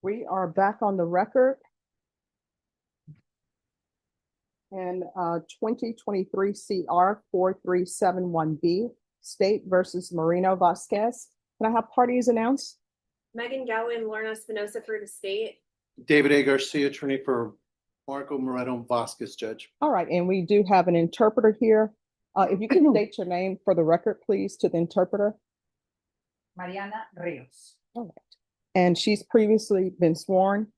We are back on the record. And 2023 CR 4371B, State versus Moreno-Vasquez. Can I have parties announced? Megan Galloway and Lorna Espinosa for the state. David A. Garcia, attorney for Marco Moreno-Vasquez, judge. All right, and we do have an interpreter here. If you can state your name for the record, please, to the interpreter. Mariana Rios. All right. And she's previously been sworn.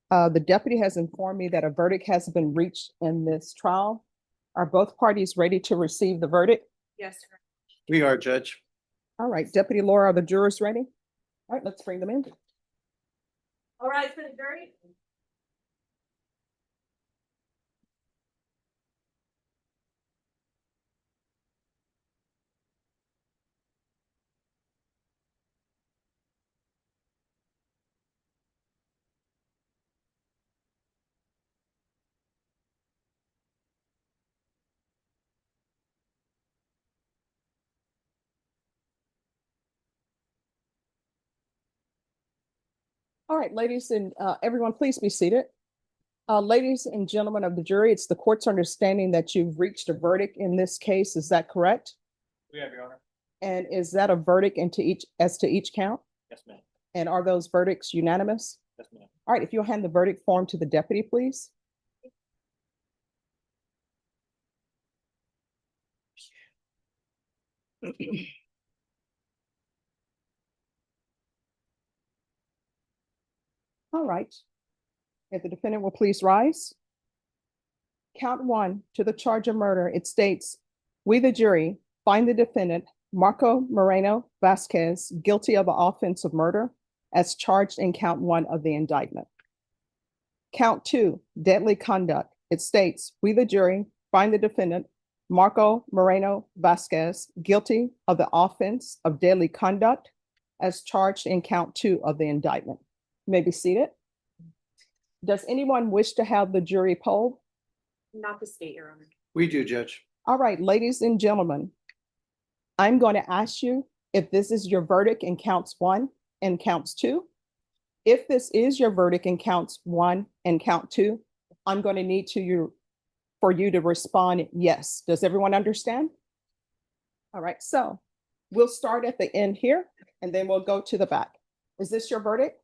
The deputy has informed me that a verdict has been reached in this trial. Are both parties ready to receive the verdict? Yes, sir. We are, judge. All right, Deputy Laura, are the jurors ready? All right, let's bring them in. All right, for the jury. All right, ladies and everyone, please be seated. Ladies and gentlemen of the jury, it's the court's understanding that you've reached a verdict in this case. Is that correct? We have, Your Honor. And is that a verdict as to each count? Yes, ma'am. And are those verdicts unanimous? Yes, ma'am. All right, if you'll hand the verdict form to the deputy, please. All right. If the defendant will please rise. Count one, to the charge of murder, it states, we, the jury, find the defendant, Marco Moreno-Vasquez, guilty of the offense of murder as charged in count one of the indictment. Count two, deadly conduct. It states, we, the jury, find the defendant, Marco Moreno-Vasquez, guilty of the offense of deadly conduct as charged in count two of the indictment. You may be seated. Does anyone wish to have the jury polled? Not the state, Your Honor. We do, judge. All right, ladies and gentlemen, I'm going to ask you if this is your verdict in counts one and counts two. If this is your verdict in counts one and count two, I'm going to need for you to respond yes. Does everyone understand? All right, so we'll start at the end here and then we'll go to the back. Is this your verdict?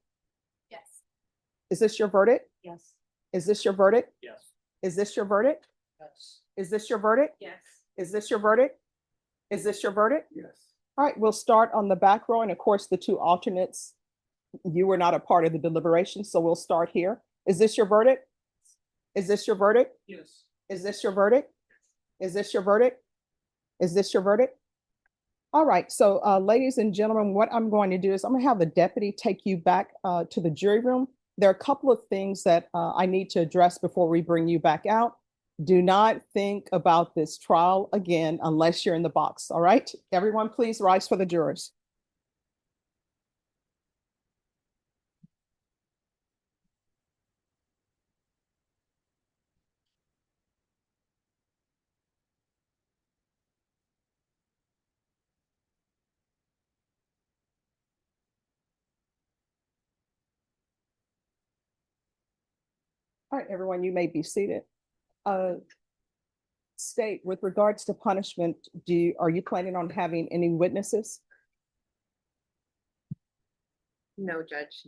Yes. Is this your verdict? Yes. Is this your verdict? Yes. Is this your verdict? Yes. Is this your verdict? Yes. Is this your verdict? Is this your verdict? Yes. All right, we'll start on the back row. And of course, the two alternates, you were not a part of the deliberation, so we'll start here. Is this your verdict? Is this your verdict? Yes. Is this your verdict? Is this your verdict? Is this your verdict? All right, so ladies and gentlemen, what I'm going to do is I'm gonna have the deputy take you back to the jury room. There are a couple of things that I need to address before we bring you back out. Do not think about this trial again unless you're in the box, all right? Everyone, please rise for the jurors. All right, everyone, you may be seated. State, with regards to punishment, are you planning on having any witnesses? No, Judge.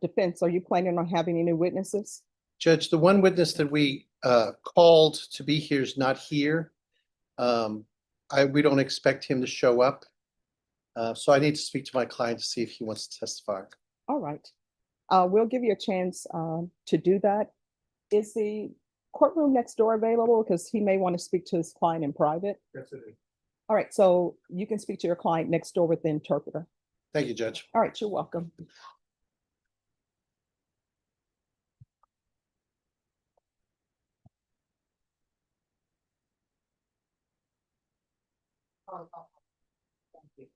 Defense, are you planning on having any witnesses? Judge, the one witness that we called to be here is not here. We don't expect him to show up. So I need to speak to my client to see if he wants to testify. All right. We'll give you a chance to do that. Is the courtroom next door available? Because he may want to speak to his client in private. Yes, it is. All right, so you can speak to your client next door with the interpreter. Thank you, Judge. All right, you're welcome. Thank you.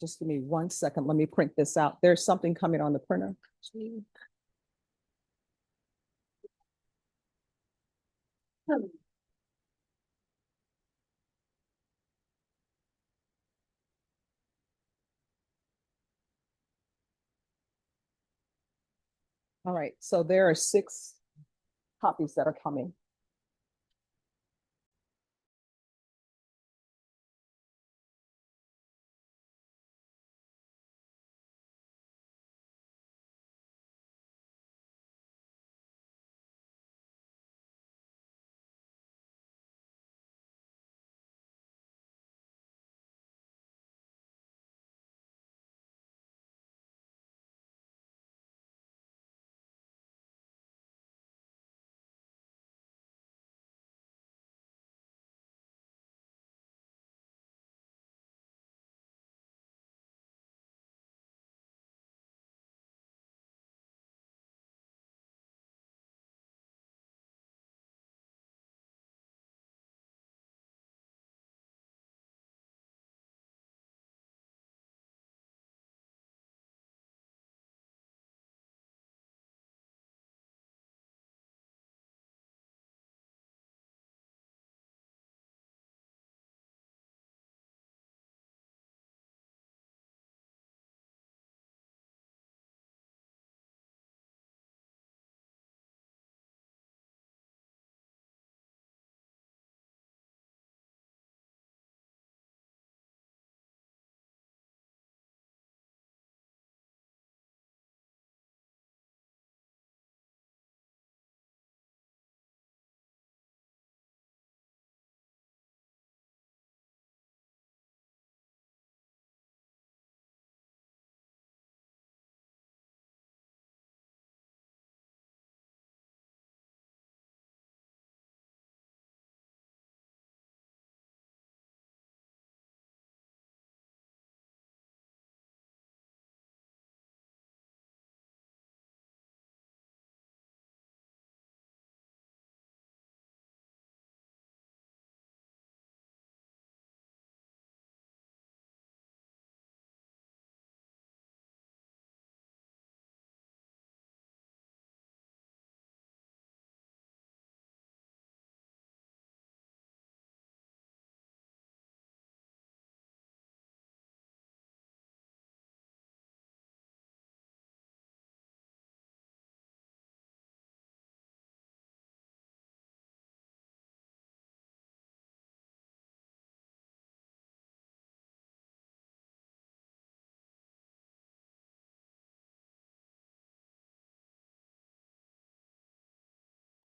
Just give me 1 second. Let me print this out. There's something coming on the printer. All right, so there are 6 copies that are coming.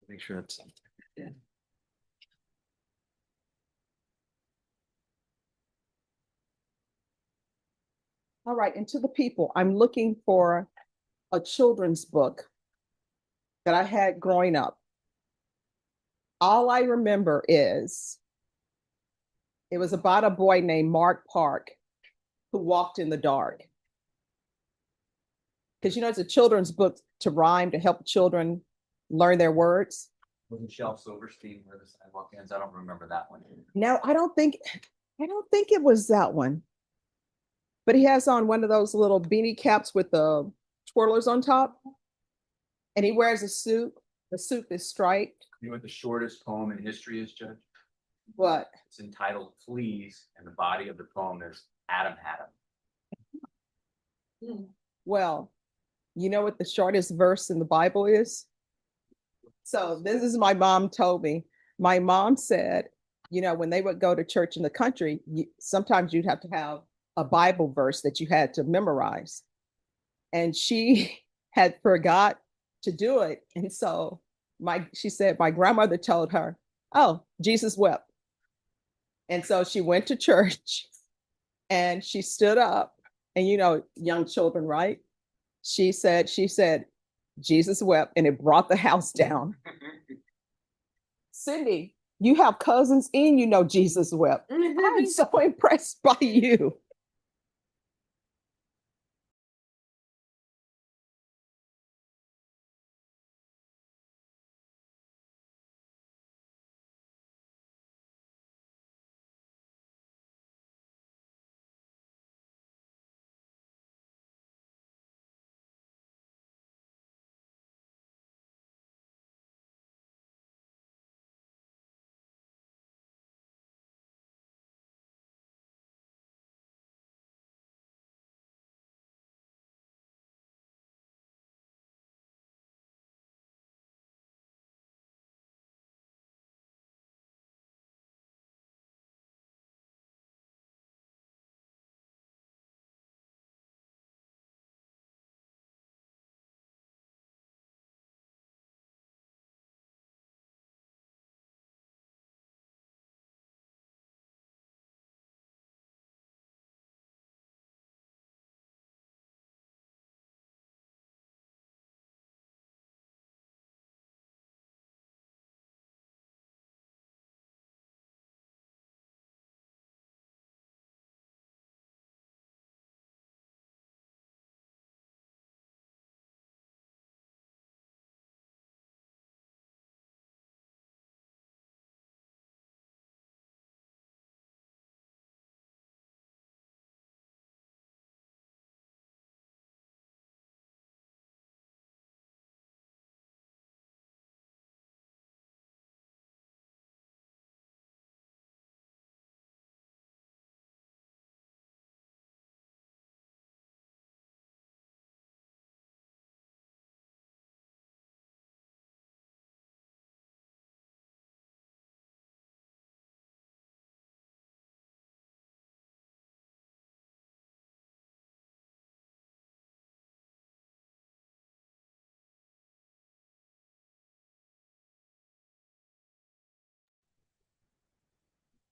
Make sure it's. All right, and to the people, I'm looking for a children's book that I had growing up. All I remember is it was about a boy named Mark Park who walked in the dark. Because it's a children's book to rhyme to help children learn their words. Wasn't Shel Silverstein where the sidewalk ends? I don't remember that one. Now, I don't think it was that one. But he has on one of those little beanie caps with the twirlers on top. And he wears a suit. The suit is striped. You know what the shortest poem in history is, Judge? What? It's entitled Fleas, and the body of the poem is Adam had 'em. Well, you know what the shortest verse in the Bible is? So this is my mom told me. My mom said, when they would go to church in the country, sometimes you'd have to have a Bible verse that you had to memorize. And she had forgot to do it. And so she said, my grandmother told her, oh, Jesus wept. And so she went to church and she stood up and, young children, right? She said, Jesus wept, and it brought the house down. Cindy, you have cousins and Jesus wept. I'm so impressed by you.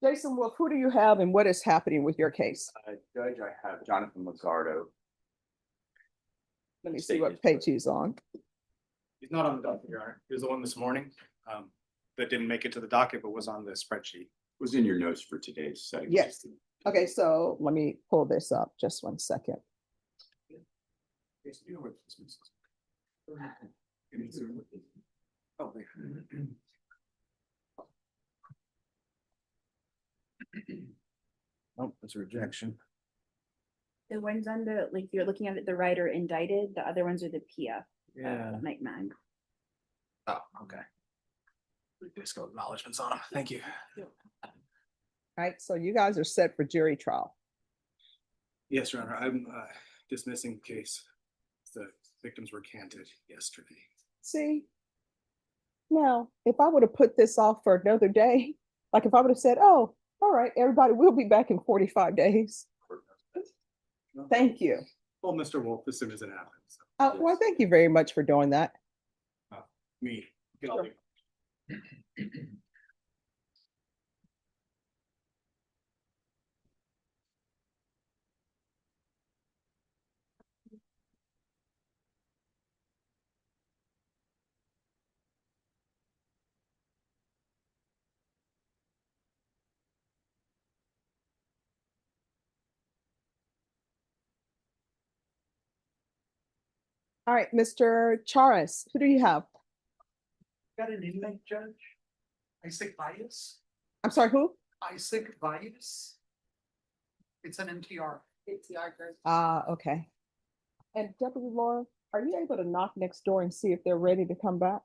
Jason Wolf, who do you have and what is happening with your case? Judge, I have Jonathan Lizardo. Let me see what page he's on. He's not on the docket, Your Honor. He was the one this morning, that didn't make it to the docket, but was on the spreadsheet. Was in your notes for today's setting. Yes. Okay, so let me pull this up, just 1 second. Oh, wait. Oh, that's a rejection. The ones on the, like, you're looking at it, the right are indicted, the other ones are the PF. Mike Mag. Oh, okay. Just go acknowledgements on him. Thank you. All right, so you guys are set for jury trial. Yes, Your Honor, I'm dismissing the case. The victims were canted yesterday. See? Now, if I would have put this off for another day, like if I would have said, oh, all right, everybody, we'll be back in 45 days. Thank you. Well, Mr. Wolf, as soon as it happens. Well, thank you very much for doing that. Me. Get all Sure. the- All right, Mr. Charis, who do you have? Got an inmate, Judge? Isaac Bias? I'm sorry, who? Isaac Bias? It's an MTR. Okay. And Deputy Laura, are you able to knock next door and see if they're ready to come back?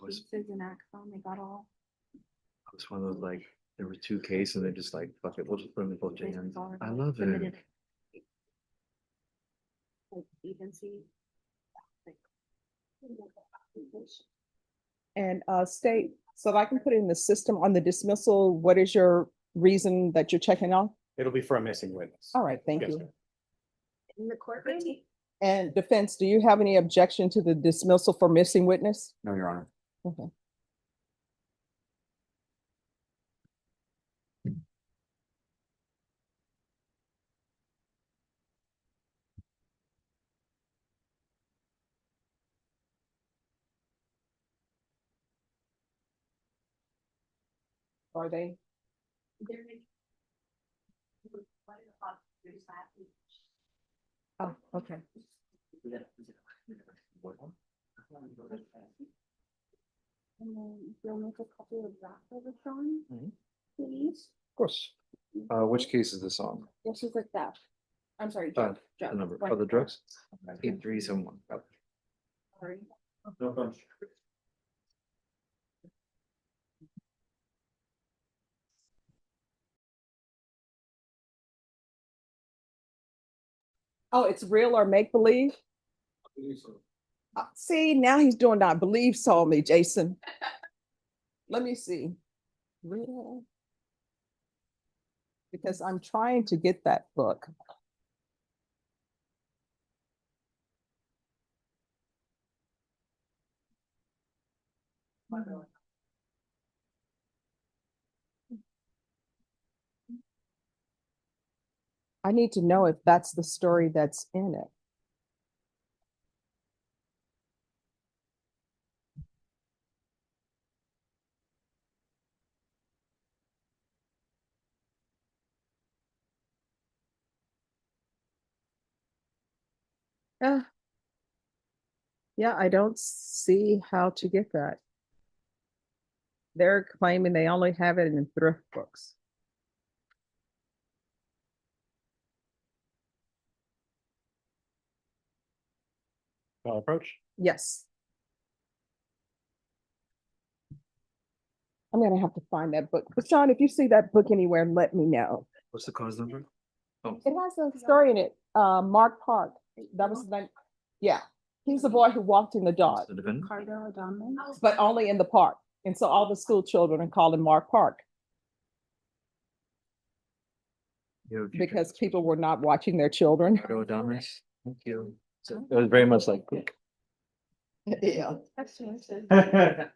This is an Axon, they got all. It's one of those like, there were two cases and they're just like, fuck it, we'll just put them in both this hands. is all I love it. submitted. Like, agency. And state, so that I can put it in the system on the dismissal, what is your reason that you're checking on? It'll be for a missing witness. All right, thank Yes, you. ma'am. In the courtroom? And defense, do you have any objection to the dismissal for missing witness? No, Your Honor. Okay. Are they? Oh, okay. And then if you'll make a copy of that for the Sean, Mhm. please. Of course. Which case is this on? This is like that. I'm sorry. Uh, Drug, The drug, number, one- oh, the drugs? 8371. Sorry. No problem. Oh, it's real or make believe? See, now he's doing not believe so me, Jason. Let me see. Real. Because I'm trying to get that book. I need to know if that's the story that's in it. Yeah, I don't see how to get that. They're claiming they only have it in thrift books. Approach. Yes. I'm gonna have to find that book. But Sean, if you see that book anywhere, let me know. What's the cause number? Oh, It has a story in it, Mark Park. That was the, yeah. He's the boy who walked in the dog, The defendant? Ricardo Adames. but only in the park. And so all the school children call him Mark Park You have a few because chances. people were not watching their children. Ricardo Adames. Thank you. So it was very much like. Yeah.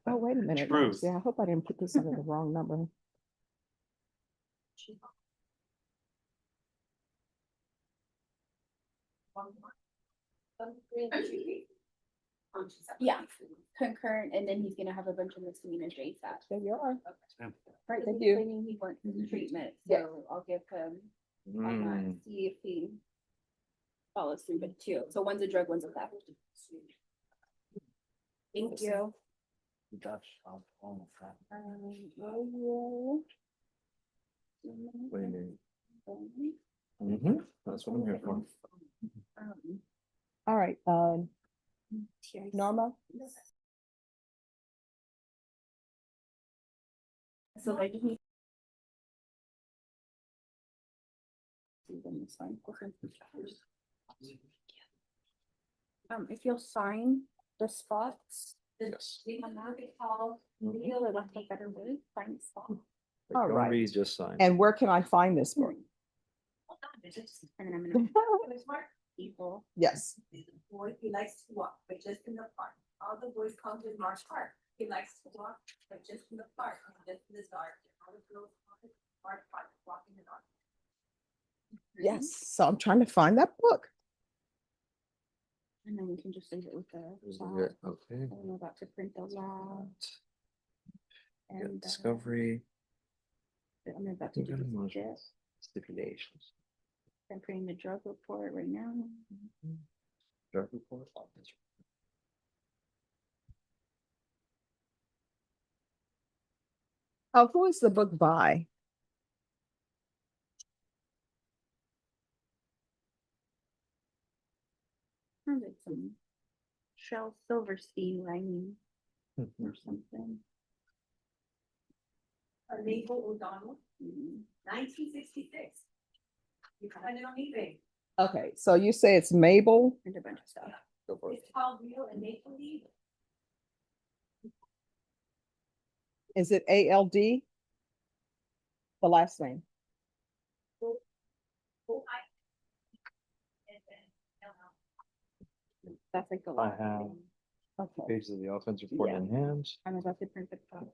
Oh, wait a minute. Truth. Yeah, I hope I didn't put this under the wrong number. Yeah, concurrent, and then he's gonna have a bunch of misdemeanors ASAP. There you are. Right, Thank he's you. claiming he wants his treatment, Yeah. so I'll give him, Mm. see if he follows through with two. So one's a drug, one's a theft. Thank you. What do you mean? Mhm. That's what I'm here for. All right, Norma, So I just need. If you'll sign the spots. Yes. On that call, Mhm. feel it left a better way, find the spot. All Don't right. read, just sign. and where can I find this book? And then I'm gonna people. Yes, Boy, he likes to walk, but just in the park. All the boys come to Marsh Park. He likes to walk, but just in the park, just in the dark. All the girls come to Marsh Park, walking in the dark. yes. So I'm trying to find that book. And then we can just leave it with the. This is file. it. Okay. I'm about to print those out. Yeah, And discovery, I'm about to do this. stipulations. I'm printing the drug report right now. Drug report. Oh, who is the book by? Sounds like some Shel Silverstein writing Mm-hmm. or something. Maple O'Donnell, Mhm. 1966. You can find it on eBay. Okay, so you say it's Mabel? And a bunch of stuff. Go for it. It's called Real and Make Believe. Is it ALD? The last name? Oh, and then, That's like the I last have- thing. Okay. Pages of the offense report Yeah. in hand. I'm about to print the top.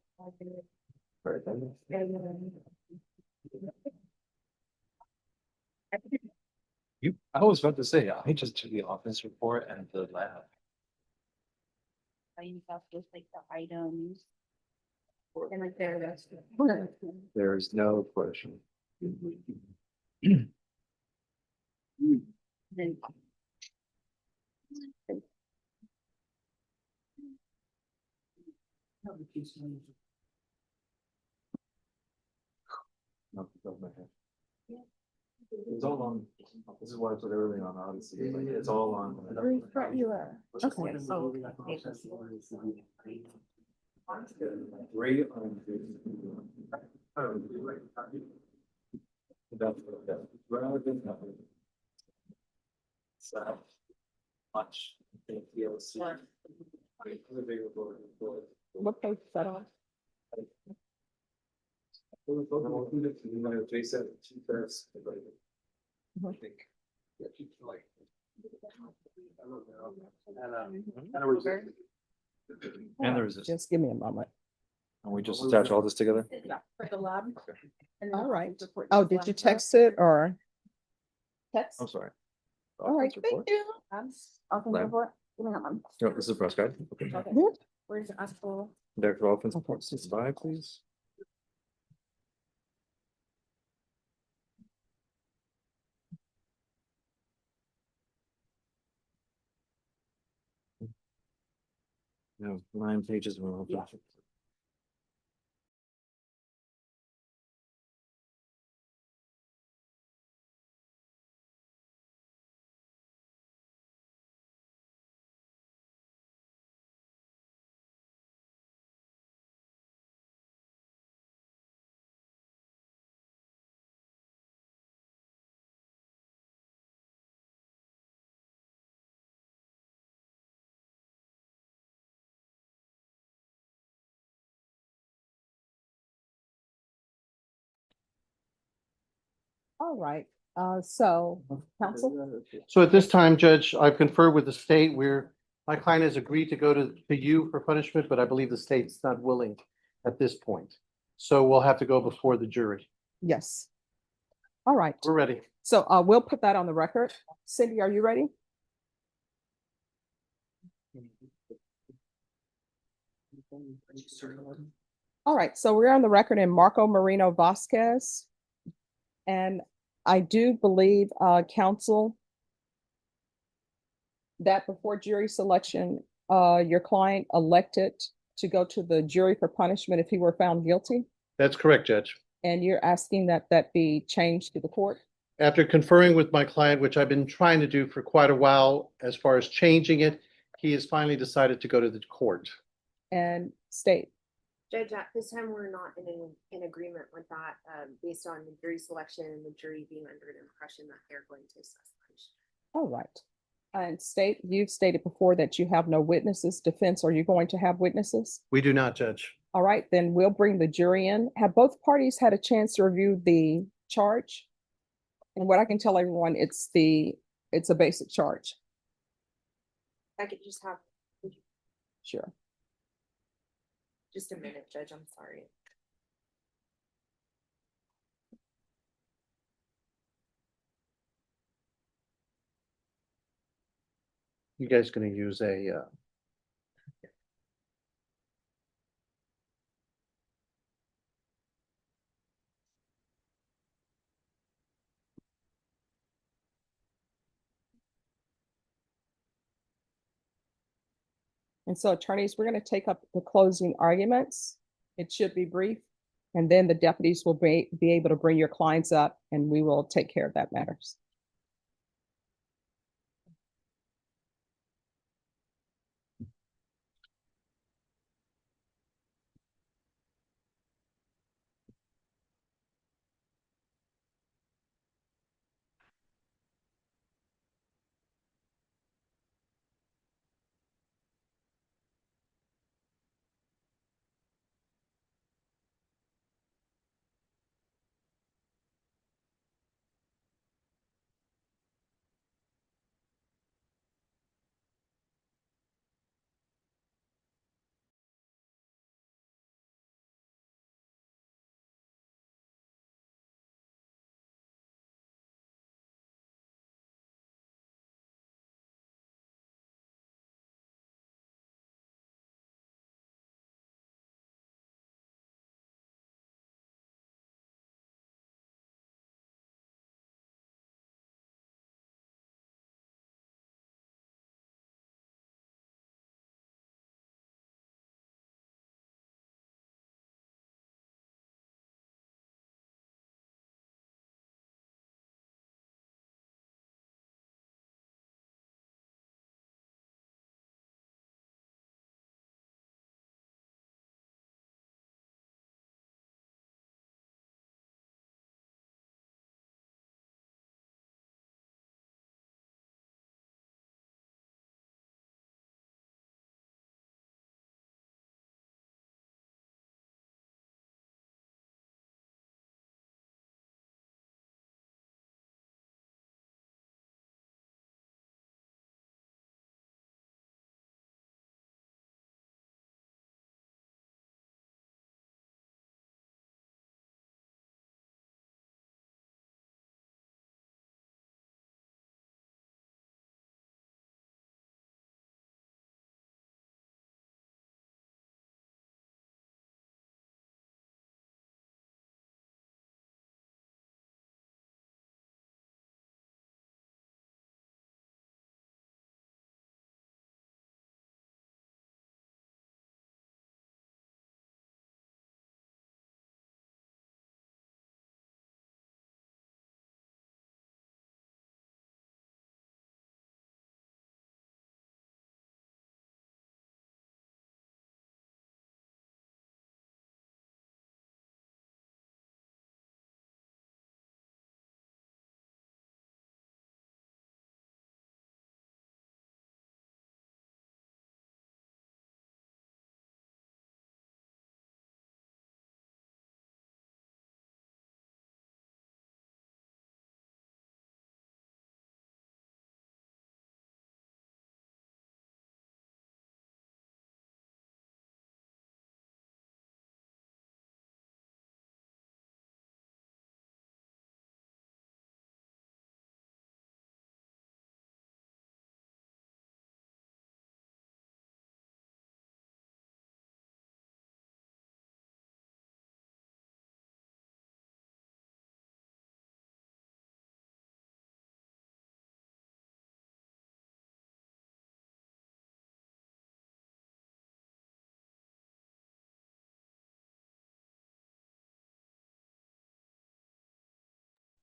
I was about to say, I just took the offense report and the lab. Writing stuff with like the items. And like there, that's. There is no question. Then. Off the top of my head. It's all on, this is why I put everything on Odyssey, like, it's all on. You are. Okay. Great on. Rather than nothing. So. Much. DLC. What page is that on? I think. And there is this, Just give me a moment. and we just attach all this together? Yeah, for the lab. And then All the right. offense report Oh, is did you last text it or? Text? I'm sorry. All right, Offense thank report? you. Offense Lab. report. Give me that one. No, this is a press guide. Okay. Okay. Mhm. Where's the actual? Director of Offense report, 65, please. No, 9 pages of an offense Yeah. report. All right, so counsel, So at this time, Judge, I've conferred with the state where my client has agreed to go to you for punishment, but I believe the state's not willing at this point. So we'll have to go before the jury. yes. All right, We're ready. so we'll put that on the record. Cindy, are you ready? All right, so we're on the record in Marco Moreno-Vasquez. And I do believe, counsel, that before jury selection, your client elected to go to the jury for punishment if he were found guilty. That's correct, Judge. And you're asking that that be changed to the court? After conferring with my client, which I've been trying to do for quite a while, as far as changing it, he has finally decided to go to the court. And state, Judge, at this time, we're not in agreement with that, based on the jury selection and the jury being under the impression that they're going to assess punishment. all right. And state, you've stated before that you have no witnesses. Defense, are you going to have witnesses? We do not, Judge. All right, then we'll bring the jury in. Have both parties had a chance to review the charge? And what I can tell everyone, it's a basic charge. I could just have, Sure. just a minute, Judge, I'm sorry. You guys gonna use a, And so attorneys, we're going to take up the closing arguments. It should be brief. And then the deputies will be able to bring your clients up and we will take care of that matters.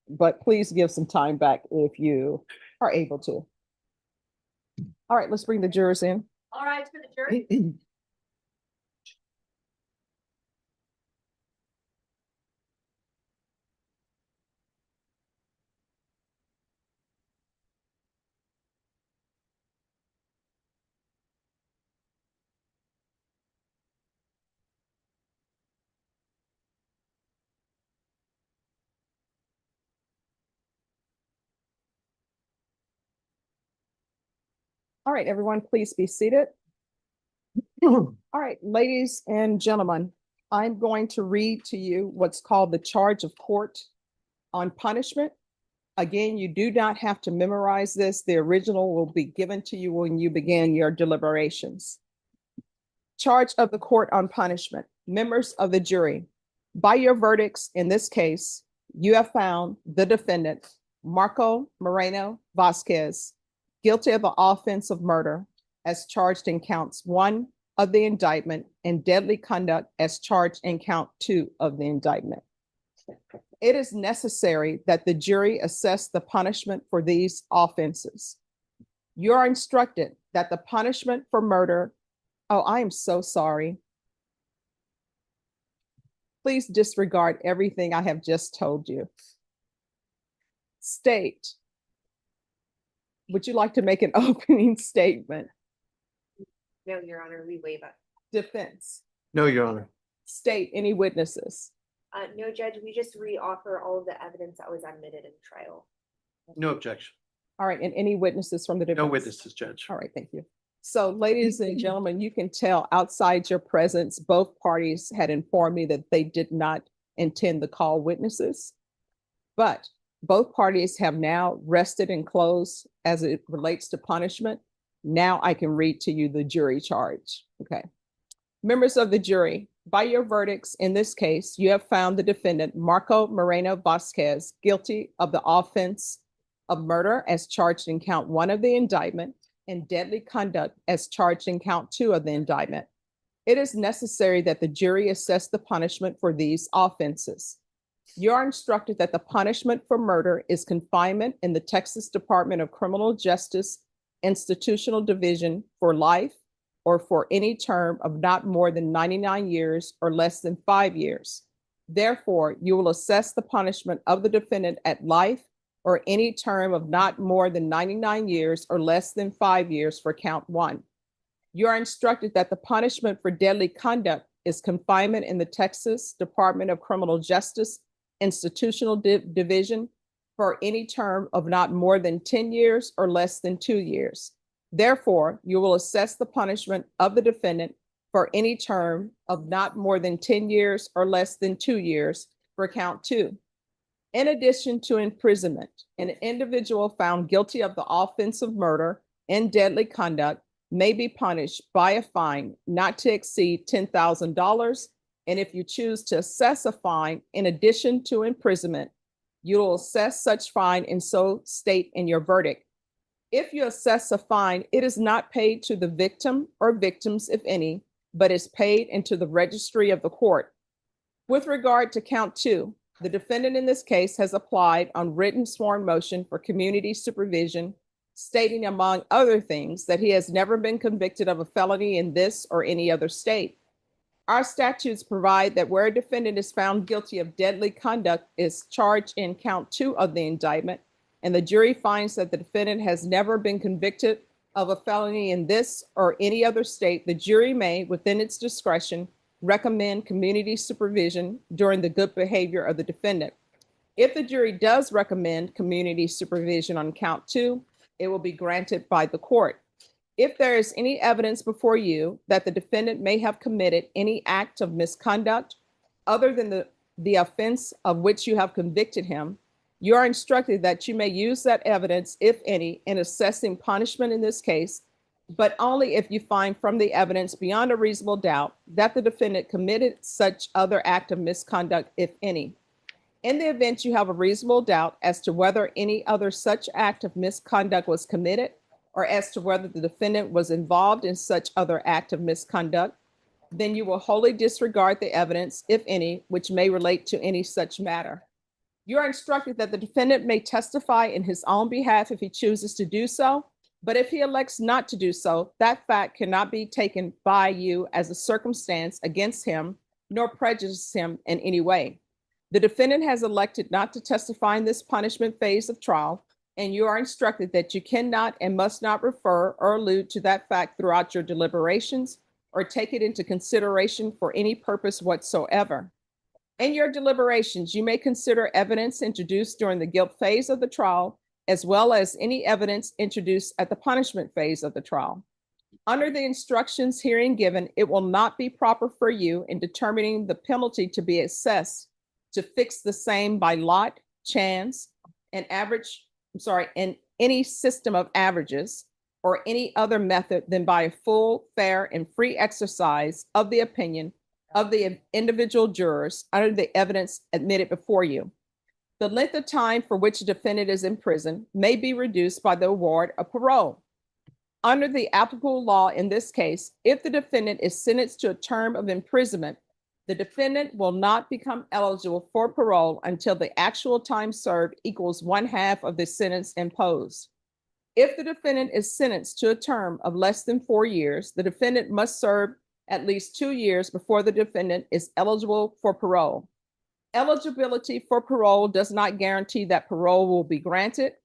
but please give some time back if you are able to. All right, let's bring the jurors in. All right, for the jury. All right, everyone, please be seated. All right, ladies and gentlemen, I'm going to read to you what's called the charge of court on punishment. Again, you do not have to memorize this. The original will be given to you when you begin your deliberations. Charge of the court on punishment. Members of the jury, by your verdicts in this case, you have found the defendant, Marco Moreno-Vasquez, guilty of the offense of murder as charged in counts 1 of the indictment and deadly conduct as charged in count 2 of the indictment. It is necessary that the jury assess the punishment for these offenses. You are instructed that the punishment for murder, oh, I am so sorry. Please disregard everything I have just told you. State, would you like to make an opening statement? No, Your Honor, we waive it. Defense, No, Your Honor. state, any witnesses? No, Judge, we just reoffer all of the evidence that was admitted in trial. No objection. All right, and any witnesses from the defense? No witnesses, Judge. All right, thank you. So ladies and gentlemen, you can tell outside your presence, both parties had informed me that they did not intend to call witnesses. But both parties have now rested and closed as it relates to punishment. Now I can read to you the jury charge. Okay. Members of the jury, by your verdicts in this case, you have found the defendant, Marco Moreno-Vasquez, guilty of the offense of murder as charged in count 1 of the indictment and deadly conduct as charged in count 2 of the indictment. It is necessary that the jury assess the punishment for these offenses. You are instructed that the punishment for murder is confinement in the Texas Department of Criminal Justice Institutional Division for life or for any term of not more than 99 years or less than 5 years. Therefore, you will assess the punishment of the defendant at life or any term of not more than 99 years or less than 5 years for count 1. You are instructed that the punishment for deadly conduct is confinement in the Texas Department of Criminal Justice Institutional Division for any term of not more than 10 years or less than 2 years. Therefore, you will assess the punishment of the defendant for any term of not more than 10 years or less than 2 years for count 2. In addition to imprisonment, an individual found guilty of the offense of murder and deadly conduct may be punished by a fine not to exceed $10,000. And if you choose to assess a fine in addition to imprisonment, you will assess such fine and so state in your verdict. If you assess a fine, it is not paid to the victim or victims, if any, but is paid into the registry of the court. With regard to count 2, the defendant in this case has applied on written sworn motion for community supervision, stating among other things that he has never been convicted of a felony in this or any other state. Our statutes provide that where a defendant is found guilty of deadly conduct is charged in count 2 of the indictment, and the jury finds that the defendant has never been convicted of a felony in this or any other state, the jury may, within its discretion, recommend community supervision during the good behavior of the defendant. If the jury does recommend community supervision on count 2, it will be granted by the court. If there is any evidence before you that the defendant may have committed any act of misconduct other than the offense of which you have convicted him, you are instructed that you may use that evidence, if any, in assessing punishment in this case, but only if you find from the evidence beyond a reasonable doubt that the defendant committed such other act of misconduct, if any. In the event you have a reasonable doubt as to whether any other such act of misconduct was committed, or as to whether the defendant was involved in such other act of misconduct, then you will wholly disregard the evidence, if any, which may relate to any such matter. You are instructed that the defendant may testify in his own behalf if he chooses to do so, but if he elects not to do so, that fact cannot be taken by you as a circumstance against him, nor prejudice him in any way. The defendant has elected not to testify in this punishment phase of trial, and you are instructed that you cannot and must not refer or allude to that fact throughout your deliberations or take it into consideration for any purpose whatsoever. In your deliberations, you may consider evidence introduced during the guilt phase of the trial, as well as any evidence introduced at the punishment phase of the trial. Under the instructions herein given, it will not be proper for you in determining the penalty to be assessed to fix the same by lot, chance, and and any system of averages or any other method than by a full, fair, and free exercise of the opinion of the individual jurors under the evidence admitted before you. The length of time for which a defendant is in prison may be reduced by the award of parole. Under the applicable law in this case, if the defendant is sentenced to a term of imprisonment, the defendant will not become eligible for parole until the actual time served equals 1/2 of the sentence imposed. If the defendant is sentenced to a term of less than 4 years, the defendant must serve at least 2 years before the defendant is eligible for parole. Eligibility for parole does not guarantee that parole will be granted.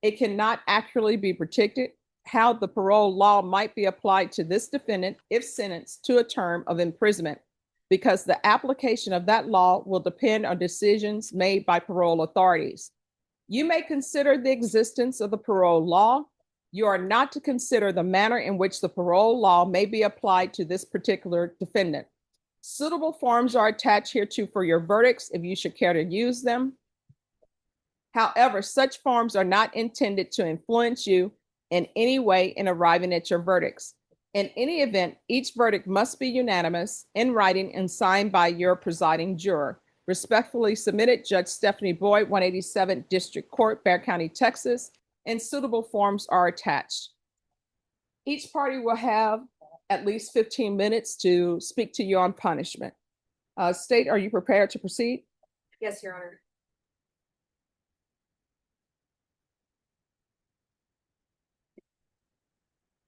It cannot accurately be predicted how the parole law might be applied to this defendant if sentenced to a term of imprisonment, because the application of that law will depend on decisions made by parole authorities. You may consider the existence of the parole law. You are not to consider the manner in which the parole law may be applied to this particular defendant. Suitable forms are attached hereto for your verdicts if you should care to use them. However, such forms are not intended to influence you in any way in arriving at your verdicts. In any event, each verdict must be unanimous, in writing, and signed by your presiding juror. Respectfully submitted, Judge Stephanie Boyd, 187 District Court, Bexar County, Texas, and suitable forms are attached. Each party will have at least 15 minutes to speak to you on punishment. State, are you prepared to proceed? Yes, Your Honor.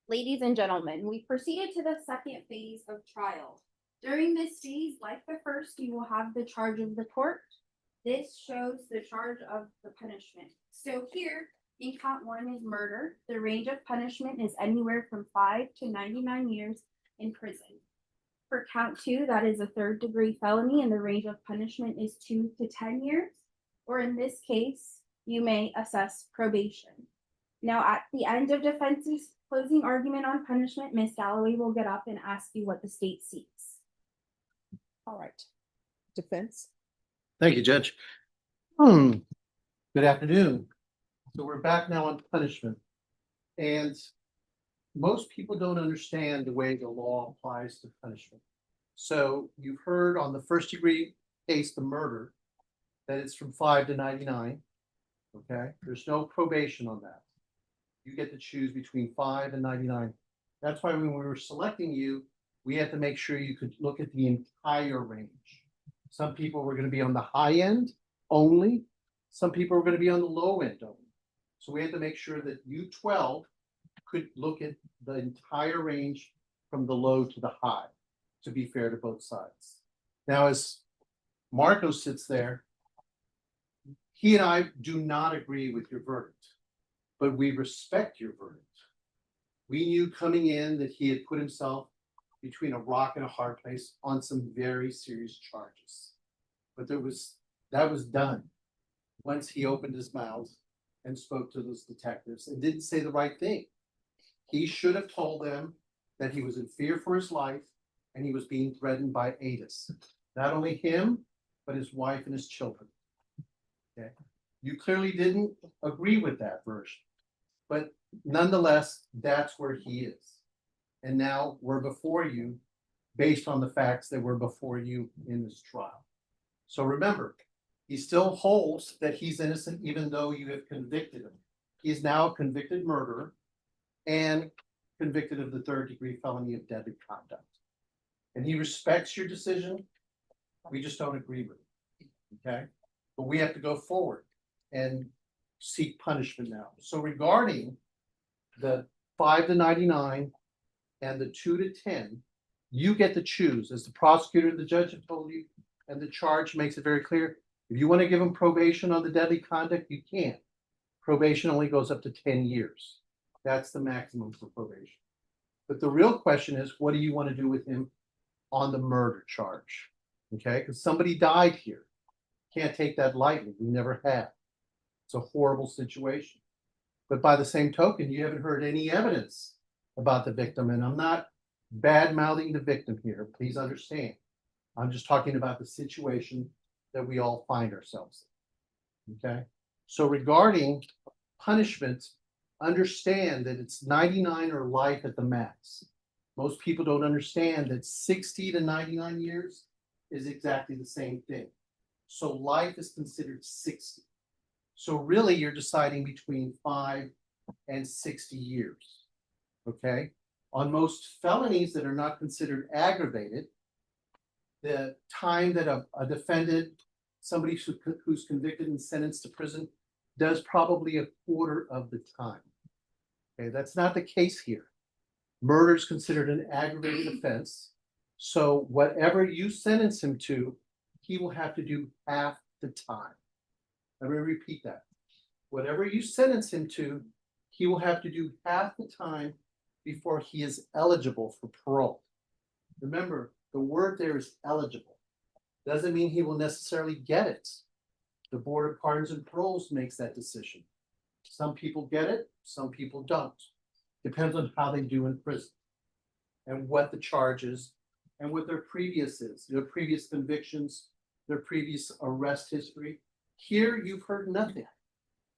Ladies and gentlemen, we proceeded to the second phase of trial. During this phase, like the first, you will have the charge of the court. This shows the charge of the punishment. So here, in count 1 is murder. The range of punishment is anywhere from 5 to 99 years in prison. For count 2, that is a 3rd-degree felony, and the range of punishment is 2 to 10 years. Or in this case, you may assess probation. Now, at the end of defense's closing argument on punishment, Ms. Galloway will get up and ask you what the state seeks. All right. Defense. Thank you, Judge. Good afternoon. So we're back now on punishment. And most people don't understand the way the law applies to punishment. So you've heard on the 1st-degree case, the murder, that it's from 5 to 99. Okay, there's no probation on that. You get to choose between 5 and 99. That's why when we were selecting you, we had to make sure you could look at the entire range. Some people were going to be on the high end only. Some people were going to be on the low end only. So we had to make sure that you 12 could look at the entire range from the low to the high, to be fair to both sides. Now, as Marco sits there, he and I do not agree with your verdict, but we respect your verdict. We knew coming in that he had put himself between a rock and a hard place on some very serious charges. But that was done once he opened his mouth and spoke to those detectives and didn't say the right thing. He should have told them that he was in fear for his life and he was being threatened by ATIS. Not only him, but his wife and his children. Okay. You clearly didn't agree with that version, but nonetheless, that's where he is. And now we're before you based on the facts that were before you in this trial. So remember, he still holds that he's innocent even though you have convicted him. He is now a convicted murderer and convicted of the 3rd-degree felony of deadly conduct. And he respects your decision. We just don't agree with it. Okay? But we have to go forward and seek punishment now. So regarding the 5 to 99 and the 2 to 10, you get to choose, as the prosecutor and the judge have told you, and the charge makes it very clear. If you want to give them probation on the deadly conduct, you can. Probation only goes up to 10 years. That's the maximum for probation. But the real question is, what do you want to do with him on the murder charge? Okay, because somebody died here. Can't take that lightly. We never have. It's a horrible situation. But by the same token, you haven't heard any evidence about the victim. And I'm not bad-mouthing the victim here. Please understand. I'm just talking about the situation that we all find ourselves in. Okay? So regarding punishment, understand that it's 99 or life at the max. Most people don't understand that 60 to 99 years is exactly the same thing. So life is considered 60. So really you're deciding between 5 and 60 years. Okay? On most felonies that are not considered aggravated, the time that a defendant, somebody who's convicted and sentenced to prison, does probably a quarter of the time. Okay, that's not the case here. Murder is considered an aggravated offense. So whatever you sentence him to, he will have to do half the time. Let me repeat that. Whatever you sentence him to, he will have to do half the time before he is eligible for parole. Remember, the word there is eligible. Doesn't mean he will necessarily get it. The Board of Pardons and Paroles makes that decision. Some people get it, some people don't. Depends on how they do in prison and what the charge is and what their previous is, their previous convictions, their previous arrest history. Here, you've heard nothing.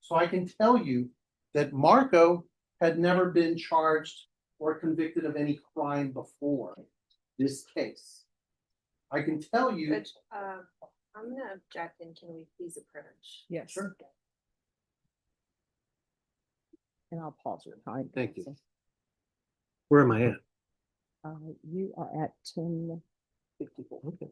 So I can tell you that Marco had never been charged or convicted of any crime before this case. I can tell you. Judge, I'm gonna object, and can we please approach? Yes. Sure. And I'll pause your time. Thank you. counsel. Where am I at? You are at 10:54. Okay.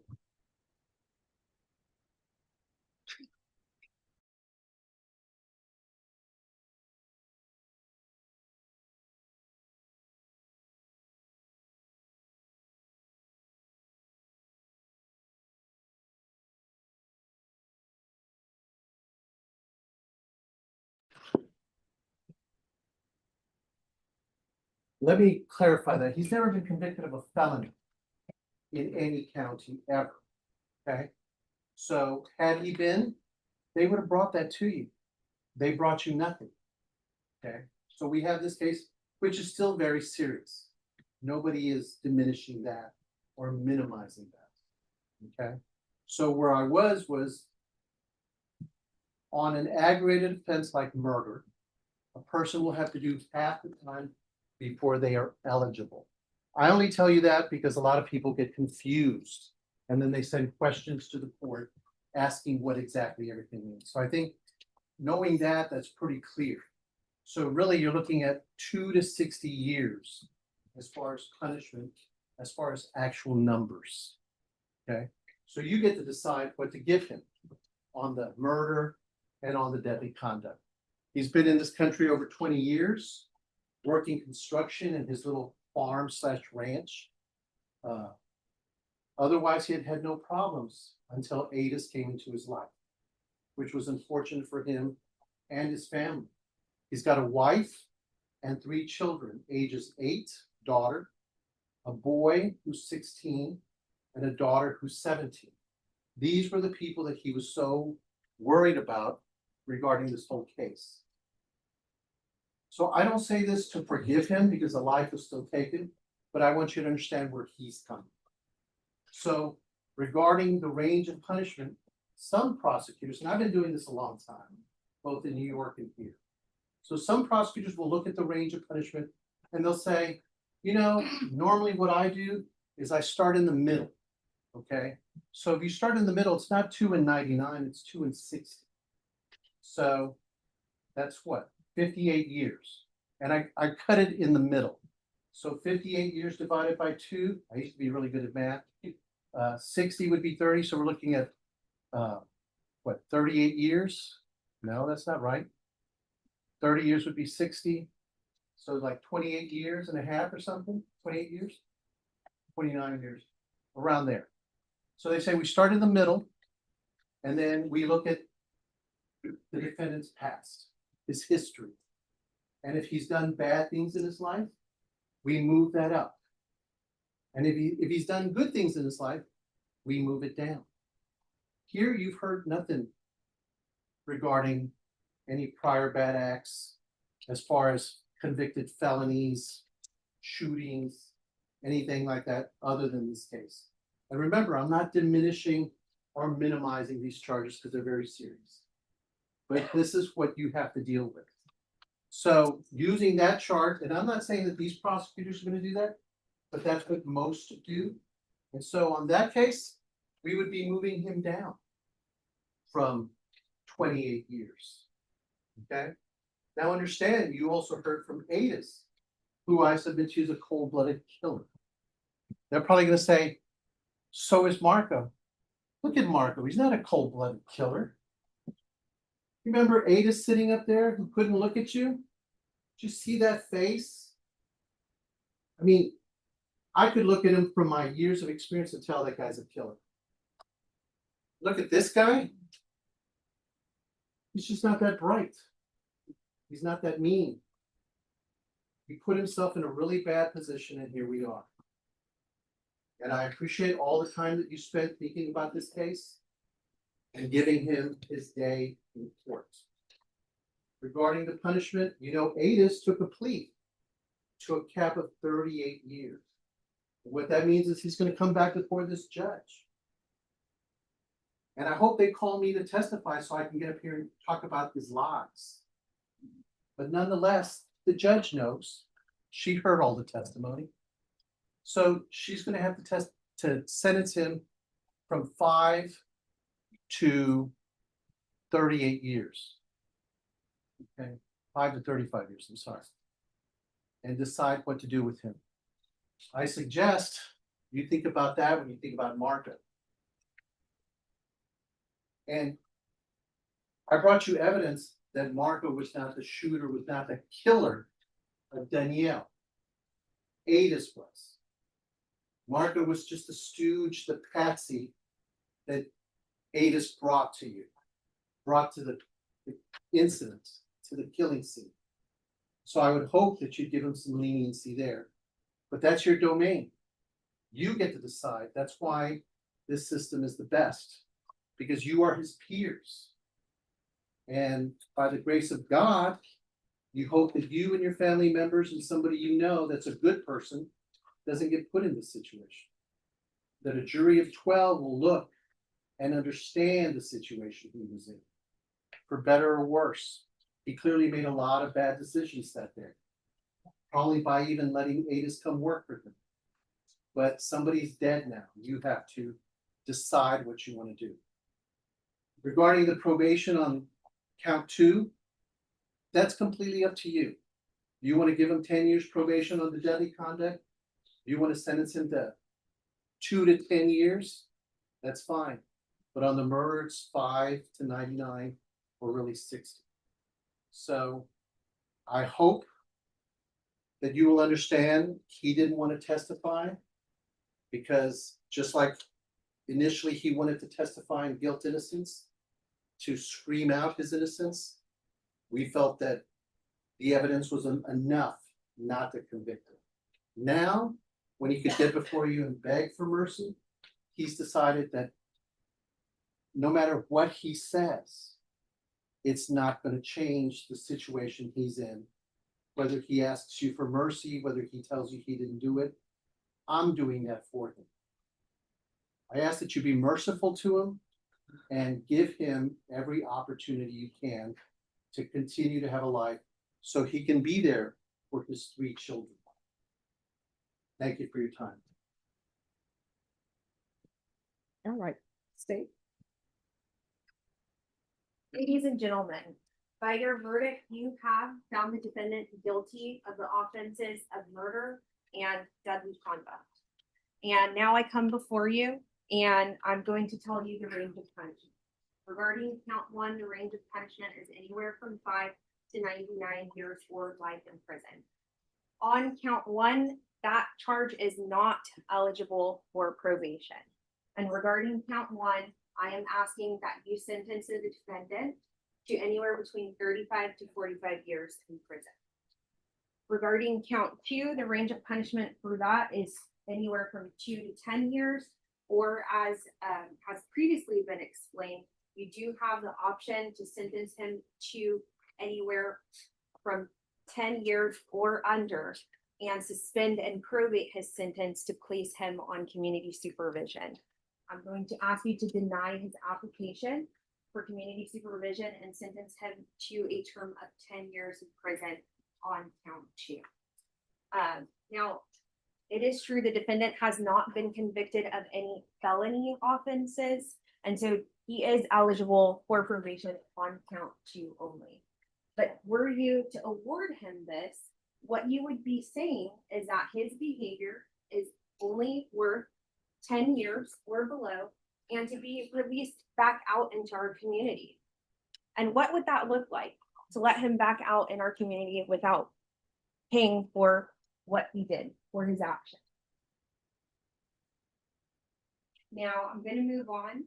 Let me clarify that. He's never been convicted of a felony in any county ever. Okay? So had he been, they would have brought that to you. They brought you nothing. Okay? So we have this case, which is still very serious. Nobody is diminishing that or minimizing that. Okay? So where I was on an aggravated offense like murder, a person will have to do half the time before they are eligible. I only tell you that because a lot of people get confused and then they send questions to the court asking what exactly everything means. So I think knowing that, that's pretty clear. So really you're looking at 2 to 60 years as far as punishment, as far as actual numbers. Okay, so you get to decide what to give him on the murder and on the deadly conduct. He's been in this country over 20 years. Working construction in his little farm / ranch. Otherwise, he had had no problems until ADIS came into his life, which was unfortunate for him and his family. He's got a wife and 3 children, ages 8, daughter, a boy who's 16, and a daughter who's 17. These were the people that he was so worried about regarding this whole case. So I don't say this to forgive him because the life was still taken, but I want you to understand where he's coming. So regarding the range of punishment, some prosecutors, and I've been doing this a long time, both in New York and here. So some prosecutors will look at the range of punishment and they'll say, you know, normally what I do is I start in the middle. Okay. So if you start in the middle, it's not 2 and 99, it's 2 and 60. So that's what? 58 years. And I cut it in the middle. So 58 years divided by 2. I used to be really good at math. 60 would be 30. So we're looking at what, 38 years? No, that's not right. 30 years would be 60. So like 28 years and a half or something, 28 years? 29 years, around there. So they say we start in the middle and then we look at the defendant's past, his history. And if he's done bad things in his life, we move that up. And if he's done good things in his life, we move it down. Here you've heard nothing regarding any prior bad acts as far as convicted felonies, shootings, anything like that other than this case. And remember, I'm not diminishing or minimizing these charges because they're very serious. But this is what you have to deal with. So using that chart, and I'm not saying that these prosecutors are going to do that, but that's what most do. And so on that case, we would be moving him down from 28 years. Okay? Now understand, you also heard from Adis, who I submit to is a cold-blooded killer. They're probably going to say, so is Marco. Look at Marco, he's not a cold-blooded killer. Remember Adis sitting up there who couldn't look at you? Did you see that face? I mean, I could look at him from my years of experience and tell that guy's a killer. Look at this guy. He's just not that bright. He's not that mean. He put himself in a really bad position, and here we are. And I appreciate all the time that you spent thinking about this case and giving him his day in court. Regarding the punishment, you know, Adis took a plea to a cap of 38 years. And what that means is he's going to come back before this judge. And I hope they call me to testify so I can get up here and talk about his lies. But nonetheless, the judge knows. She heard all the testimony. So she's going to have to sentence him from 5 to 38 years. Okay, 5 to 35 years, I'm sorry. And decide what to do with him. I suggest you think about that when you think about Marco. And I brought you evidence that Marco was not the shooter, was not the killer of Danielle. Adis was. Marco was just the stooge, the patsy that Adis brought to you, brought to the incident, to the killing scene. So I would hope that you'd give him some leniency there. But that's your domain. You get to decide. That's why this system is the best, because you are his peers. And by the grace of God, you hope that you and your family members and somebody you know that's a good person doesn't get put in this situation. That a jury of 12 will look and understand the situation he was in, for better or worse. He clearly made a lot of bad decisions that day, probably by even letting Adis come work for him. But somebody's dead now. You have to decide what you want to do. Regarding the probation on count 2, that's completely up to you. You want to give him 10 years probation on the deadly conduct? You want to sentence him to 2 to 10 years? That's fine. But on the murder, it's 5 to 99 or really 60. So I hope that you will understand he didn't want to testify, because just like initially he wanted to testify in guilt innocence to scream out his innocence, we felt that the evidence was enough not to convict him. Now, when he could get before you and beg for mercy, he's decided that no matter what he says, it's not going to change the situation he's in. Whether he asks you for mercy, whether he tells you he didn't do it, I'm doing that for him. I ask that you be merciful to him and give him every opportunity you can to continue to have a life so he can be there for his 3 children. Thank you for your time. All right, State. Ladies and gentlemen, by your verdict, you have found the defendant guilty of the offenses of murder and deadly conduct. And now I come before you and I'm going to tell you the range of punishment. Regarding count one, the range of punishment is anywhere from 5 to 99 years or life in prison. On count one, that charge is not eligible for probation. And regarding count one, I am asking that you sentence the defendant to anywhere between 35 to 45 years in prison. Regarding count two, the range of punishment for that is anywhere from 2 to 10 years, or as has previously been explained, you do have the option to sentence him to anywhere from 10 years or under, and suspend and probate his sentence to place him on community supervision. I'm going to ask you to deny his application for community supervision and sentence him to a term of 10 years in prison on count two. Now, it is true the defendant has not been convicted of any felony offenses, and so he is eligible for probation on count two only. But were you to award him this, what you would be saying is that his behavior is only worth 10 years or below, and to be released back out into our community. And what would that look like, to let him back out in our community without paying for what he did, for his action? Now, I'm going to move on.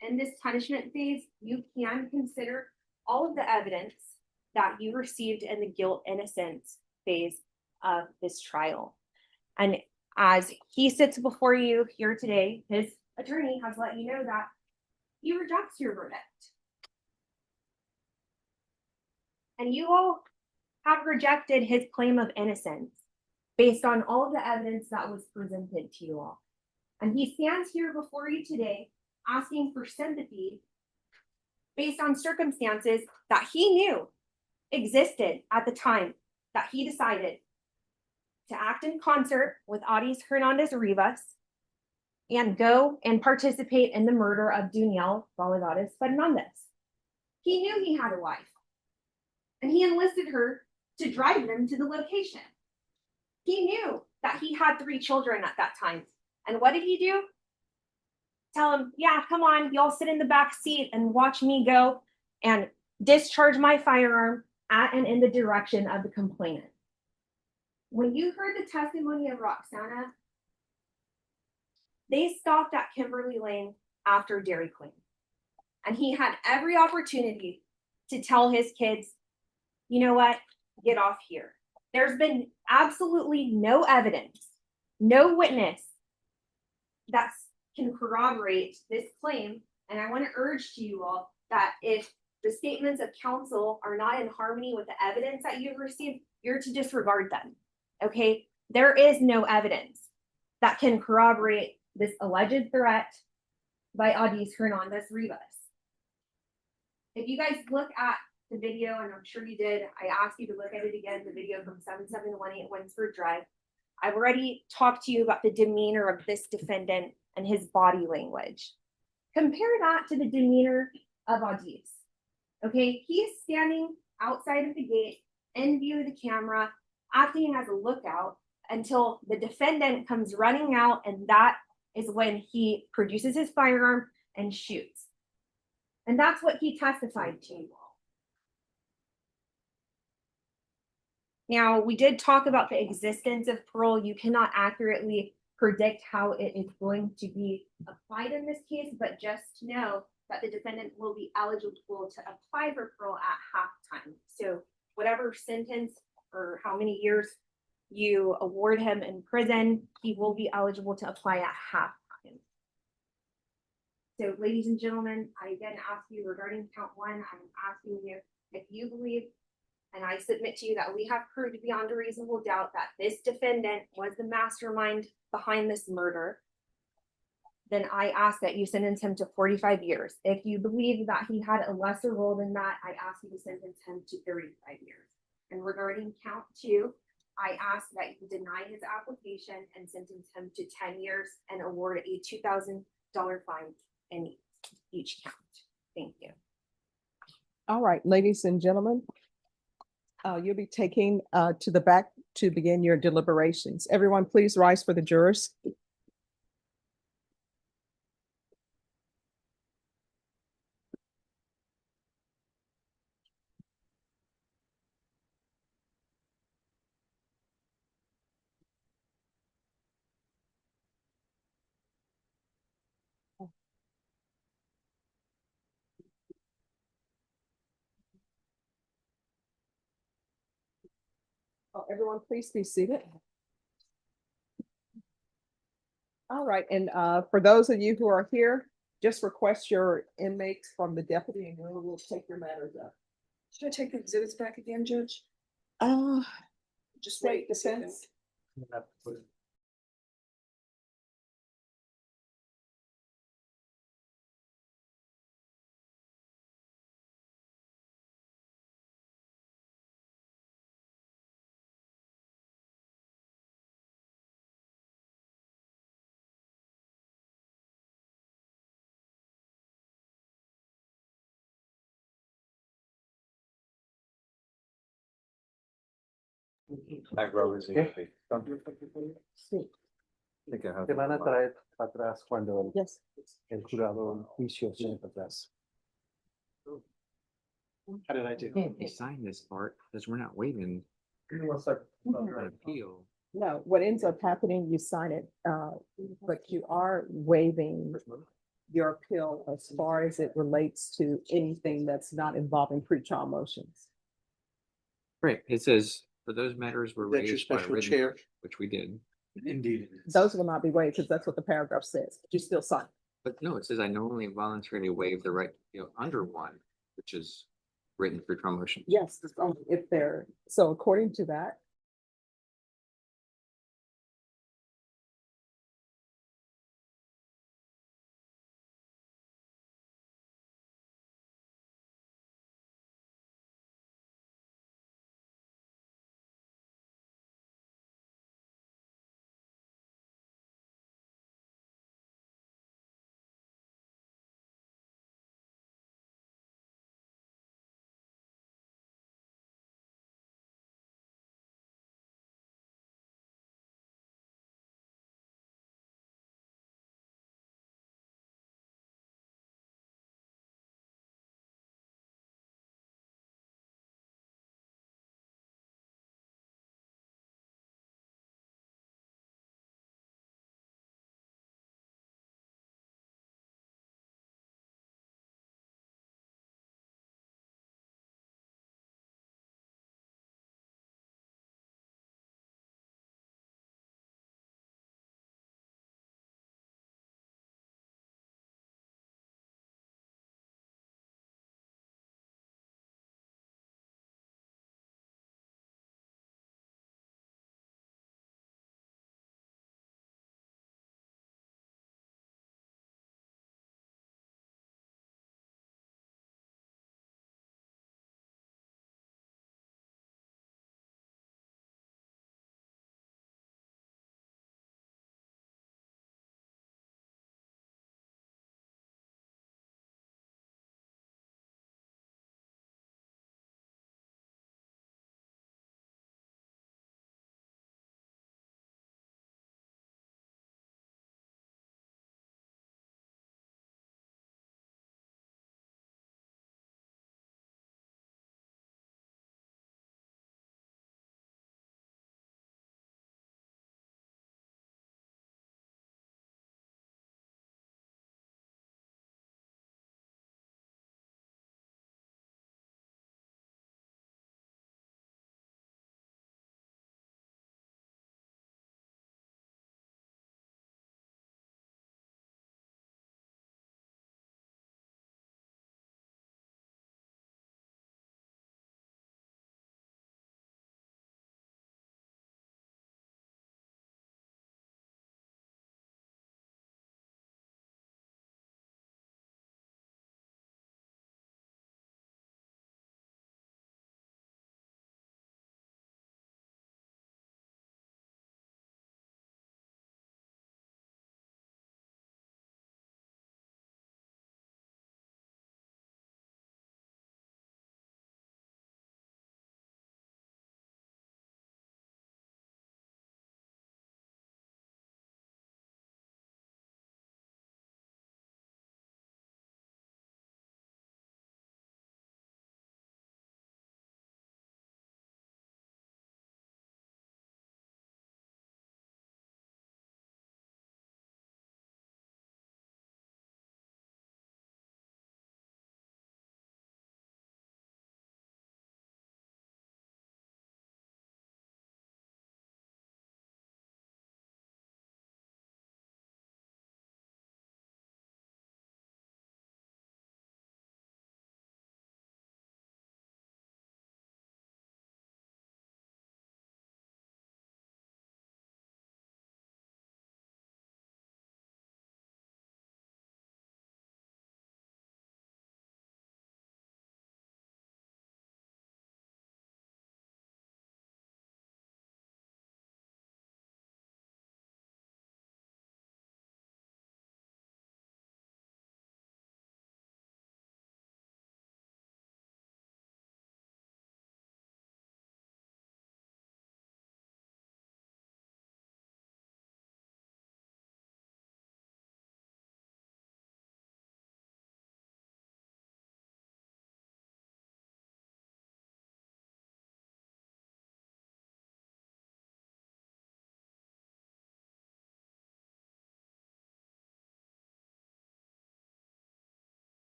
In this punishment phase, you can consider all of the evidence that you received in the guilt innocence phase of this trial. And as he sits before you here today, his attorney has let you know that he rejects your verdict. And you all have rejected his claim of innocence based on all of the evidence that was presented to you all. And he stands here before you today asking for sympathy based on circumstances that he knew existed at the time that he decided to act in concert with Audis Hernandez Rivas and go and participate in the murder of Danielle Valadares Fernandez. He knew he had a wife, and he enlisted her to drive them to the location. He knew that he had 3 children at that time. And what did he do? Tell him, yeah, come on, y'all sit in the back seat and watch me go and discharge my firearm at and in the direction of the complainant. When you heard the testimony of Roxana, they stopped at Kimberly Lane after Dairy Queen. And he had every opportunity to tell his kids, you know what, get off here. There's been absolutely no evidence, no witness that can corroborate this claim. And I want to urge to you all that if the statements of counsel are not in harmony with the evidence that you've received, you're to disregard them. Okay, there is no evidence that can corroborate this alleged threat by Audis Hernandez Rivas. If you guys look at the video, and I'm sure you did, I asked you to look at it again, the video from 7718 Winsford Drive. I've already talked to you about the demeanor of this defendant and his body language. Compare that to the demeanor of Audis. Okay, he is standing outside of the gate in view of the camera, acting as a lookout until the defendant comes running out, and that is when he produces his firearm and shoots. And that's what he testified to you all. Now, we did talk about the existence of parole. You cannot accurately predict how it is going to be applied in this case, but just know that the defendant will be eligible to apply for parole at halftime. So whatever sentence or how many years you award him in prison, he will be eligible to apply at halftime. So ladies and gentlemen, I again ask you regarding count one, I'm asking you if you believe, and I submit to you that we have proved beyond a reasonable doubt that this defendant was the mastermind behind this murder, then I ask that you sentence him to 45 years. If you believe that he had a lesser role than that, I ask you to sentence him to 35 years. And regarding count two, I ask that you deny his application and sentence him to 10 years and award a $2,000 fine in each count. Thank you. All right, ladies and gentlemen, you'll be taking to the back to begin your deliberations. Everyone, please rise for the jurors. Oh, everyone, please be seated. All right, and for those of you who are here, just request your inmates from the deputy and we'll take your matters up. Should I take the exhibits back again, Judge? Just State wait, defense. Back row is Okay. Sí. Te van a traer para atrás cuando Yes. el jurado en juicio viene para atrás. How did I do? You sign this part because we're not waiving an appeal. No, what ends up happening, you sign it, but you are waiving your appeal as far as it relates to anything that's not involving pretrial motions. Right, it says, for those matters were That's your raised by special written, chair. which we did. Indeed. it is. Those will not be waived because that's what the paragraph says, but you still sign. But no, it says I knowingly and voluntarily waive the right to appeal under one, which is written for trial motion. Yes, if they're, so according to that,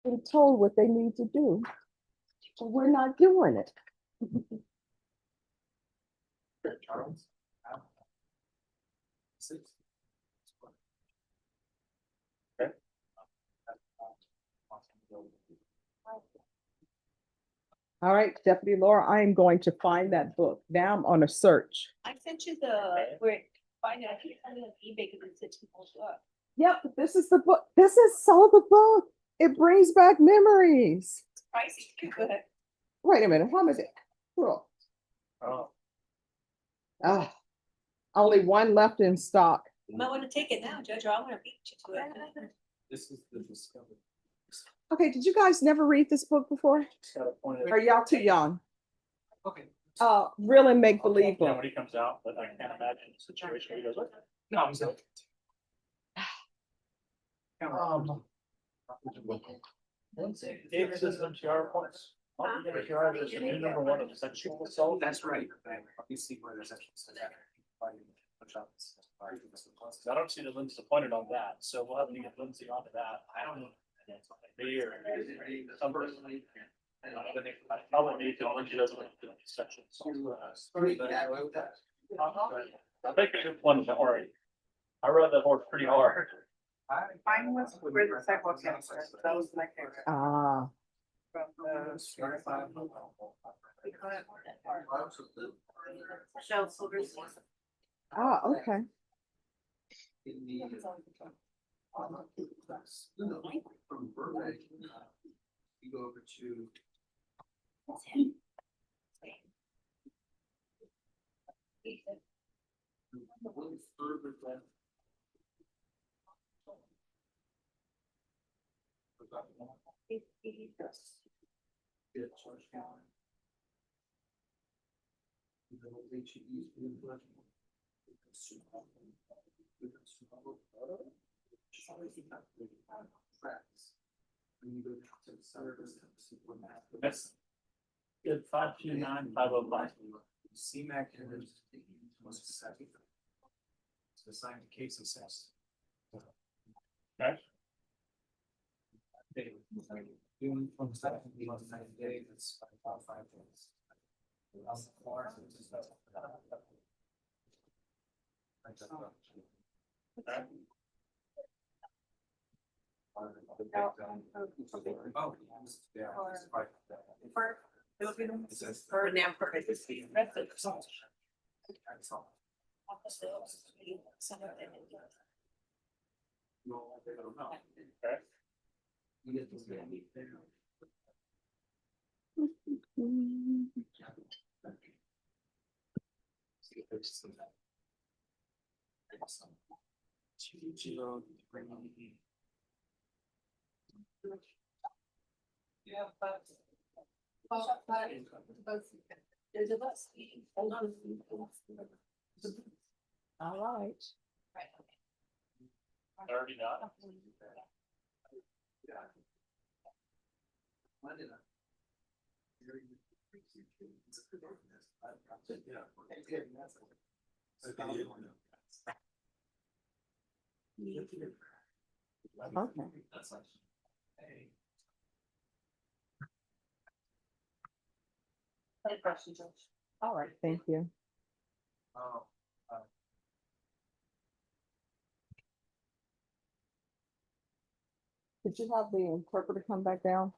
been told what they need to do, but we're not doing it. Charles. Six. All right, Deputy Laura, I am going to find that book. Now I'm on a search. I sent you where, find it, I keep finding it on eBay because it's such people's book. Yep, but this is the book. This is so the book. It brings back memories. It's pricey, good. Wait a minute, how much? Cool. Oh. Ah, only one left in stock. You might want to take it now, Judge, or I'm gonna beat you to it. This is the discovery. Okay, did you guys never read this book before? Are y'all too young? Okay. Real and make believe Yeah, book. when he comes out, but I can't imagine the situation where he goes, "What?" No, I'm sorry. It says MTR points. MTR is the new number one of the sexual assault. That's right. Let me see where there's actually. I don't see that Lindsay's appointed on that, so we'll have to get Lindsay onto that. I don't know. Me or some person. Probably need to, Lindsay doesn't like the sections. I think a good one, don't worry. I rode that horse pretty hard. Mine was where the sidewalk ends, that was my favorite. Ah, From Shell Silver's. okay. From Burbank, you go over to. Further down. Yeah, George County. That's good, 529-505. CMAC was a second. So assigned to case assessed. Okay. Doing from 7 to 90 days, it's about 5 days. Yeah, but. There's a bus. Hold on. All right. Already not. Okay. All right, thank you. Did you have the interpreter come back down?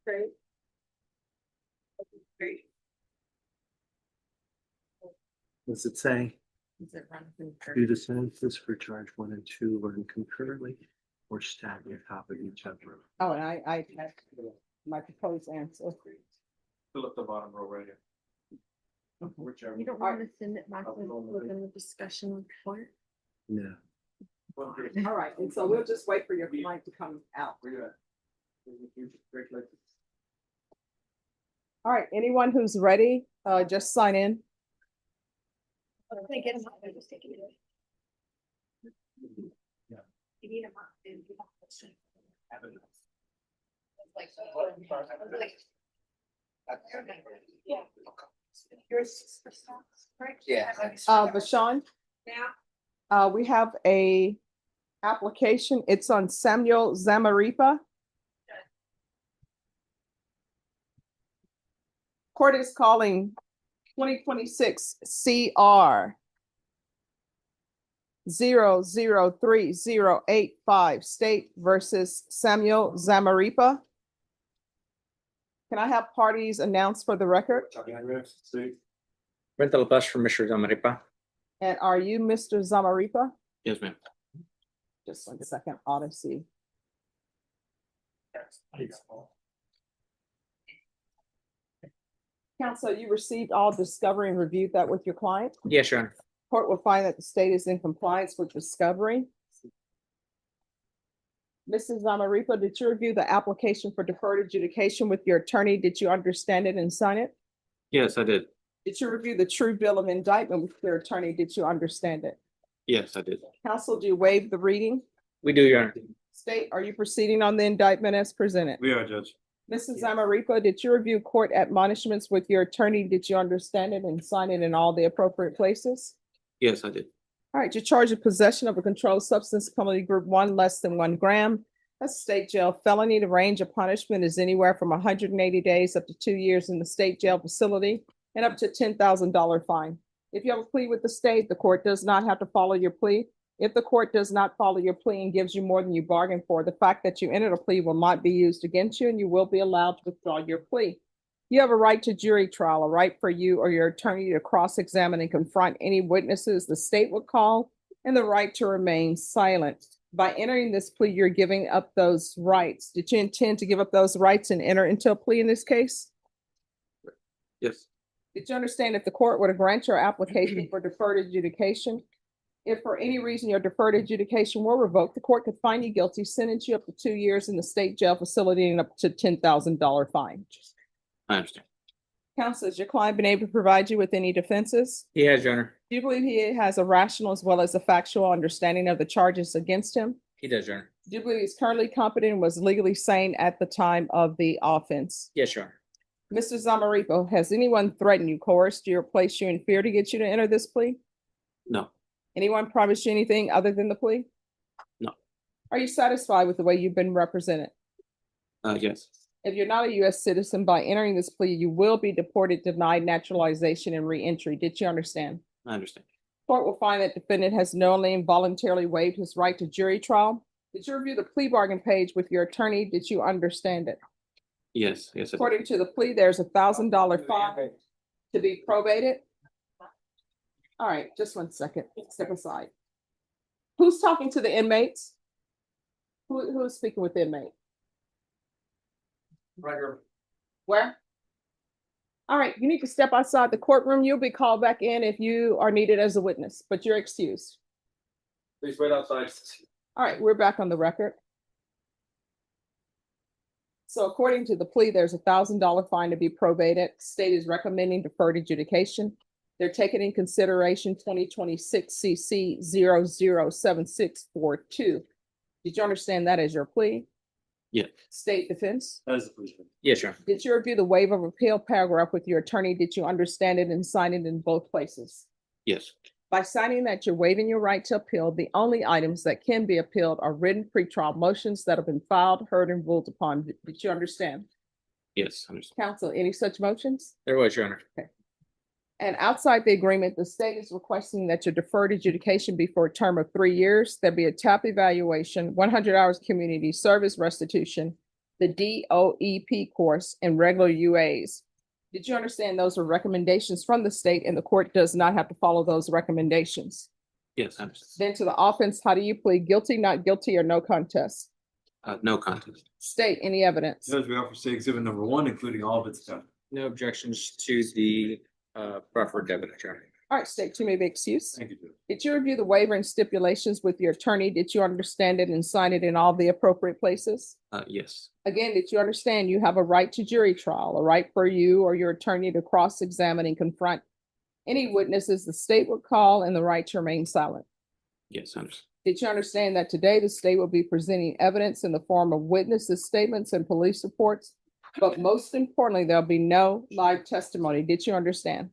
Great. Does it say, Is it run through? do the sentences for charge 1 and 2 run concurrently or stack on top of each other? Oh, and I have my proposed answer. Fill up the bottom row right here. Whichever. You don't want to send it back within the discussion report? No. All right, and so we'll just wait for your client to come out. All right, anyone who's ready, just sign in. Just take it. You need a Yeah. Bashan, we have a application. It's on Samuel Zamaripa. Court is calling 2026 CR 003-085 State versus Samuel Zamaripa. Can I have parties announced for the record? Rental bus from Mr. Zamaripa. And are you Mr. Zamaripa? Yes, ma'am. Just like a second, Odyssey. Counsel, you received all discovery and reviewed that with your client? Yes, Your Honor. Court will find that the state is in compliance with discovery. Mrs. Zamaripa, did you review the application for deferred adjudication with your attorney? Did you understand it and sign it? Yes, I did. Did you review the true bill of indictment with your attorney? Did you understand it? Yes, I did. Counsel, do you waive the reading? We do, Your Honor. State, are you proceeding on the indictment as presented? We are, Judge. Mrs. Zamaripa, did you review court admonishments with your attorney? Did you understand it and sign it in all the appropriate places? Yes, I did. All right, you're charged with possession of a controlled substance, penalty group 1 less than 1 gram. That's state jail felony. The range of punishment is anywhere from 180 days up to 2 years in the state jail facility and up to $10,000 fine. If you have a plea with the state, the court does not have to follow your plea. If the court does not follow your plea and gives you more than you bargained for, the fact that you entered a plea will not be used against you and you will be allowed to withdraw your plea. You have a right to jury trial, a right for you or your attorney to cross-examine and confront any witnesses the state would call, and the right to remain silent. By entering this plea, you're giving up those rights. Did you intend to give up those rights and enter into a plea in this case? Yes. Did you understand if the court were to grant your application for deferred adjudication, if for any reason your deferred adjudication were revoked, the court could find you guilty, sentence you up to 2 years in the state jail facility and up to $10,000 fine? I understand. Counsel, has your client been able to provide you with any defenses? Yes, Your Honor. Do you believe he has a rational as well as a factual understanding of the charges against him? He does, Your Honor. Do you believe he's currently competent and was legally sane at the time of the offense? Yes, Your Honor. Mr. Zamaripa, has anyone threatened you, coerced you, or placed you in fear to get you to enter this plea? No. Anyone promised you anything other than the plea? No. Are you satisfied with the way you've been represented? Yes. If you're not a U.S. citizen, by entering this plea, you will be deported, denied naturalization, and reentry. Did you understand? I understand. Court will find that defendant has knowingly and voluntarily waived his right to jury trial. Did you review the plea bargain page with your attorney? Did you understand it? Yes, yes. I did. According to the plea, there's $1,000 fine to be probated. All right, just 1 second. Step aside. Who's talking to the inmates? Who is speaking with the inmate? Right here. Where? All right, you need to step outside the courtroom. You'll be called back in if you are needed as a witness, but you're excused. Please wait outside. All right, we're back on the record. So according to the plea, there's $1,000 fine to be probated. State is recommending deferred adjudication. They're taking in consideration 2026 CC 007642. Did you understand that as your plea? Yes. State defense? As the policeman. Yes, Your Honor. Did you review the waiver of appeal paragraph with your attorney? Did you understand it and sign it in both places? Yes. By signing that you're waiving your right to appeal, the only items that can be appealed are written pretrial motions that have been filed, heard, and ruled upon. Did you understand? Yes, I understand. Counsel, any such motions? There was, Your Honor. And outside the agreement, the state is requesting that your deferred adjudication be for a term of 3 years. There'll be a TAP evaluation, 100 hours community service restitution, the DOEP course, and regular UAs. Did you understand those are recommendations from the state and the court does not have to follow those recommendations? Yes, I'm, Then to the offense, how do you plead? Guilty, not guilty, or no contest? no contest. State any evidence. Judge, we offer state exhibit number one, including all of its stuff. No objections to the proffered evidence, Your Honor. All right, state, you may be excused. Thank you, Judge. Did you review the waiver and stipulations with your attorney? Did you understand it and sign it in all the appropriate places? Yes, Again, did you understand you have a right to jury trial, a right for you or your attorney to cross-examine and confront any witnesses the state would call, and the right to remain silent? yes, I understand. Did you understand that today the state will be presenting evidence in the form of witnesses' statements and police reports? But most importantly, there'll be no live testimony. Did you understand?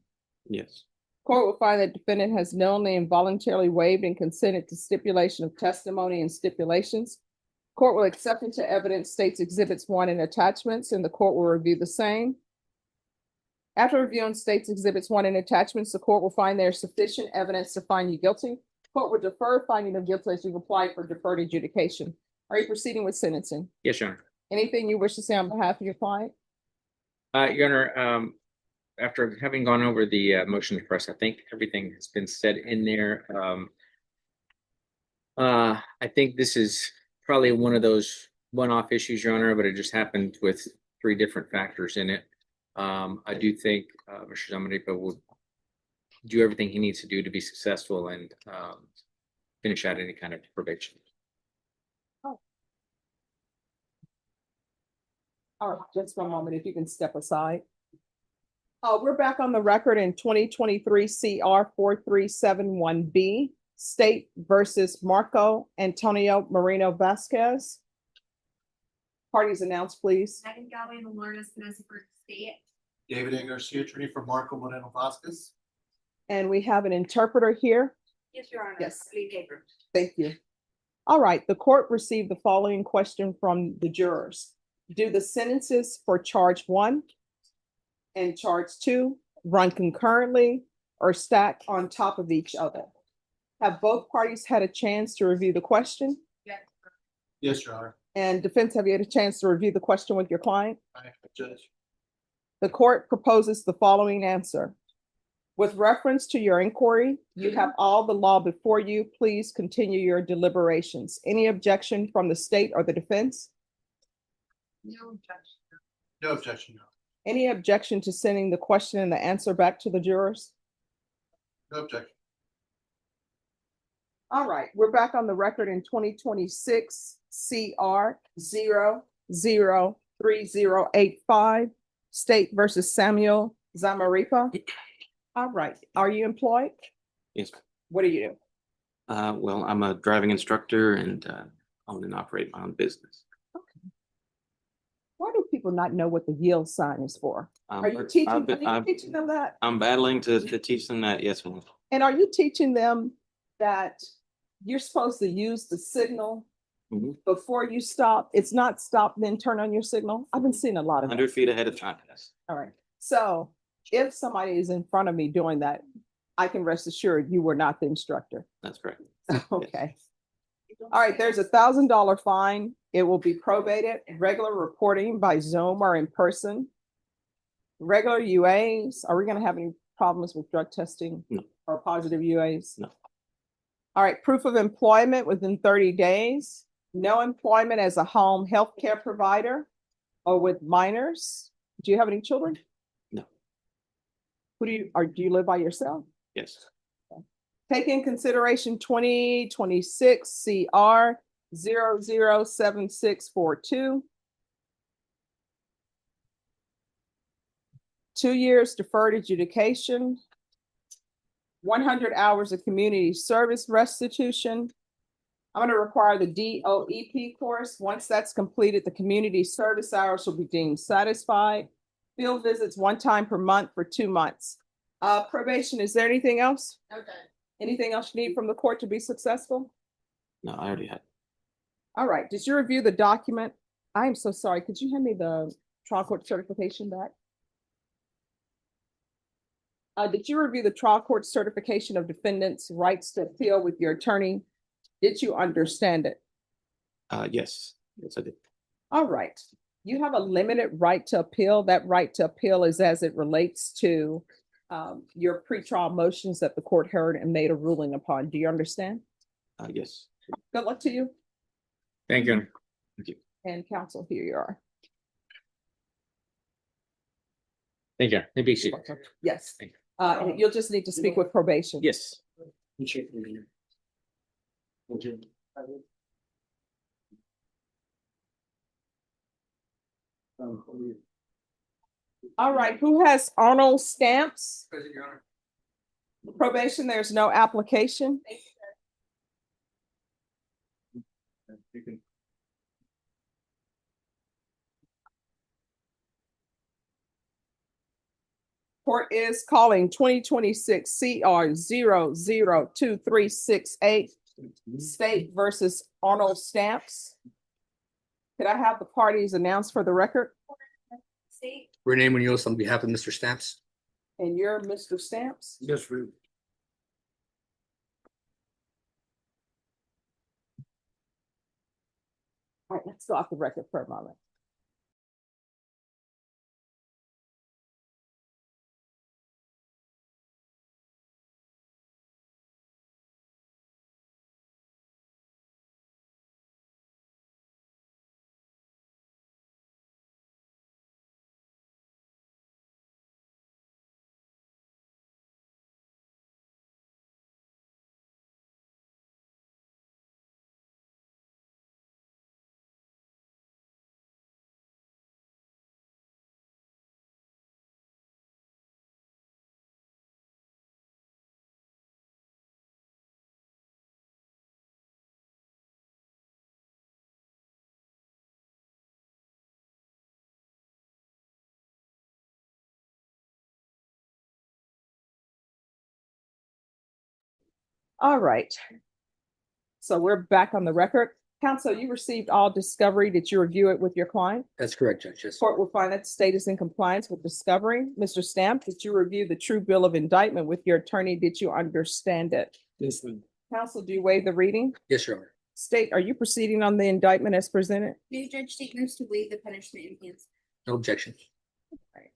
Yes, Court will find that defendant has knowingly and voluntarily waived and consented to stipulation of testimony and stipulations. Court will accept into evidence states exhibits 1 and attachments, and the court will review the same. After reviewing states exhibits 1 and attachments, the court will find there is sufficient evidence to find you guilty. Court will defer finding of guilty as you've applied for deferred adjudication. Are you proceeding with sentencing? yes, Your Honor. Anything you wish to say on behalf of your client? Your Honor, after having gone over the motion to press, I think everything has been said in there. I think this is probably one of those one-off issues, Your Honor, but it just happened with 3 different factors in it. I do think Mr. Zamaripa will do everything he needs to do to be successful and finish out any kind of probation. All right, just one moment, if you can step aside. We're back on the record in 2023 CR 4371B, State versus Marco Antonio Moreno-Vasquez. Parties announced, please. Megan Galway and Moreno-Vasquez for state. David A. Garcia, attorney for Marco Moreno-Vasquez. And we have an interpreter here. Yes, Your Honor. Yes. Lead paper. Thank you. All right, the court received the following question from the jurors. Do the sentences for charge 1 and charge 2 run concurrently or stack on top of each other? Have both parties had a chance to review the question? Yes. Yes, Your Honor. And defense, have you had a chance to review the question with your client? I have, Judge. The court proposes the following answer. With reference to your inquiry, you have all the law before you. Please continue your deliberations. Any objection from the state or the defense? No objection. No objection, Your Honor. Any objection to sending the question and the answer back to the jurors? No objection. All right, we're back on the record in 2026 CR 003085, State versus Samuel Zamaripa. All right, are you employed? Yes. What do you do? Well, I'm a driving instructor and own and operate my own business. Why do people not know what the yield sign is for? Are you teaching them that? I'm battling to teach them that, yes, ma'am. And are you teaching them that you're supposed to use the signal Mhm. before you stop? It's not stop, then turn on your signal? I've been seeing a lot of that. 100 feet ahead of time, yes. All right. So if somebody is in front of me doing that, I can rest assured you were not the instructor. That's correct. Okay. All right, there's $1,000 fine. It will be probated, regular reporting by Zoom or in person. Regular UAs, are we gonna have any problems with drug testing? No. Or positive UAs? No. All right, proof of employment within 30 days. No employment as a home healthcare provider or with minors. Do you have any children? No. Do you live by yourself? Yes. Take in consideration 2026 CR 007642. 2 years deferred adjudication. 100 hours of community service restitution. I'm going to require the DOEP course. Once that's completed, the community service hours will be deemed satisfied. Field visits 1 time per month for 2 months. Probation, is there anything else? Okay. Anything else you need from the court to be successful? No, I already had. All right, did you review the document? I am so sorry. Could you hand me the trial court certification back? Did you review the trial court certification of defendants' rights to appeal with your attorney? Did you understand it? Yes. Yes, I did. All right. You have a limited right to appeal. That right to appeal is as it relates to your pretrial motions that the court heard and made a ruling upon. Do you understand? Yes. Good luck to you. Thank you. And counsel, here you are. Thank you. Maybe she. Yes. Thank you. And you'll just need to speak with probation. Yes. All right, who has Arnold stamps? President, Your Honor. Probation, there's no application. Court is calling 2026 CR 002368 State versus Arnold Stamps. Could I have the parties announced for the record? State, Renee Munoz on behalf of Mr. Stamps. And you're Mr. Stamps? Yes, sir. All right, let's go off the record for a moment. All right. So we're back on the record. Counsel, you received all discovery. Did you review it with your client? That's correct, Judge. Yes. Court will find that the state is in compliance with discovery. Mr. Stamp, did you review the true bill of indictment with your attorney? Did you understand it? Yes, ma'am. Counsel, do you waive the reading? Yes, Your Honor. State, are you proceeding on the indictment as presented? New judge statements to waive the punishment enhancement. No objection. Right.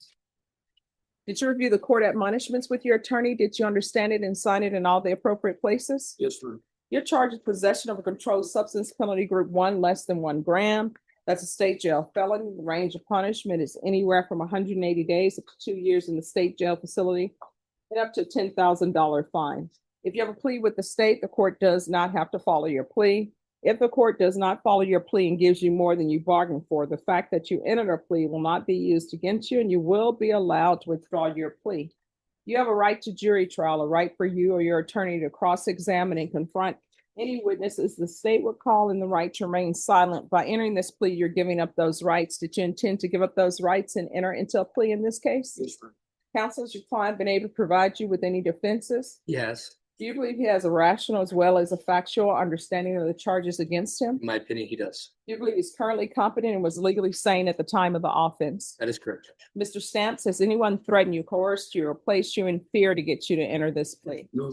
Did you review the court admonishments with your attorney? Did you understand it and sign it in all the appropriate places? Yes, sir. You're charged with possession of a controlled substance penalty group 1 less than 1 gram. That's a state jail felony. The range of punishment is anywhere from 180 days up to 2 years in the state jail facility and up to a $10,000 fine. If you have a plea with the state, the court does not have to follow your plea. If the court does not follow your plea and gives you more than you bargained for, the fact that you entered a plea will not be used against you and you will be allowed to withdraw your plea. You have a right to jury trial, a right for you or your attorney to cross-examine and confront any witnesses the state would call, and the right to remain silent. By entering this plea, you're giving up those rights. Did you intend to give up those rights and enter into a plea in this case? Yes, sir. Counsel, has your client been able to provide you with any defenses? Yes. Do you believe he has a rational as well as a factual understanding of the charges against him? In my opinion, he does. Do you believe he's currently competent and was legally sane at the time of the offense? That is correct, Judge. Mr. Stamps, has anyone threatened you, coerced you, or placed you in fear to get you to enter this plea? No,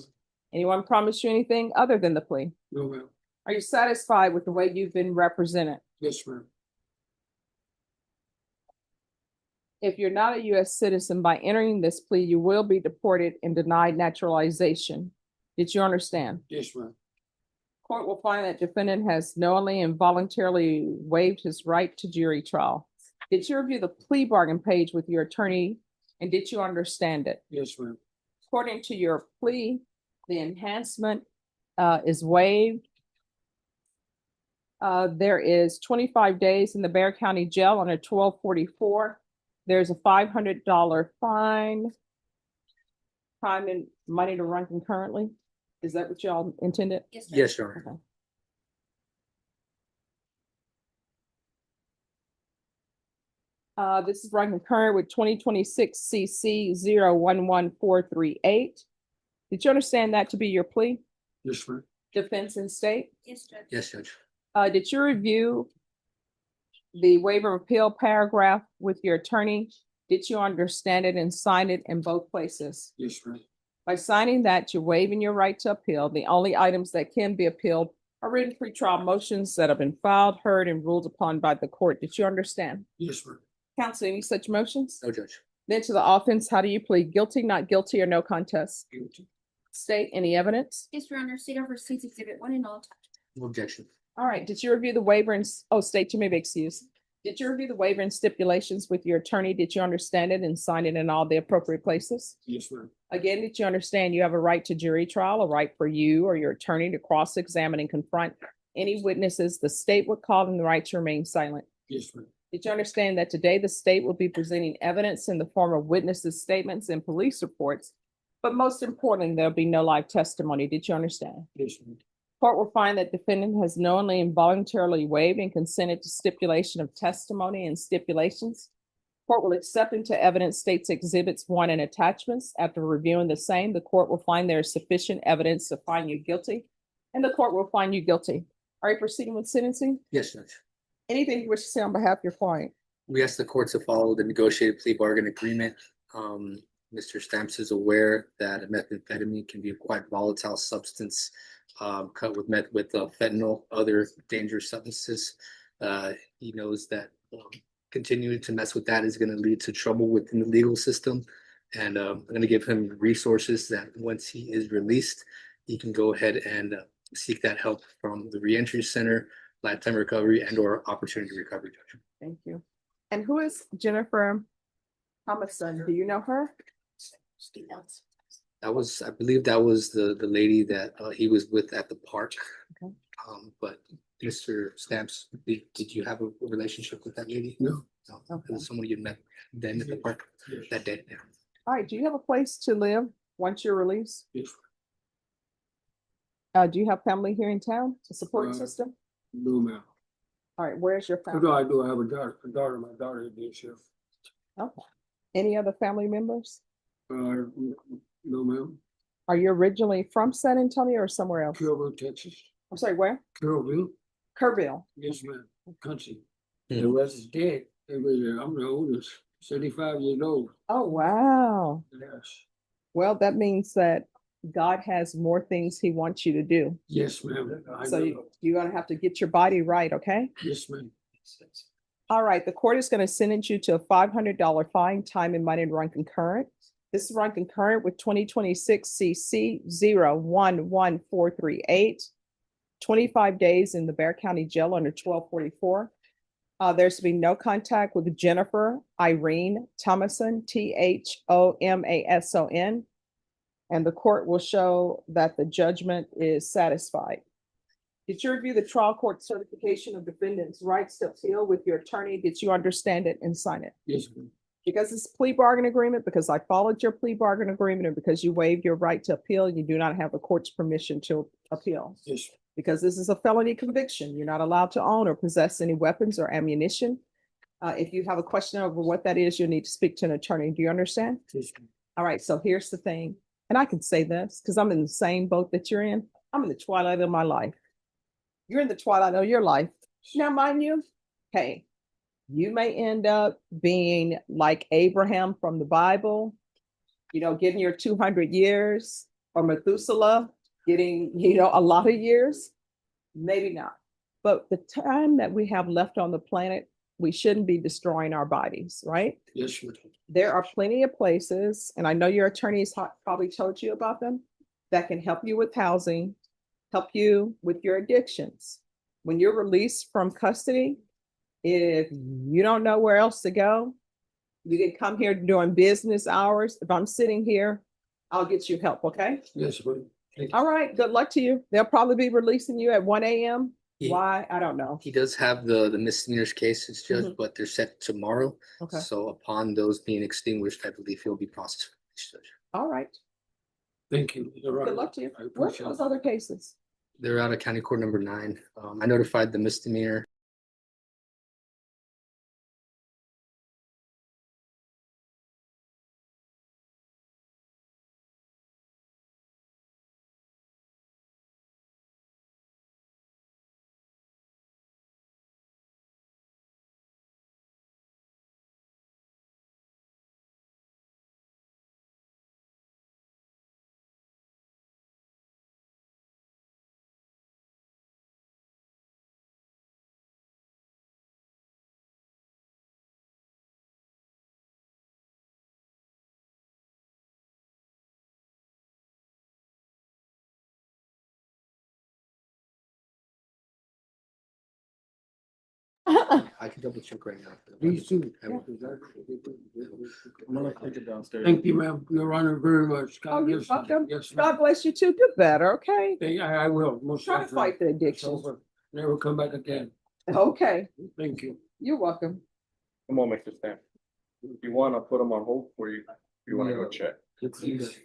Anyone promised you anything other than the plea? no, ma'am. Are you satisfied with the way you've been represented? Yes, ma'am. If you're not a U.S. citizen, by entering this plea, you will be deported and denied naturalization. Did you understand? Yes, ma'am. Court will find that defendant has knowingly and voluntarily waived his right to jury trial. Did you review the plea bargain page with your attorney and did you understand it? Yes, ma'am. According to your plea, the enhancement is waived. There is 25 days in the Bexar County Jail under 1244. There's a $500 fine. Time and money to run concurrently. Is that what y'all intended? Yes, sir. Yes, Your Honor. This is run concurrent with 2026 CC 011438. Did you understand that to be your plea? Yes, ma'am. Defense and state? Yes, Judge. Yes, Judge. Did you review the waiver of appeal paragraph with your attorney? Did you understand it and sign it in both places? Yes, ma'am. By signing that, you're waiving your right to appeal. The only items that can be appealed are written pretrial motions that have been filed, heard, and ruled upon by the court. Did you understand? Yes, ma'am. Counsel, any such motions? No, Judge. Then to the offense, how do you plead? Guilty, not guilty, or no contest? Guilty. State any evidence? Yes, Your Honor, State of Receipts Exhibit 1 and all attached. No objection. All right, did you review the waiver and, oh, state, you may be excused. Did you review the waiver and stipulations with your attorney? Did you understand it and sign it in all the appropriate places? Yes, ma'am. Again, did you understand you have a right to jury trial, a right for you or your attorney to cross-examine and confront any witnesses the state would call and the right to remain silent? Yes, ma'am. Did you understand that today the state will be presenting evidence in the form of witnesses' statements and police reports? But most importantly, there'll be no live testimony. Did you understand? Yes, ma'am. Court will find that defendant has knowingly and voluntarily waived and consented to stipulation of testimony and stipulations. Court will accept into evidence states exhibits 1 and attachments. After reviewing the same, the court will find there is sufficient evidence to find you guilty, and the court will find you guilty. Are you proceeding with sentencing? Yes, Judge. Anything you wish to say on behalf of your client? We ask the court to follow the negotiated plea bargain agreement. Mr. Stamps is aware that methamphetamine can be a quite volatile substance, cut with fentanyl, other dangerous substances. He knows that continuing to mess with that is going to lead to trouble within the legal system. And I'm going to give him resources that once he is released, he can go ahead and seek that help from the reentry center, lifetime recovery, and or opportunity recovery. Judge. Thank you. And who is Jennifer Thomason? Do you know her? I believe that was the lady that he was with at the park. Okay. But Mr. Stamps, did you have a relationship with that lady? No. No, Okay. it was someone you met then at the park Yes. that day. Yeah. All right, do you have a place to live once you're released? Yes. Do you have family here in town, a support system? No, ma'am. All right, where's your I family? do have a daughter, my daughter is being chef. Okay. Any other family members? No, ma'am. Are you originally from San Antonio or somewhere else? Carrollville, Texas. I'm sorry, where? Carrollville. Kerrville. Yes, ma'am. Country. Mhm. The rest is dead. I'm the oldest, 75 years old. Oh, wow. Yes. Well, that means that God has more things he wants you to do. Yes, ma'am. I So know. you're gonna have to get your body right, okay? Yes, ma'am. All right, the court is gonna sentence you to a $500 fine, time and money and run concurrent. This is run concurrent with 2026 CC 011438. 25 days in the Bear County Jail under 1244. There's to be no contact with Jennifer Irene Thomason, Thomason. And the court will show that the judgment is satisfied. Did you review the trial court certification of defendant's rights to appeal with your attorney? Did you understand it and sign it? Yes, ma'am. Because it's a plea bargain agreement, because I followed your plea bargain agreement, and because you waived your right to appeal, you do not have the court's permission to appeal. Yes. Because this is a felony conviction, you're not allowed to own or possess any weapons or ammunition. If you have a question over what that is, you'll need to speak to an attorney. Do you understand? Yes, ma'am. All right, so here's the thing, and I can say this because I'm in the same boat that you're in. I'm in the twilight of my life. You're in the twilight of your life. Now, mind you, hey, you may end up being like Abraham from the Bible, getting your 200 years, or Methuselah getting, a lot of years. Maybe not. But the time that we have left on the planet, we shouldn't be destroying our bodies, right? Yes, ma'am. There are plenty of places, and I know your attorneys probably told you about them, that can help you with housing, help you with your addictions. When you're released from custody, if you don't know where else to go, you can come here during business hours. If I'm sitting here, I'll get you help, okay? Yes, ma'am. Thank you. All right, good luck to you. They'll probably be releasing you at 1 a.m. Yeah. Why? I don't know. He does have the misdemeanors cases, Judge, Mhm. but they're set tomorrow. Okay. So upon those being extinguished, I believe he'll be processed. Judge. All right. Thank you. You're right. Good luck to you. I What's appreciate those it. other cases? They're out of County Court number 9. I notified the misdemeanor I can double check right now. These two. I will. I'm gonna take it downstairs. Thank you, ma'am, Your Honor, very much. Oh, God you're bless you. welcome. Yes, ma'am. God bless you too. Do better, okay? I will, most Try to definitely. fight the It's addiction. over. Never come back again. Okay, Thank you. you're welcome. Come on, Mr. Stamp. If you want, I'll put them on hold for you. If you wanna go check. It's-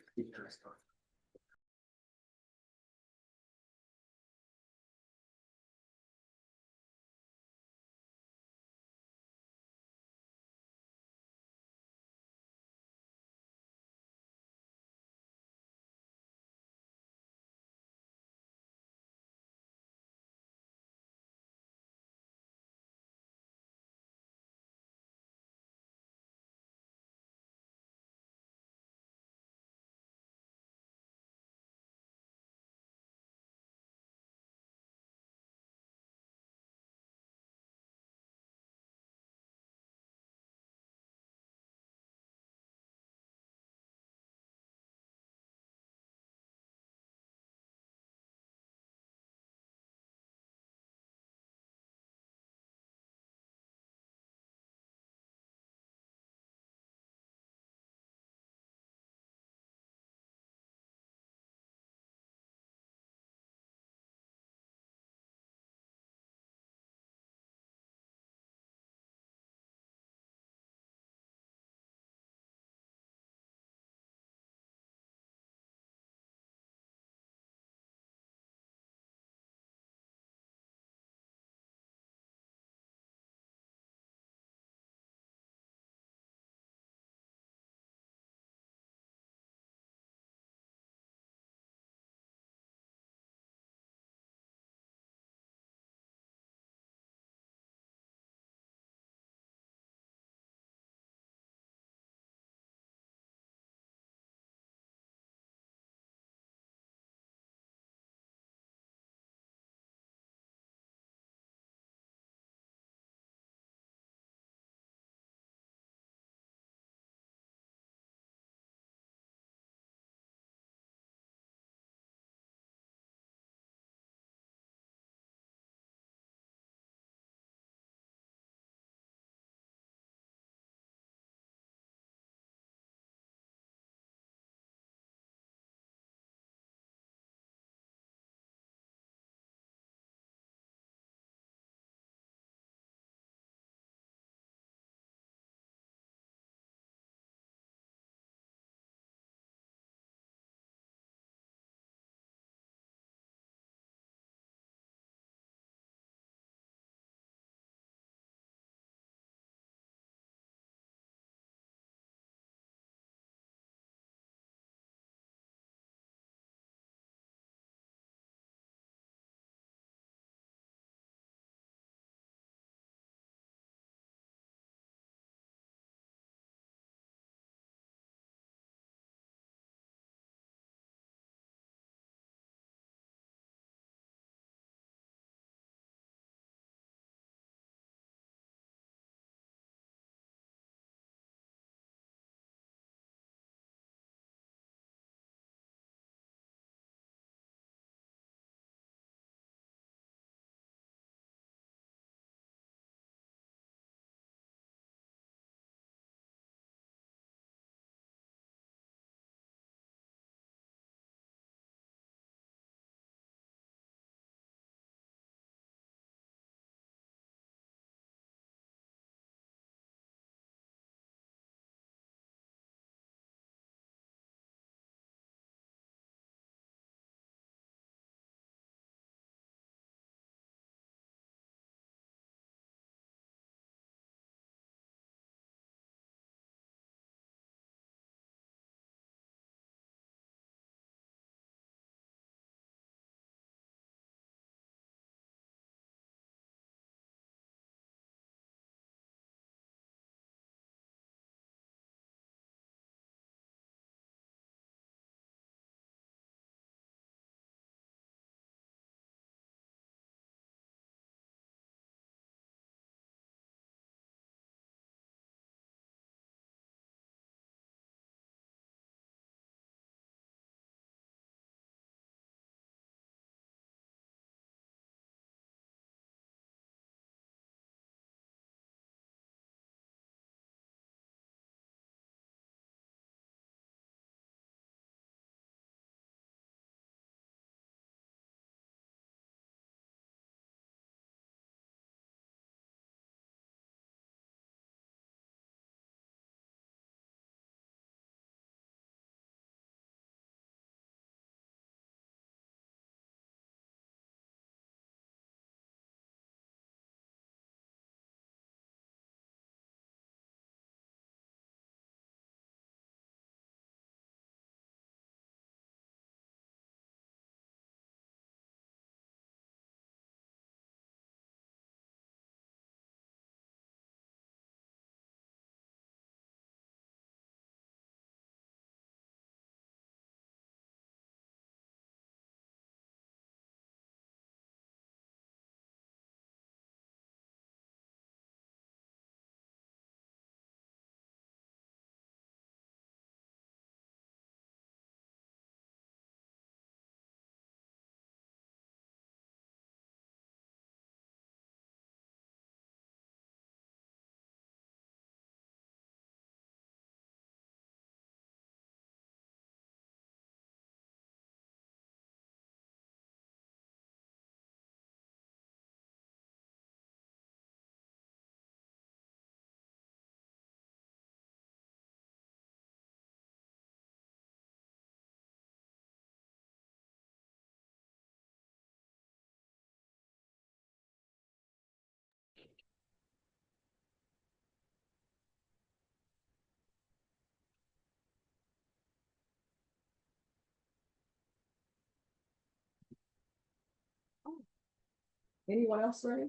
Anyone else ready?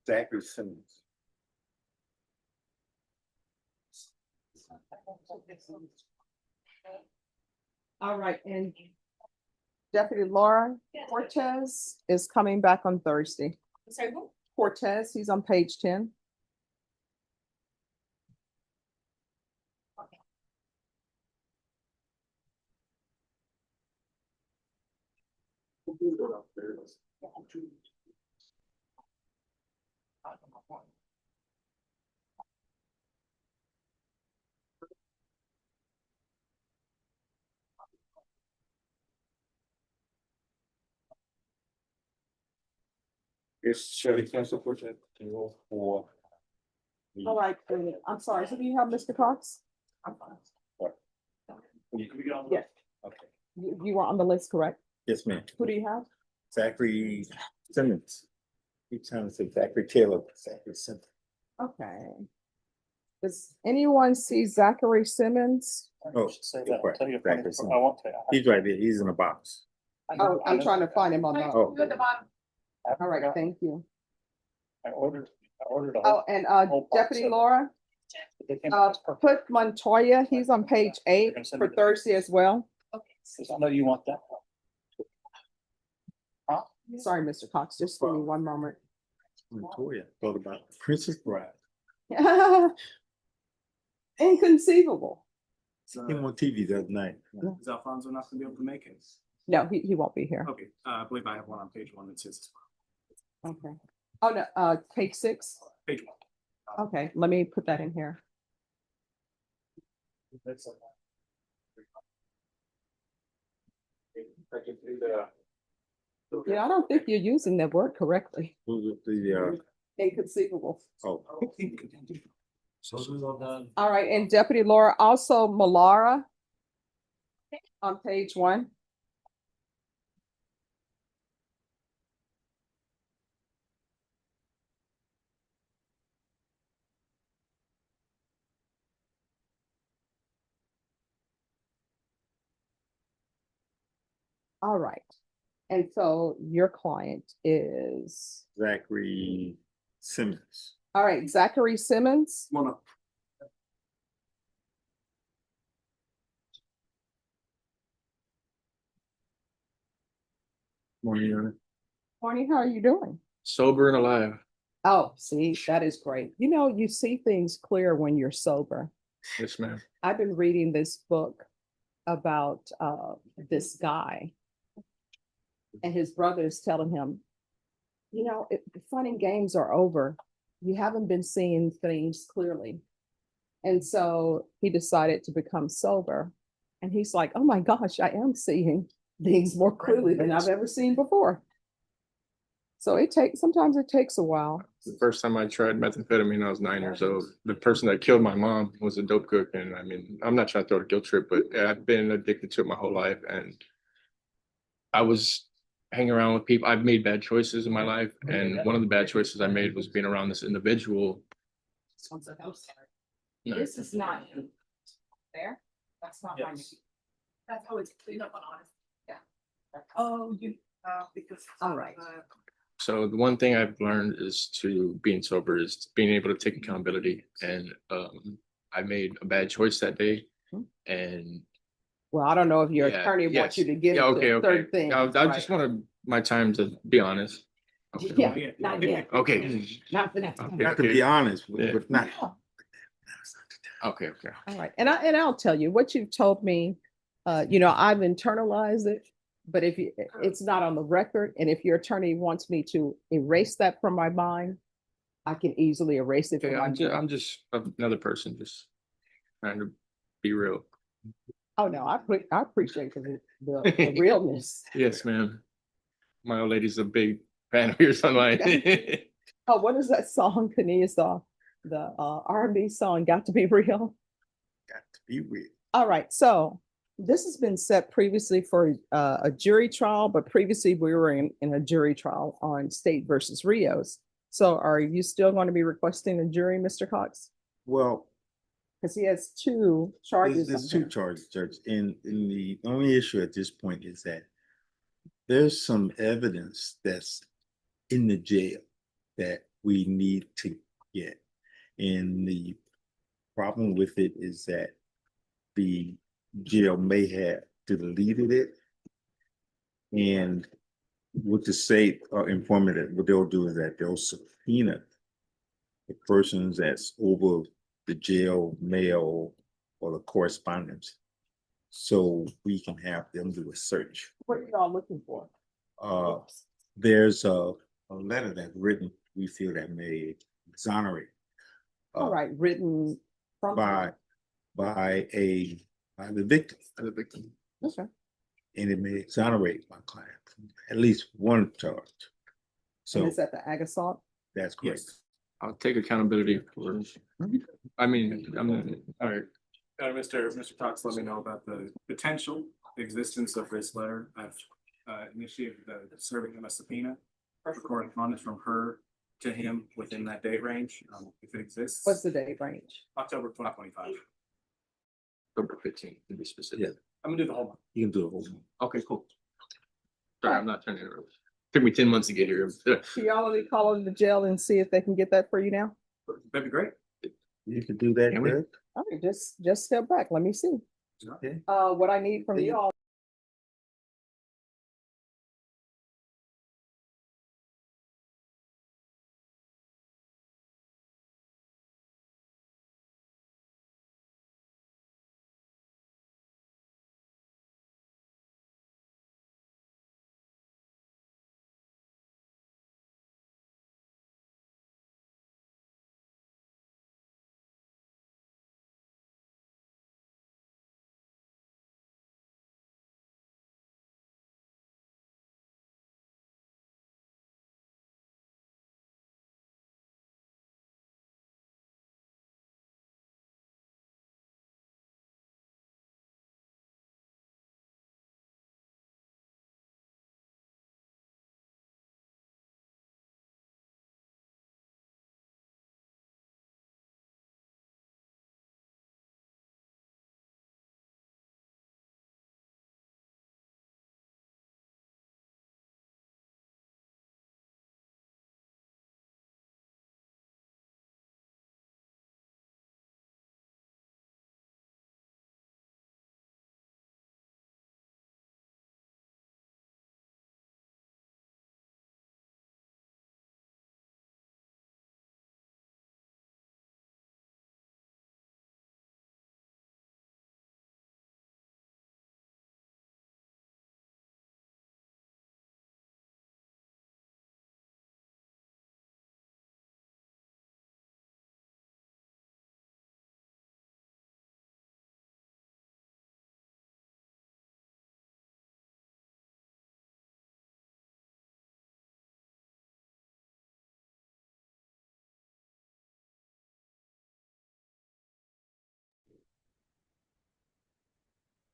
Zachary Simmons. All right, and Deputy Laura Cortez is coming back on Thursday. Cortez, he's on page 10. Is Shelley Council Project for? All right, I'm sorry, so do you have Mr. Cox? Yes, Okay. you were on the list, correct? Yes, ma'am. Who do you have? Zachary Simmons. Keep trying to say Zachary Taylor, Zachary Simmons. Okay. Does anyone see Zachary Simmons? Oh, right. Zachary Simmons. He's right there. He's in the box. Oh, I'm trying to find him on the, Oh. all right, thank you. I ordered. Oh, and Deputy Laura, put Montoya, he's on page 8 for Thursday as well. I know you want that. Sorry, Mr. Cox, just give me one moment. Victoria, thought about Princess Bride. Inconceivable. Came on TV the other night. Is Alfonso not gonna be able to make it? No, he won't be here. Okay, I believe I have one on page 1 that says. Okay. Oh, no, page 6. Page 1. Okay, let me put that in here. Yeah, I don't think you're using that word correctly. Inconceivable. Oh. All right, and Deputy Laura, also Malara on page 1. All right. And so your client is, Zachary Simmons. all right, Zachary Simmons. Come on up. Morning, Your Honor. Morning, how are you doing? Sober and alive. Oh, see, that is great. You know, you see things clear when you're sober. Yes, ma'am. I've been reading this book about this guy. And his brother is telling him, you know, the fun and games are over. You haven't been seeing things clearly. And so he decided to become sober. And he's like, oh my gosh, I am seeing things more clearly than I've ever seen before. So sometimes it takes a while. The first time I tried methamphetamine, I was 9 years old. The person that killed my mom was a dope cook. And I mean, I'm not trying to throw a guilt trip, but I've been addicted to it my whole life. And I was hanging around with people. I've made bad choices in my life. And one of the bad choices I made was being around this individual. No. This is not there. That's not mine. That's how it's cleaned up on honest. Yeah. Oh, because. All right. So the one thing I've learned is to being sober is being able to take accountability. And I made a bad choice that day. And Well, I don't know if your yeah, attorney wants you to give yeah, the okay. third thing. I right? just wanted my time to be honest. Okay. Yeah, not yet. Okay. Not the next Okay. time. Not to be honest, Yeah. but not. Okay. All right, and I'll tell you what you've told me. You know, I've internalized it, but it's not on the record, and if your attorney wants me to erase that from my mind, I can easily erase it from Okay, my I'm mind. just another person, just trying to be real. Oh no, I appreciate the realness. Yes, ma'am. My old lady's a big fan of yours online. Oh, what is that song, Kania saw? The R&B song, "Got to Be Real." Got to be real. All right, so this has been set previously for a jury trial, but previously we were in a jury trial on State versus Rios. So are you still going to be requesting a jury, Mr. Cox? Well, Because he has two charges. there's on two him. charges, Judge, and the only issue at this point is that there's some evidence that's in the jail that we need to get. And the problem with it is that the jail may have deleted it. And with the state informant, what they'll do is that they'll subpoena the persons that's over the jail mail or the correspondence. So we can have them do a search. What are y'all looking for? There's a letter that's written, we feel that may exonerate. All right, written from. By the victim. As a victim. Okay. And it may exonerate my client from at least one charge. And So is that the ag assault? that's correct. I'll take accountability for, I mean, all right. Mr. Cox, let me know about the potential existence of this letter. I've initiated serving him a subpoena for correspondence from her to him within that date range, if it exists. What's the date range? October 2025. October 15th, to be specific. Yeah. I'm gonna do the whole month. You can do a whole one. Okay, cool. Sorry, I'm not turning it around. Took me 10 months to get here. Can y'all only call in the jail and see if they can get that for you now? That'd be great. You can do that. Can we? Greg? All right, just step back. Let me see. Okay. What I need from you all.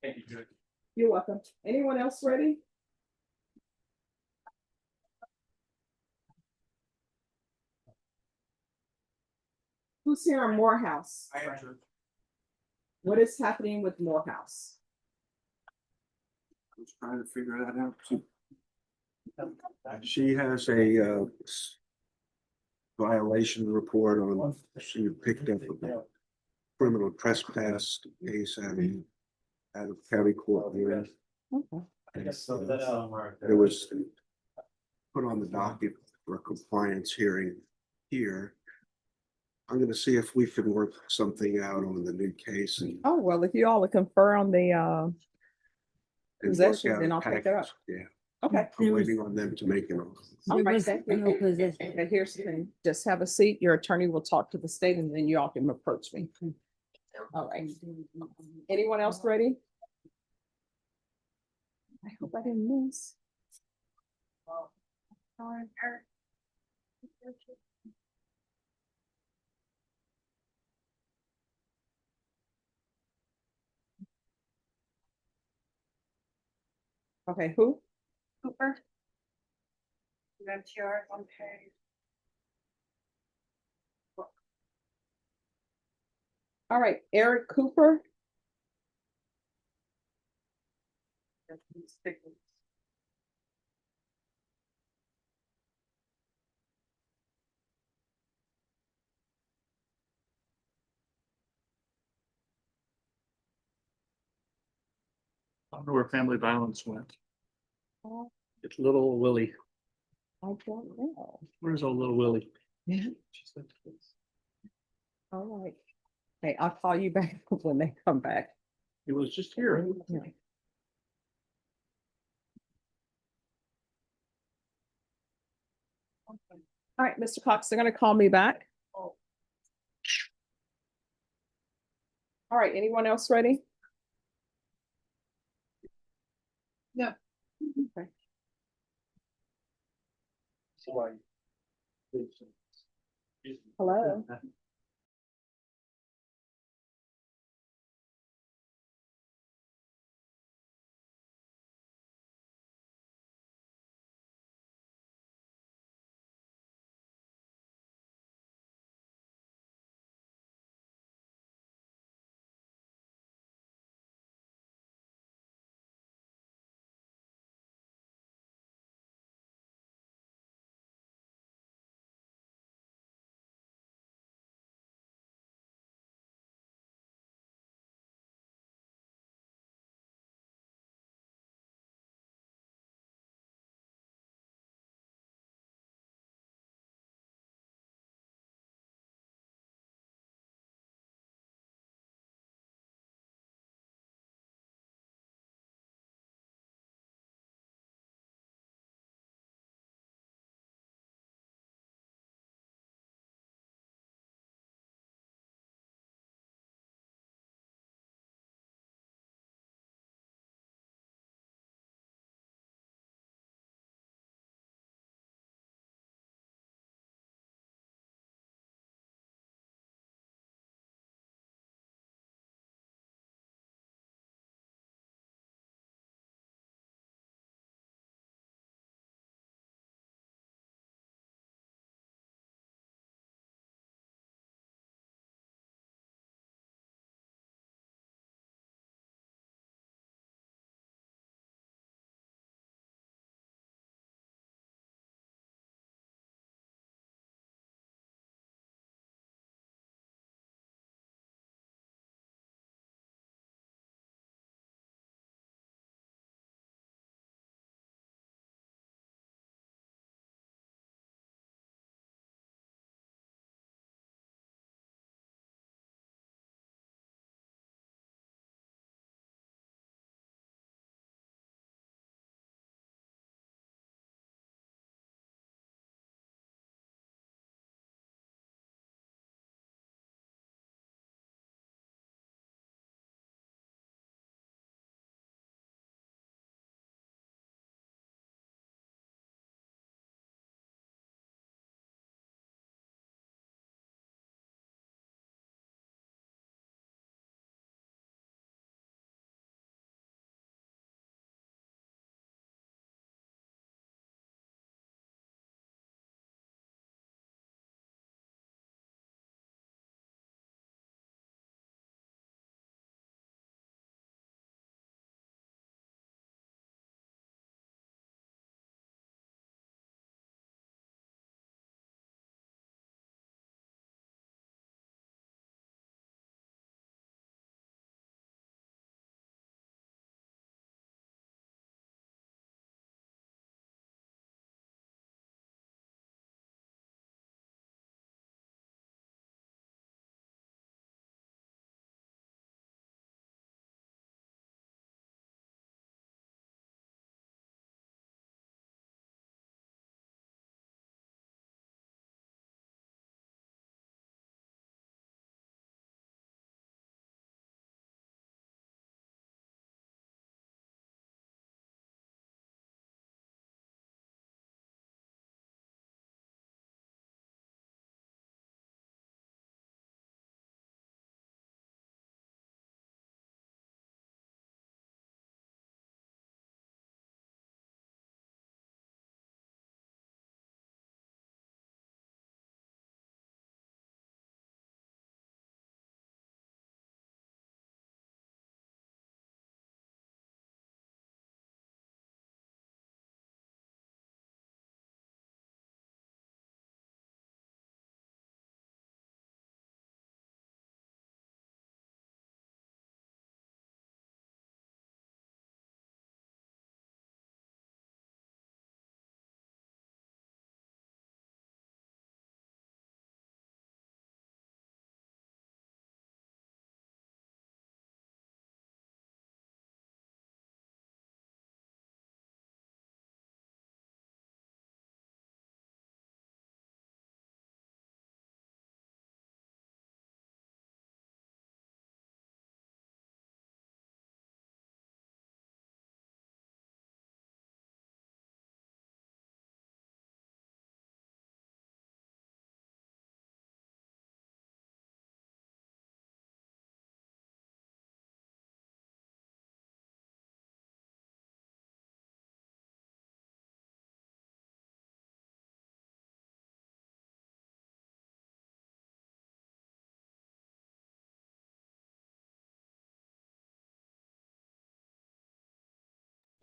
Thank you, Judge. You're welcome. Anyone else ready? Who's here on Morehouse? I am Judge. What is happening with Morehouse? I was trying to figure that out. She has a violation report on, she picked up a criminal trespass case out of county court here. Okay. It was put on the docket for a compliance hearing here. I'm gonna see if we can work something out on the new case and. Oh, well, if you all will confer on the and work possession, out then a I'll pick it up. package. Yeah, Okay. I'm waiting on them to make it. All right, thank you. Okay, here's the thing. Just have a seat. Your attorney will talk to the state and then you all can approach me. All right. Anyone else ready? I hope I didn't miss. Okay, who? Cooper. MTR on page. All right, Eric Cooper. don't know where family violence went. Oh, It's little Willie. I don't know. Where's old little Willie? All right. Hey, I'll call you back when they come back. He was just here. Yeah. All right, Mr. Cox, they're gonna call me back. All right, anyone else ready? No. Okay. Hello?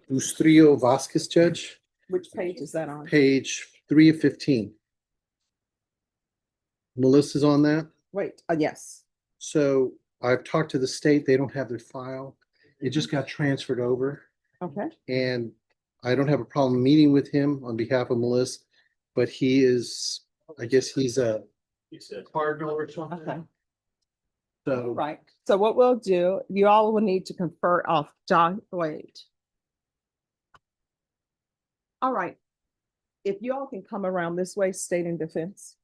Moreno-Vasquez, Judge, Which page is that on? page 3 of 15. Melissa's on that. Wait, yes. So I've talked to the state. They don't have their file. It just got transferred over. Okay. And I don't have a problem meeting with him on behalf of Melissa, but he is, I guess he's a cardinal or something. Okay. So Right. So what we'll do, you all will need to confer off John, wait. All right. If you all can come around this way, state and defense.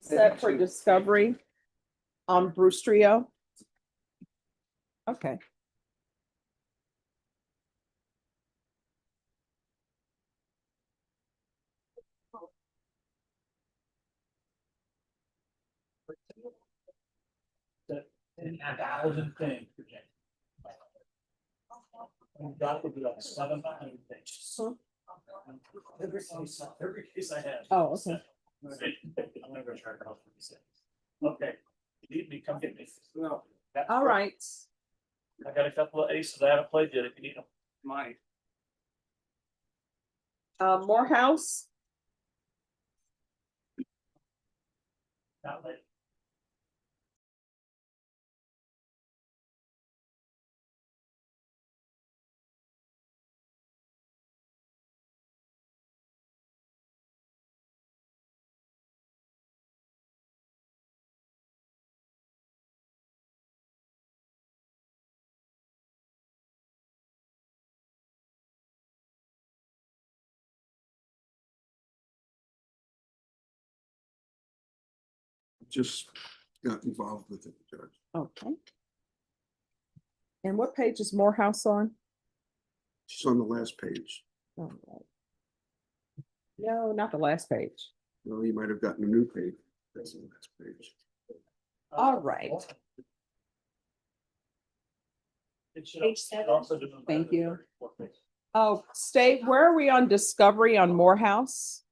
Set for discovery on Bruce Trio. Okay. And a thousand things. That would be like 700 pages. Every case I have. Oh, okay. I'm gonna go try to help you. Okay, you need me, come get me. No. All right. I got a couple of aces I haven't played yet, if you need them. Mine. Morehouse. Not late. Just got involved with it, Judge. Okay. And what page is Morehouse on? She's on the last page. All right. No, not the last page. Well, you might have gotten a new page. That's the last page. All right. Page 7. Thank you. Oh, Steve, where are we on discovery on Morehouse?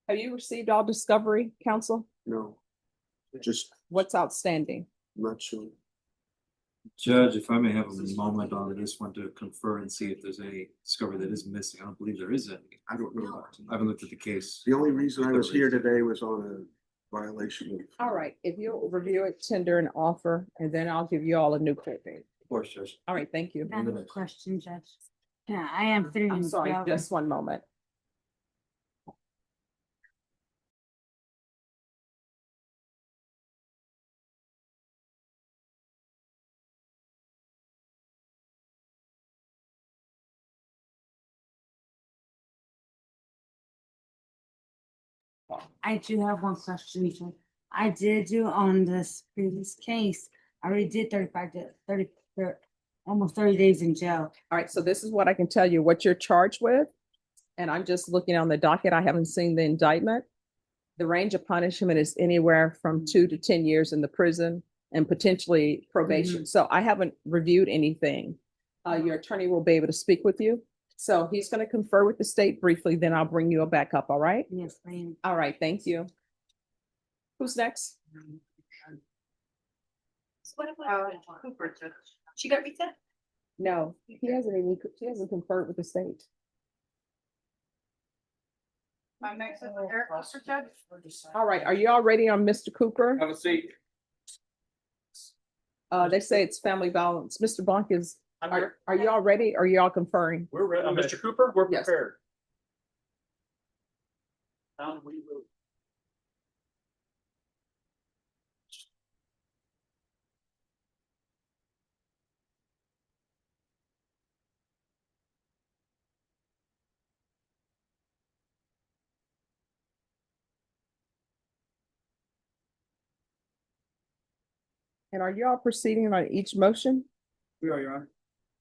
Have you received all discovery, counsel? No, just What's outstanding? not sure. Judge, if I may have a moment on this one to confer and see if there's any discovery that is missing. I don't believe there is any. I don't know. I haven't looked at the case. The only reason I was here today was on a violation of. All right, if you'll review it, tender an offer, and then I'll give you all a new copy. Of course, Judge. All right, thank you. I have a question, Judge. Yeah, I am through. I'm sorry, just one moment. I do have one question. Sir. I did do on this previous case. I already did 35 to 30, almost 30 days in jail. All right, so this is what I can tell you, what you're charged with. And I'm just looking on the docket. I haven't seen the indictment. The range of punishment is anywhere from 2 to 10 years in the prison and potentially probation. So I haven't reviewed anything. Your attorney will be able to speak with you. So he's going to confer with the state briefly, then I'll bring you back up, all right? Yes, ma'am. All right, thank you. Who's next? So what about Cooper? She got reset? No, he hasn't conferred with the state. My next is Eric Foster, Judge. All right, are you all ready on Mr. Cooper? Have a seat. They say it's family violence. Mr. Blanc is, are you all ready? Or are you all conferring? We're ready. Mr. Cooper, we're Yes. prepared. Down we will. And are you all proceeding on each motion? We are, Your Honor.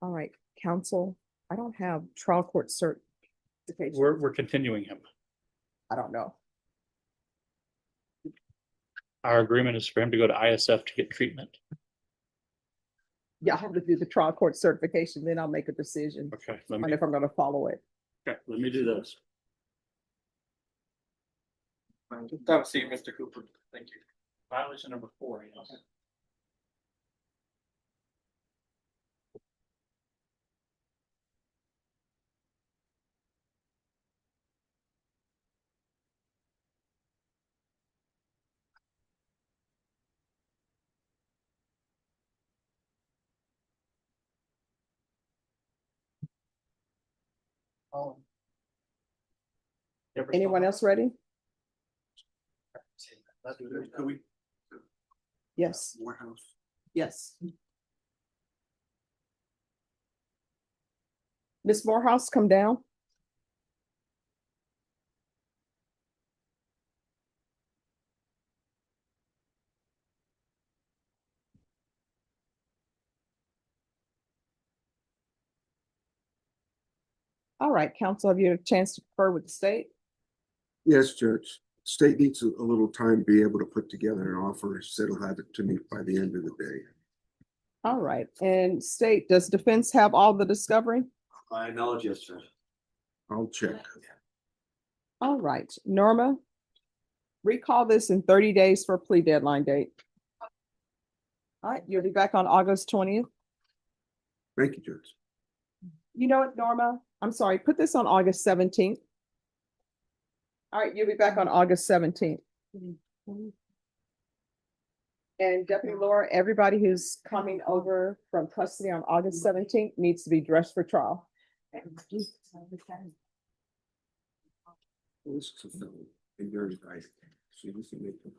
All right, counsel, I don't have trial court certification. We're continuing him. I don't know. Our agreement is for him to go to ISF to get treatment. Yeah, I have to do the trial court certification, then I'll make a decision Okay, on if I'm gonna follow it. let me do this. Have a seat, Mr. Cooper. Thank you. Violation number 4, yes. Anyone else ready? Could we? Yes, Warehouse. yes. Ms. Morehouse, come down. All right, counsel, have you had a chance to confer with the state? Yes, Judge. State needs a little time to be able to put together an offer. He said he'll have it to me by the end of the day. All right, and state, does defense have all the discovery? I acknowledge, yes, sir. I'll check. All right, Norma, recall this in 30 days for a plea deadline date. All right, you'll be back on August 20th. Thank you, Judge. You know what, Norma? I'm sorry, put this on August 17th. All right, you'll be back on August 17th. And Deputy Laura, everybody who's coming over from custody on August 17th needs to be dressed for trial. This is a fellow. And very nice. So you can make them.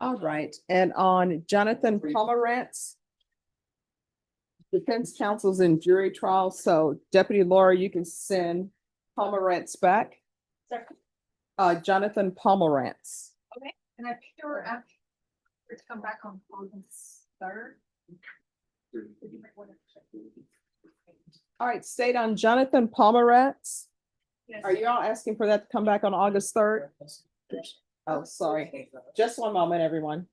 All right, and on Jonathan Pomerantz, defense counsel's in jury trial, so Deputy Laura, you can send Pomerantz back. Jonathan Pomerantz. Okay, and I picked her up to come back on August 3rd. All right, state on Jonathan Pomerantz. Yes. Are you all asking for that to come back on August 3rd? Oh, sorry. Just one moment, everyone.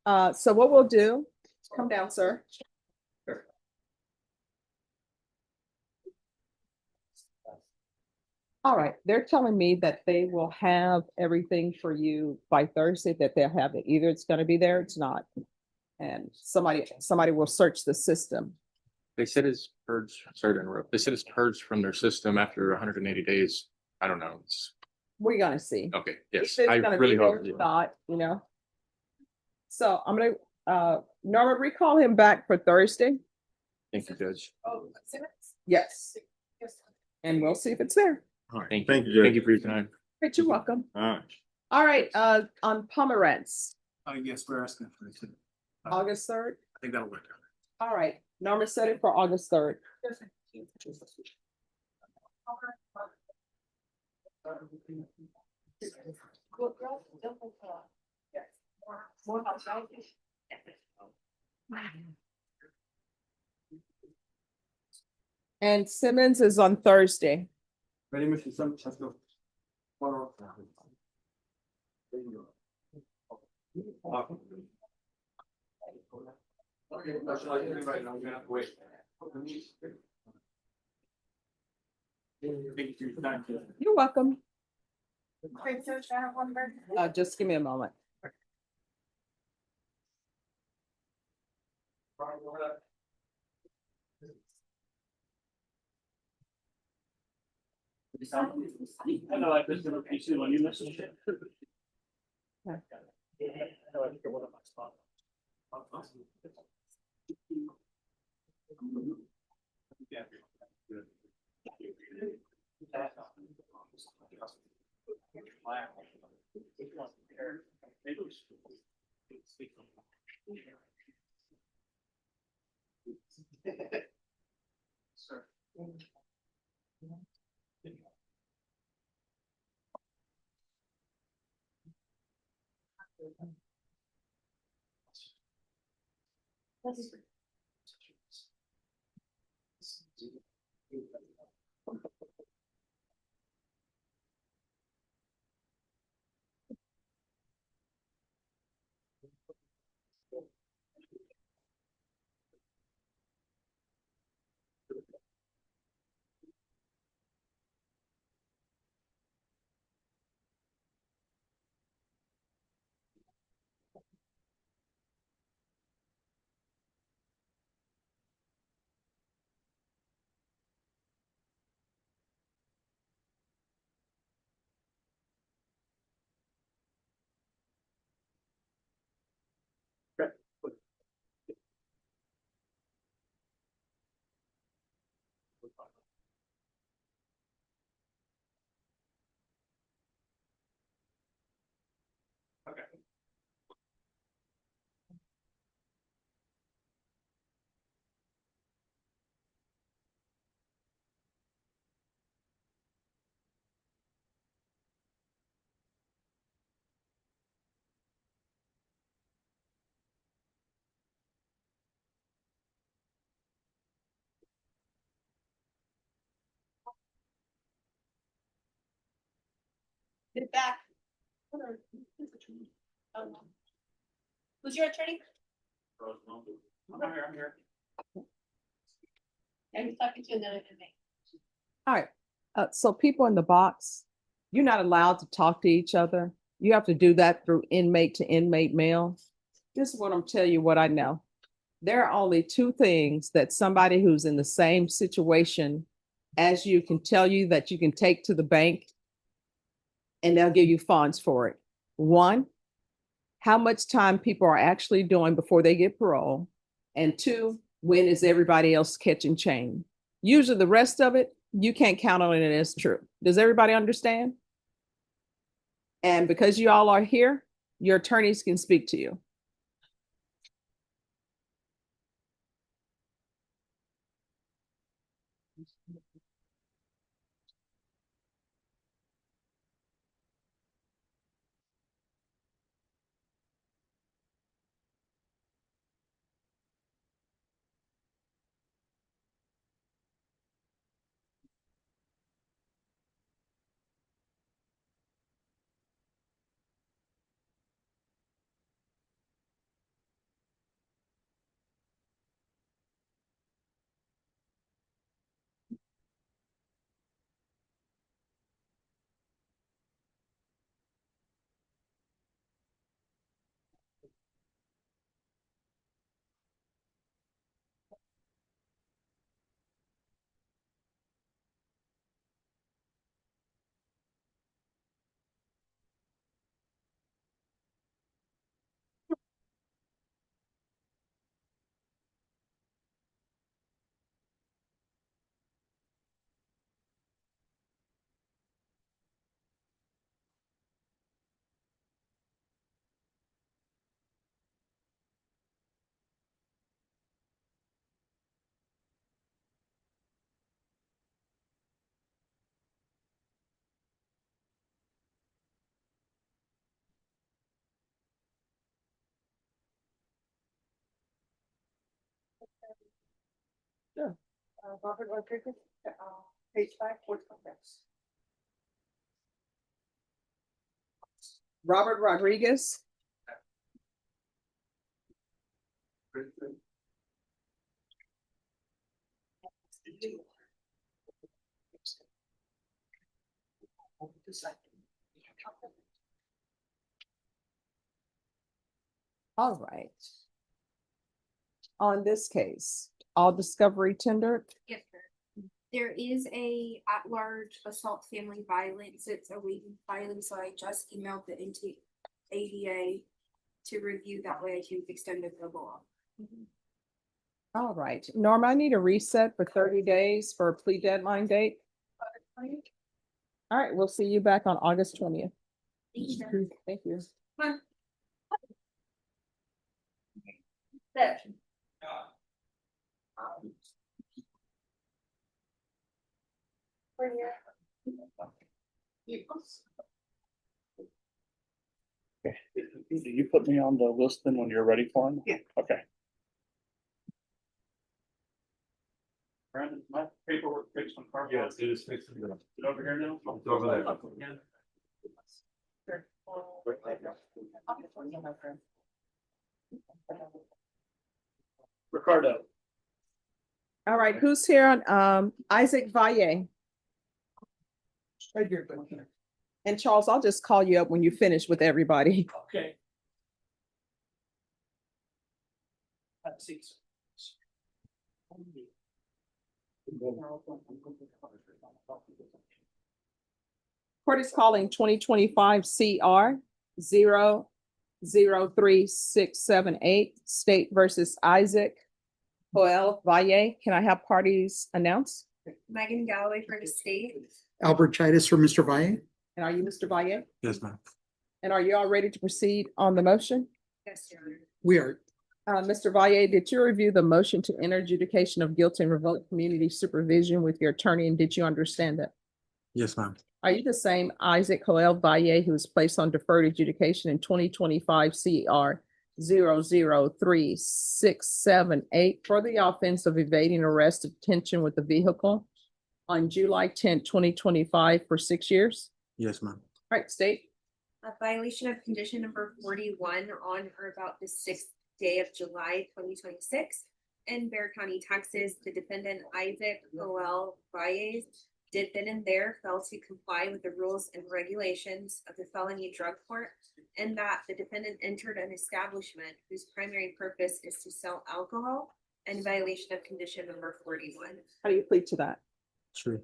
So what we'll do, come down, sir. All right, they're telling me that they will have everything for you by Thursday, that they'll have it. Either it's gonna be there, or it's not. And somebody will search the system. They said it's purged, sorry to interrupt. They said it's purged from their system after 180 days. I don't know. We're gonna see. Okay, yes, If I it's gonna be really there, hope. it's not, So I'm gonna, Norma, recall him back for Thursday. Thank you, Judge. Yes. And we'll see if it's there. All right, thank you. Thank you for your time. Great, you're welcome. All right. All right, on Pomerantz, Yes, we're asking for it. August 3rd. I think that'll work. All right, Norma set it for August 3rd. And Simmons is on Thursday. Ready, Mr. Simmons? Let's go. You're welcome. Okay, so should I have one bird? Just give me a moment. I know I just never PC when you listen. Okay. I know I forget what my spot. Yeah. Sir. Okay. Get back. Who's your attorney? I'm here. And he's talking to another inmate. All right, so people in the box, you're not allowed to talk to each other. You have to do that through inmate to inmate mail. This is what I'm telling you what I know. There are only two things that somebody who's in the same situation as you can tell you that you can take to the bank and they'll give you funds for it. One, how much time people are actually doing before they get parole. And two, when is everybody else catching chain? Usually the rest of it, you can't count on it as true. Does everybody understand? And because you all are here, your attorneys can speak to you. Sure. Robert Rodriguez, page 5, fourth context. Robert Rodriguez. All right. On this case, all discovery tendered. Yes, sir. There is a at-large assault family violence. It's awaiting filing, so I just emailed the into ADA to review. That way I can extend the law. All right, Norma, I need a reset for 30 days for a plea deadline date. All right, we'll see you back on August 20th. Thank you. Okay. Do you put me on the list then when you're ready for them? Yeah. Okay. Brandon, my paperwork fixed on car. Yeah, it is fixed. Is it over here now? It's over there. Ricardo. All right, who's here on Isaac Valle? Right here. And Charles, I'll just call you up when you finish with everybody. Okay. Have seats. Court is calling 2025 CR 003-678 State versus Isaac Joel Valle. Can I have parties announced? Megan Galloway for the state. Albert Chitis for Mr. Valle. And are you Mr. Valle? Yes, ma'am. And are you all ready to proceed on the motion? Yes, Your Honor. We are. Mr. Valle, did you review the motion to enter adjudication of guilt and revoke community supervision with your attorney, and did you understand it? Yes, ma'am. Are you the same Isaac Joel Valle who was placed on deferred adjudication in 2025 CR 003-678 for the offense of evading arrest or detention with a vehicle on July 10th, 2025 for 6 years? Yes, ma'am. All right, state. A violation of condition number 41 on or about the 6th day of July 2026 in Bear County, Texas. The defendant Isaac Joel Valle did then and there fail to comply with the rules and regulations of the felony drug court, and that the defendant entered an establishment whose primary purpose is to sell alcohol in violation of condition number 41. How do you plead to that? True.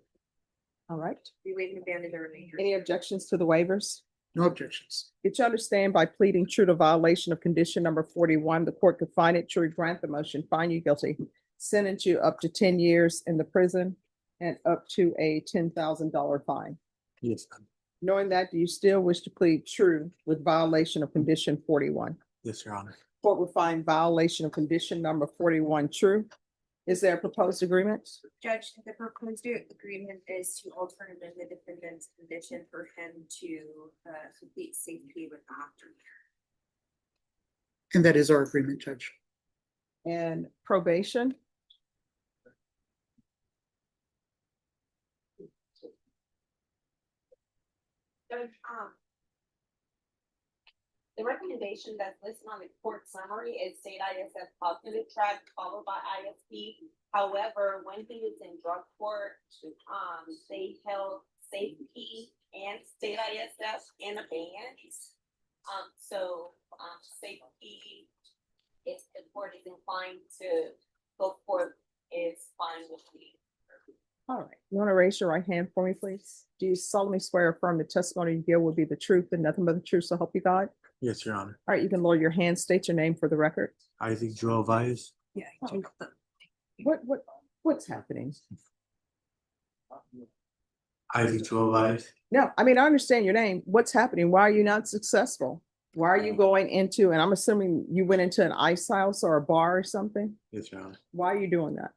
All right. We waive and abandon the remainder. Any objections to the waivers? No objections. Did you understand by pleading true to violation of condition number 41, the court could find it true, grant the motion, find you guilty, sentence you up to 10 years in the prison and up to a $10,000 fine? Yes, ma'am. Knowing that, do you still wish to plead true with violation of condition 41? Yes, Your Honor. Court will find violation of condition number 41 true. Is there a proposed agreement? Judge, the proposed agreement is to alter and amend the defendant's condition for him to complete safety with the aftercare. And that is our agreement, Judge. And probation? Judge, the recommendation that's listed on the court summary is state ISS positive track followed by ISP. However, when he was in drug court, they held safety and state ISS in abeyance. Safety, if the court is inclined to go forth, is fine with me. All right. You want to raise your right hand for me, please? Do you solemnly swear or affirm the testimony you give will be the truth and nothing but the truth, so help you God? Yes, Your Honor. All right, you can lower your hand, state your name for the record. Isaac Joel Valles. Yeah. What's happening? Isaac Joel Valles. No, I mean, I understand your name. What's happening? Why are you not successful? Why are you going into, and I'm assuming you went into an ice house or a bar or something? Yes, Your Honor. Why are you doing that?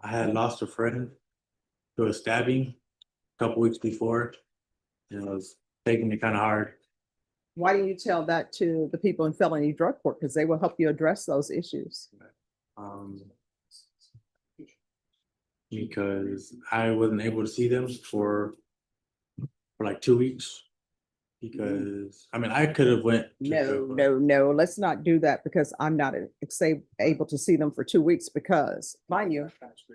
I had lost a friend to a stabbing a couple weeks before, and I was taking it kind of hard. Why didn't you tell that to the people in felony drug court? Because they will help you address those issues. Because I wasn't able to see them for like 2 weeks. Because I mean, I could have went. No, let's not do that, because I'm not able to see them for 2 weeks, because mind you,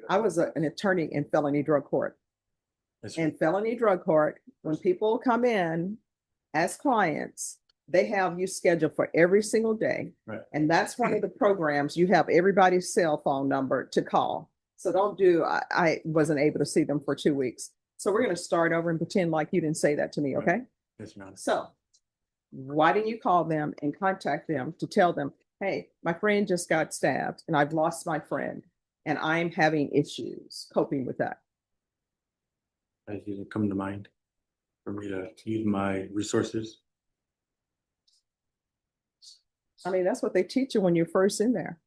I was an attorney in felony drug court. In felony drug court, when people come in as clients, they have you scheduled for every single day. Right. And that's one of the programs. You have everybody's cell phone number to call. So don't do, I wasn't able to see them for 2 weeks. So we're gonna start over and pretend like you didn't say that to me, okay? Yes, Your Honor. So why didn't you call them and contact them to tell them, hey, my friend just got stabbed and I've lost my friend and I'm having issues coping with that? It didn't come to mind for me to use my resources. I mean, that's what they teach you when you're first in there.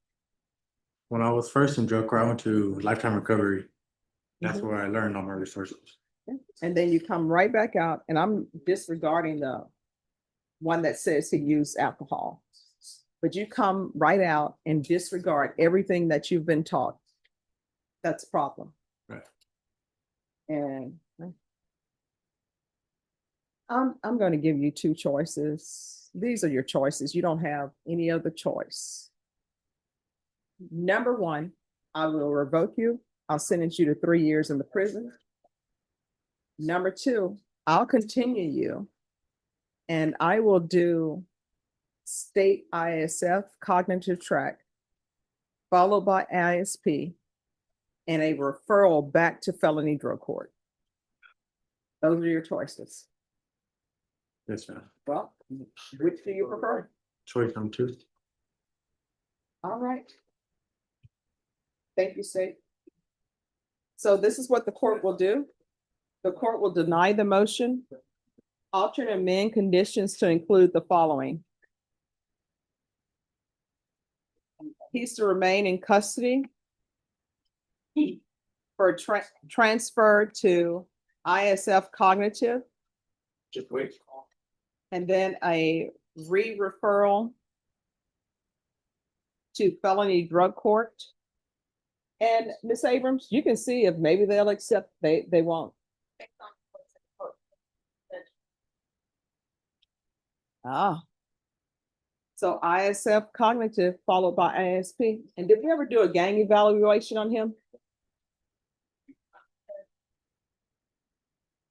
When I was first in drug court, I went to lifetime recovery. That's Mhm. where I learned all my resources. And then you come right back out, and I'm disregarding the one that says he used alcohol. But you come right out and disregard everything that you've been taught. That's a problem. Right. And I'm going to give you two choices. These are your choices. You don't have any other choice. Number one, I will revoke you. I'll sentence you to 3 years in the prison. Number two, I'll continue you and I will do state ISF cognitive track, followed by ISP and a referral back to felony drug court. Those are your choices. Yes, Your Honor. Well, which do you prefer? Choice number two. All right. Thank you, state. So this is what the court will do. The court will deny the motion, alter and amend conditions to include the following. He's to remain in custody for transfer to ISF cognitive. Just wait. And then a re-referral to felony drug court. And Ms. Abrams, you can see if maybe they'll accept, they won't. Ah. So ISF cognitive followed by ISP. And did we ever do a gang evaluation on him?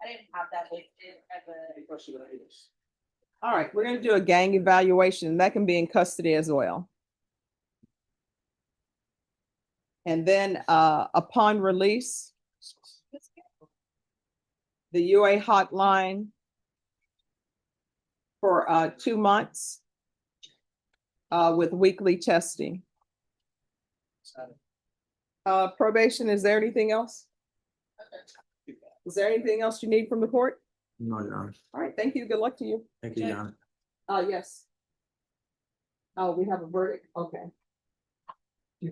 I didn't have that listed as a. All right, we're gonna do a gang evaluation. That can be in custody as well. And then upon release, the UA hotline for 2 months with weekly testing. Probation, is there anything else? Is there anything else you need from the court? No, Your Honor. All right, thank you. Good luck to you. Thank you, Your Honor. Yes. Oh, we have a verdict. Okay. Yeah,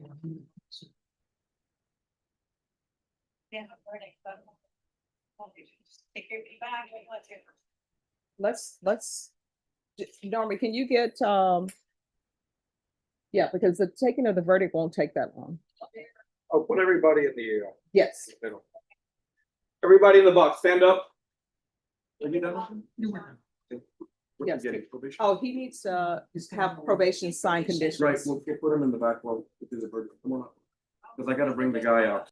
verdict, but. Take your feedback, let's hear. Let's, Norman, can you get, yeah, because the taking of the verdict won't take that long. I'll put everybody in the Yes. middle. Everybody in the box, stand up. Are you done? What Yes. you getting, probation? Oh, he needs to have probation sign conditions. Right, we'll put him in the back while we do the verdict. Come on up. Cause I gotta bring the guy out.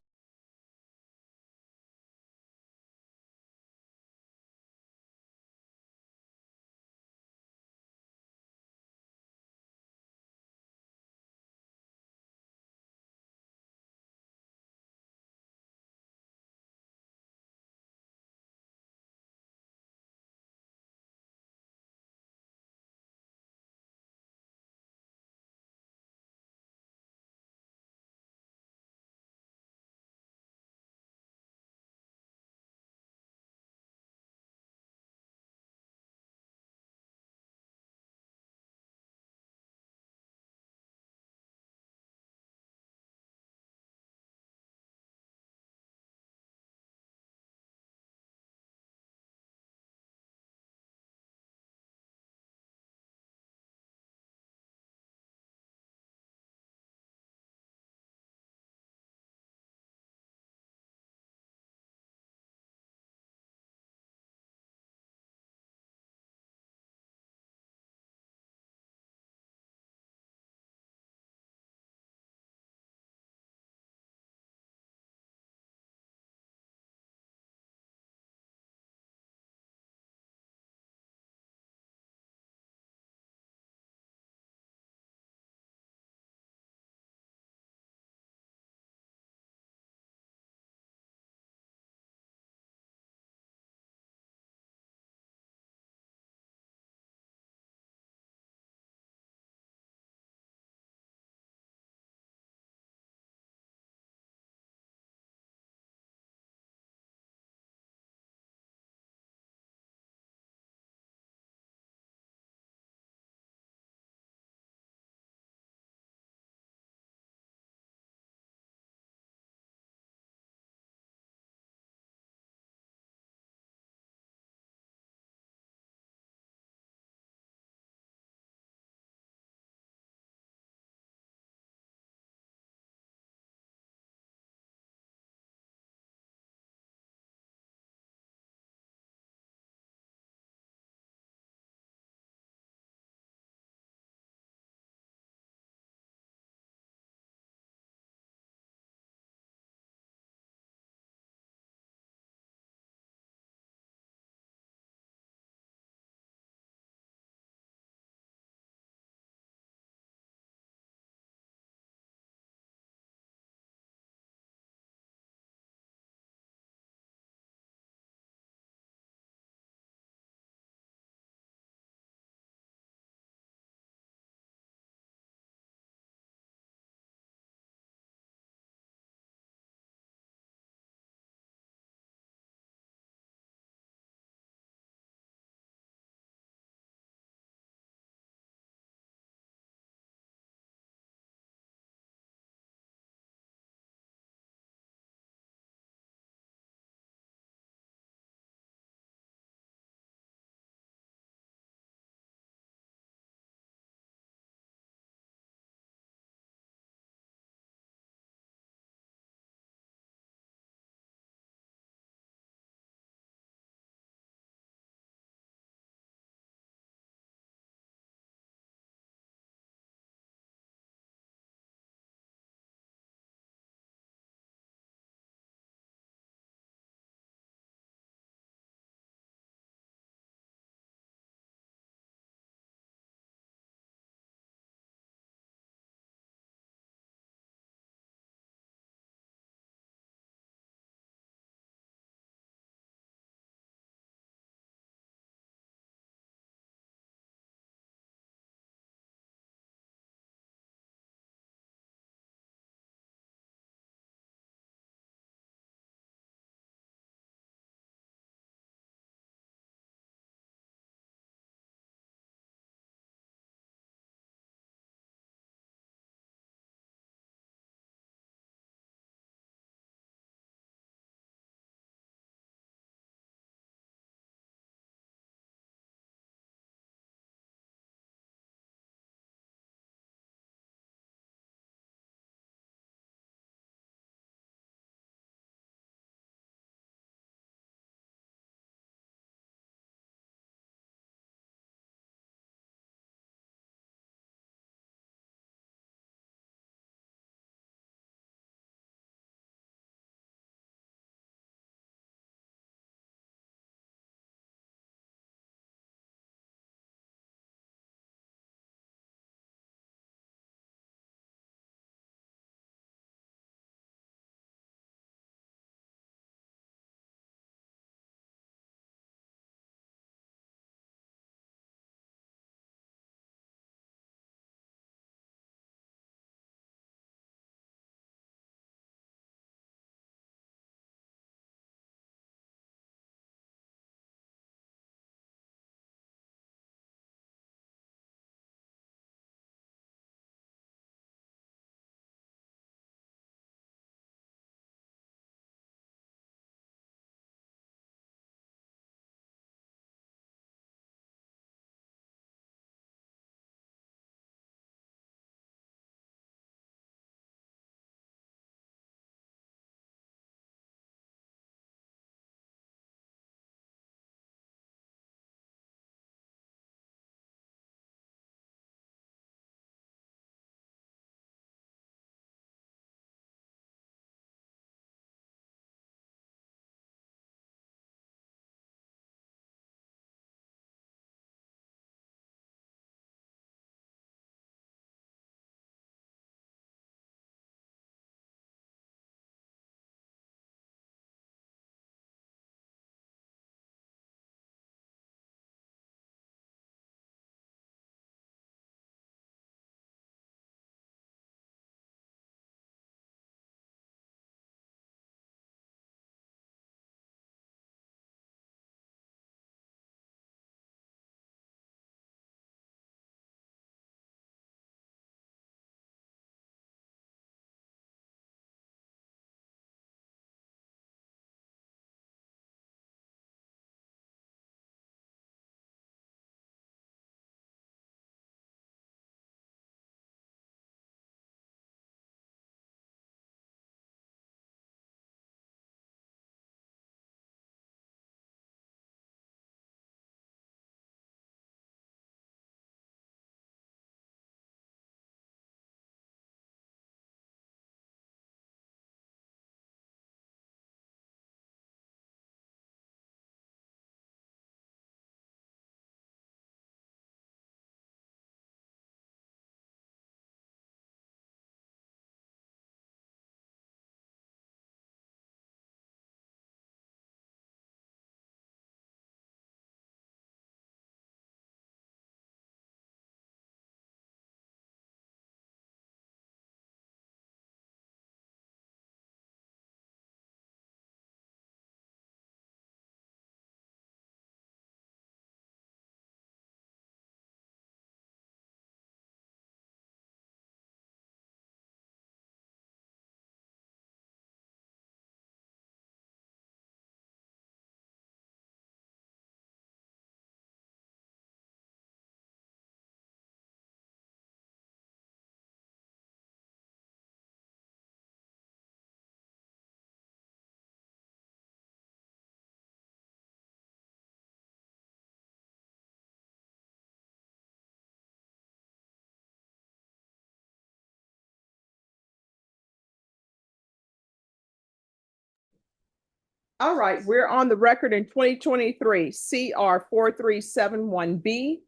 All right, we're on the record in 2023 CR 4371B.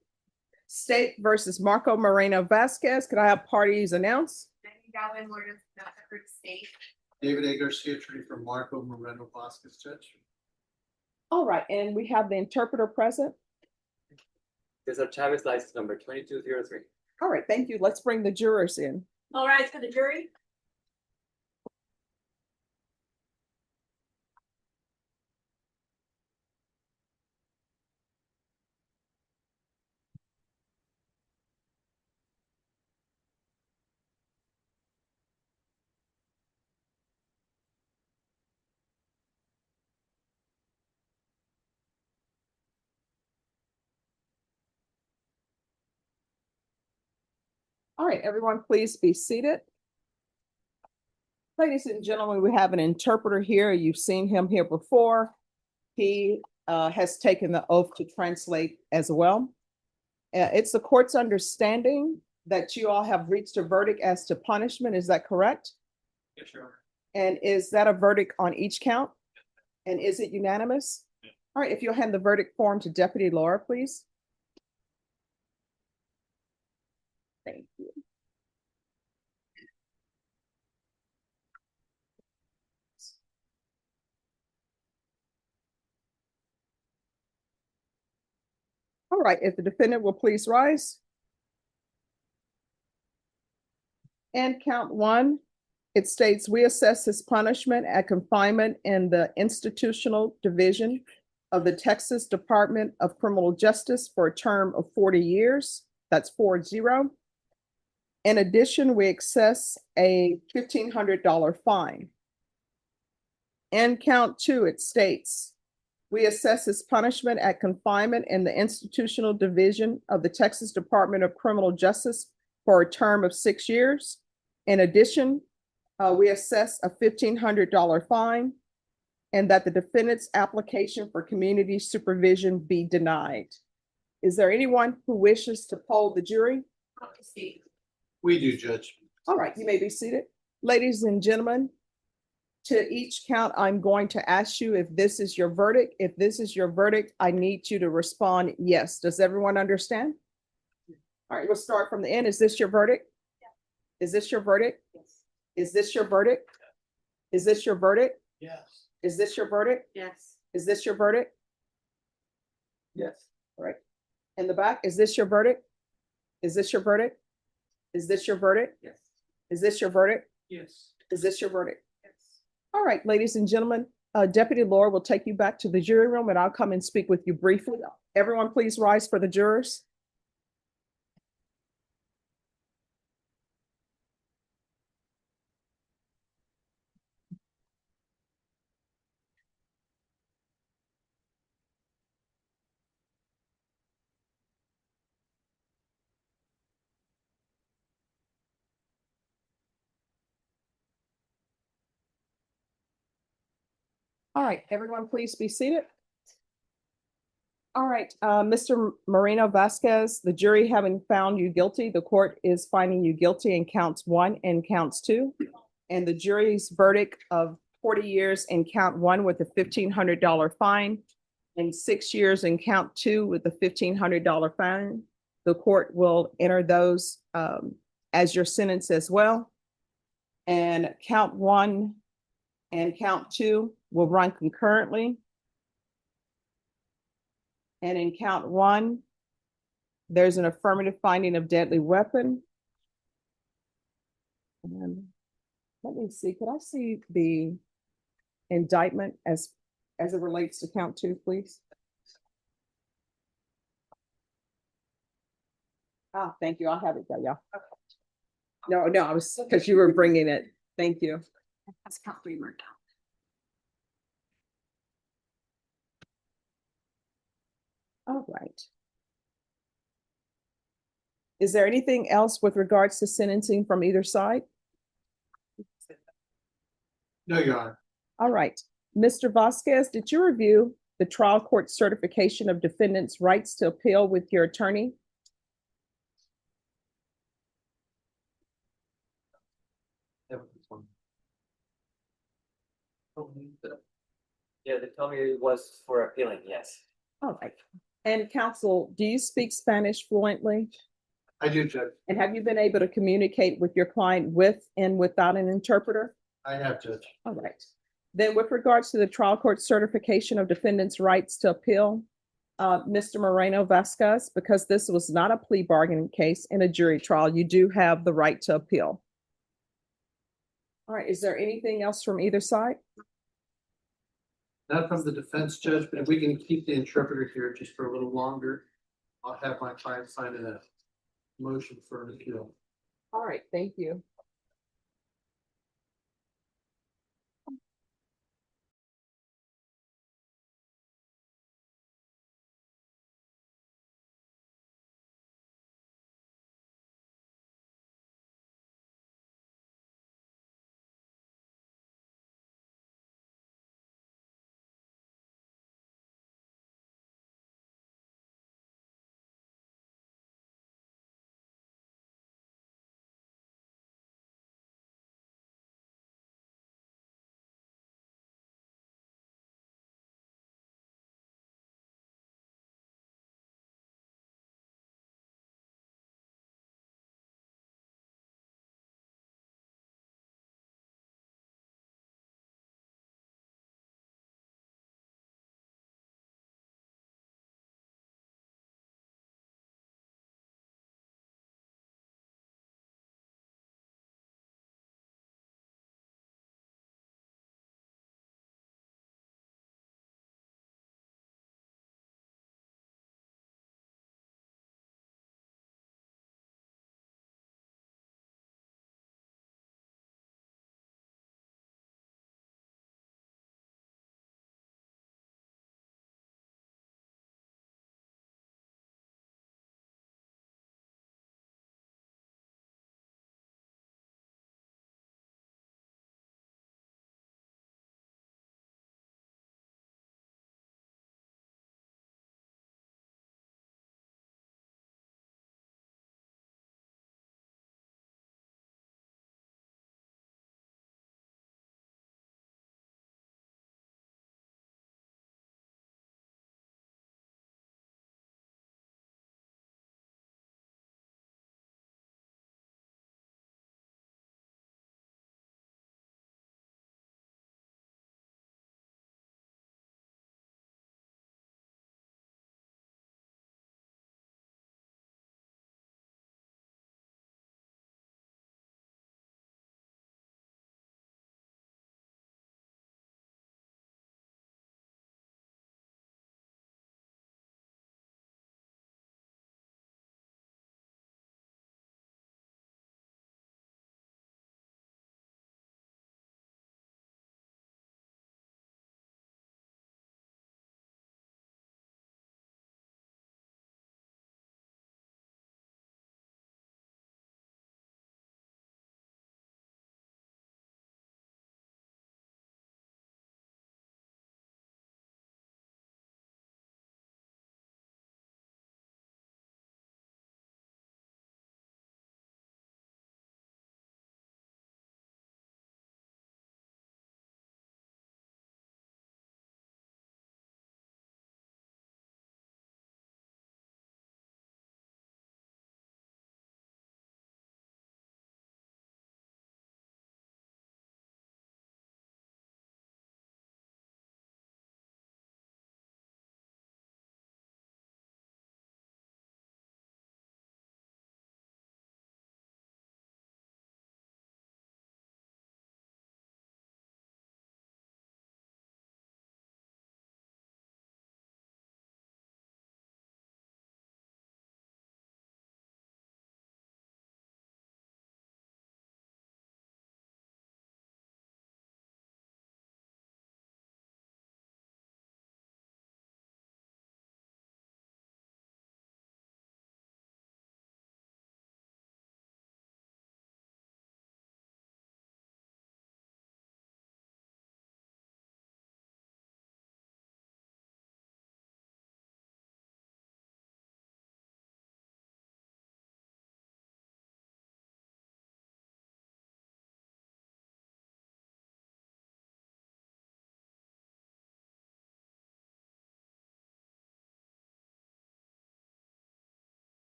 State versus Marco Moreno-Vasquez. Could I have parties announced? Galvin, Lord of Rutherford State. David A. Garcia, attorney for Marco Moreno-Vasquez, Judge. All right, and we have the interpreter present. There's a Chavez license number 2203. All right, thank you. Let's bring the jurors in. All right, for the jury. All right, everyone, please be seated. Ladies and gentlemen, we have an interpreter here. You've seen him here before. He has taken the oath to translate as well. It's the court's understanding that you all have reached a verdict as to punishment. Is that correct? Yes, Your Honor. And is that a verdict on each count? And is it unanimous? All right, if you'll hand the verdict form to Deputy Laura, please. Thank you. All right, if the defendant will please rise. And count one, it states, we assess his punishment at confinement in the institutional division of the Texas Department of Criminal Justice for a term of 40 years. That's 40. In addition, we assess a $1,500 fine. And count two, it states, we assess his punishment at confinement in the institutional division of the Texas Department of Criminal Justice for a term of 6 years. In addition, we assess a $1,500 fine and that the defendant's application for community supervision be denied. Is there anyone who wishes to poll the jury? We do, Judge. All right, you may be seated. Ladies and gentlemen, to each count, I'm going to ask you if this is your verdict. If this is your verdict, I need you to respond yes. Does everyone understand? All right, we'll start from the end. Is this your verdict? Is this your verdict? Yes. Is this your verdict? Is this your verdict? Yes. Is this your verdict? Yes. Is this your verdict? Yes. All right. In the back, is this your verdict? Is this your verdict? Is this your verdict? Yes. Is this your verdict? Yes. Is this your verdict? Yes. All right, ladies and gentlemen, Deputy Laura will take you back to the jury room and I'll come and speak with you briefly. Everyone, please rise for the jurors. All right, everyone, please be seated. All right, Mr. Moreno-Vasquez, the jury having found you guilty, the court is finding you guilty in counts 1 and counts 2. And the jury's verdict of 40 years in count 1 with a $1,500 fine and 6 years in count 2 with a $1,500 fine. The court will enter those as your sentence as well. And count 1 and count 2 will run concurrently. And in count 1, there's an affirmative finding of deadly weapon. And let me see, could I see the indictment as it relates to count 2, please? Ah, thank you. I'll have it there, y'all. No, I was, because you were bringing it. Thank you. That's count 3 marked out. All right. Is there anything else with regards to sentencing from either side? No, Your Honor. All right. Mr. Vasquez, did you review the trial court certification of defendant's rights to appeal with your attorney? Yeah, they told me it was for appealing, yes. All right. And counsel, do you speak Spanish fluently? I do, Judge. And have you been able to communicate with your client with and without an interpreter? I have, Judge. All right. Then with regards to the trial court certification of defendant's rights to appeal, Mr. Moreno-Vasquez, because this was not a plea bargaining case in a jury trial, you do have the right to appeal. All right, is there anything else from either side? Not from the defense, Judge, but if we can keep the interpreter here just for a little longer, I'll have my client sign a motion for an appeal. All right, thank you.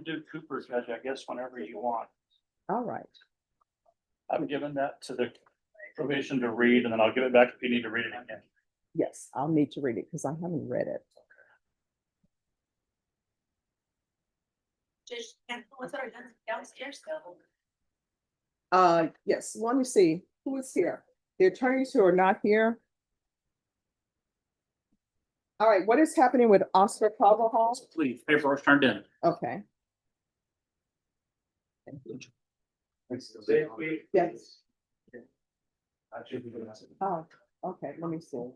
can do Cooper, Judge, I guess, whenever you want. All right. I've given that to the probation to read, and then I'll give it back if you need to read it again. Yes, I'll need to read it because I haven't read it. Just, what's our downstairs still? Yes, let me see, who is here? The attorneys who are not here. All right, what is happening with Oscar Hall? Please, paperwork's turned in. Okay. Yes. Oh, okay, let me see.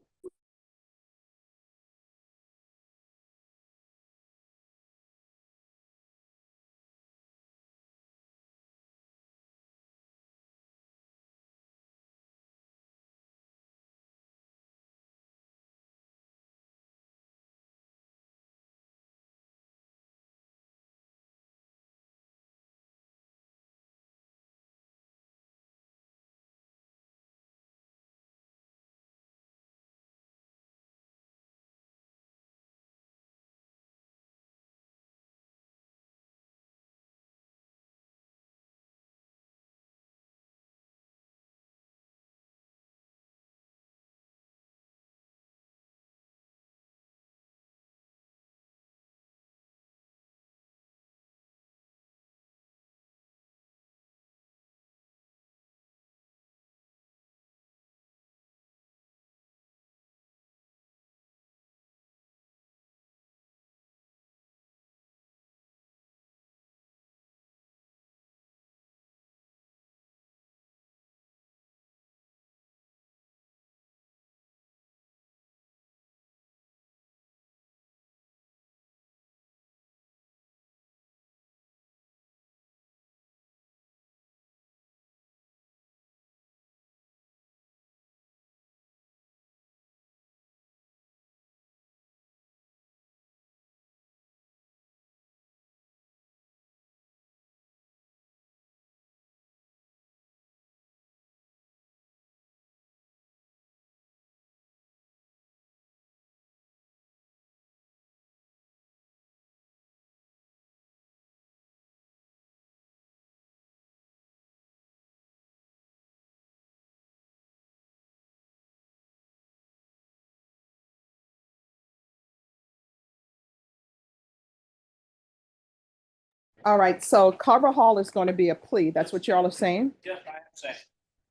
All right, so Carver Hall is going to be a plea. That's what y'all are saying? Yes, I am saying.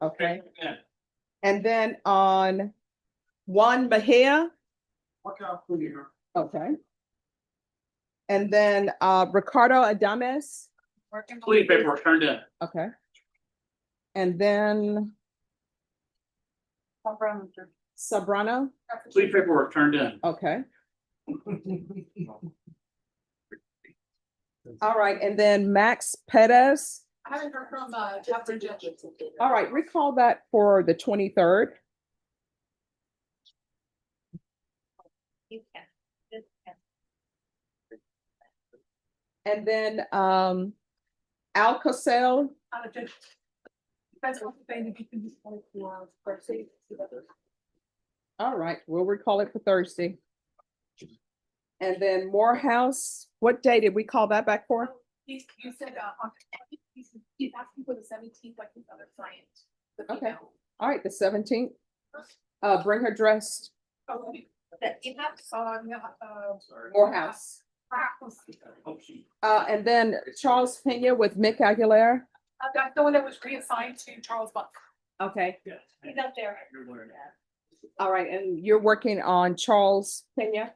Okay. Yeah. And then on Juan Mejia, Look out for you. okay. And then Ricardo Adames, Please, paperwork turned in. okay. And then Sabrano, Please, paperwork turned in. okay. All right, and then Max Perez. I haven't heard from, chapter judge. All right, recall that for the 23rd. You can. Just can. And then Al Cosell. Depends on the thing, if you can just like, Thursday. All right, we'll recall it for Thursday. And then Morehouse, what day did we call that back for? You said, he's asking for the 17th, like his other client. the Okay, female. all right, the 17th. Bring her dressed. Oh, that you have, Morehouse. And then Charles Pena with Mick Aguilera. That's the one that was reassigned to Charles Buck. Okay, He's up there. all right, and you're working on Charles Pena?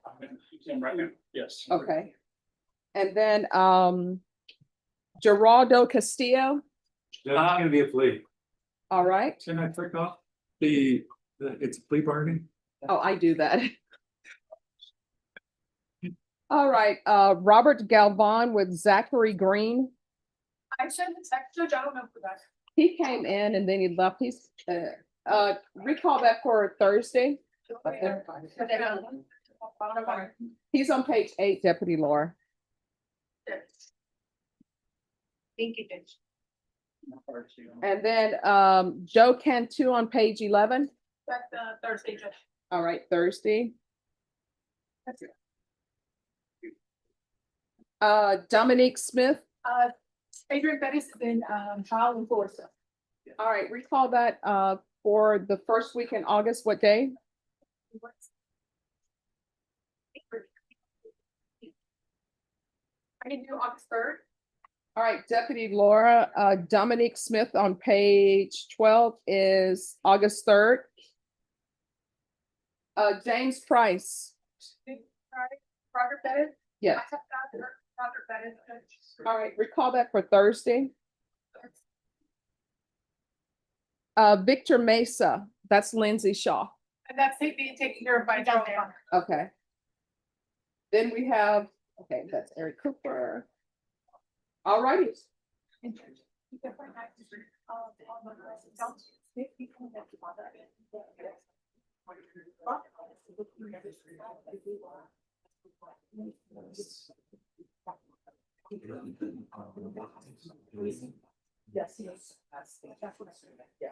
Right now, yes. Okay. And then Geraldo Castillo, That's gonna be a plea. all right. Can I click off it's a plea bargaining? Oh, I do that. All right, Robert Galvan with Zachary Green. I sent the text judge, I don't know for that. He came in and then he left. He's, recall that for Thursday. He's on page 8, Deputy Laura. Thank you, Judge. And then Joe Cantu on page 11. That's Thursday, Judge. All right, Thursday. Dominique Smith. Adrian Bettis is in, trial in Florida. All right, recall that, for the first week in August, what day? I can do August 3rd. All right, Deputy Laura, Dominique Smith on page 12 is August 3rd. James Price. Roger Bettis. Yes. I have Roger Bettis. All right, recall that for Thursday. Victor Mesa, that's Lindsay Shaw. And that's being taken care of by John there. Okay. Then we have, okay, that's Eric Cooper. All righty. Yes, yes. That's what I said. Yeah.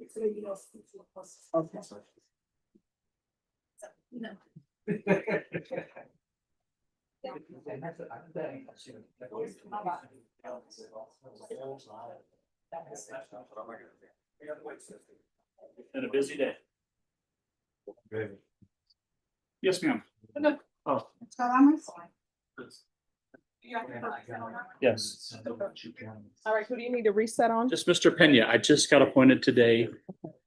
So, you know, Okay. No. And a busy day. Yes, ma'am. Oh, yes. All right, who do you need to reset on? Just Mr. Pena, I just got appointed today.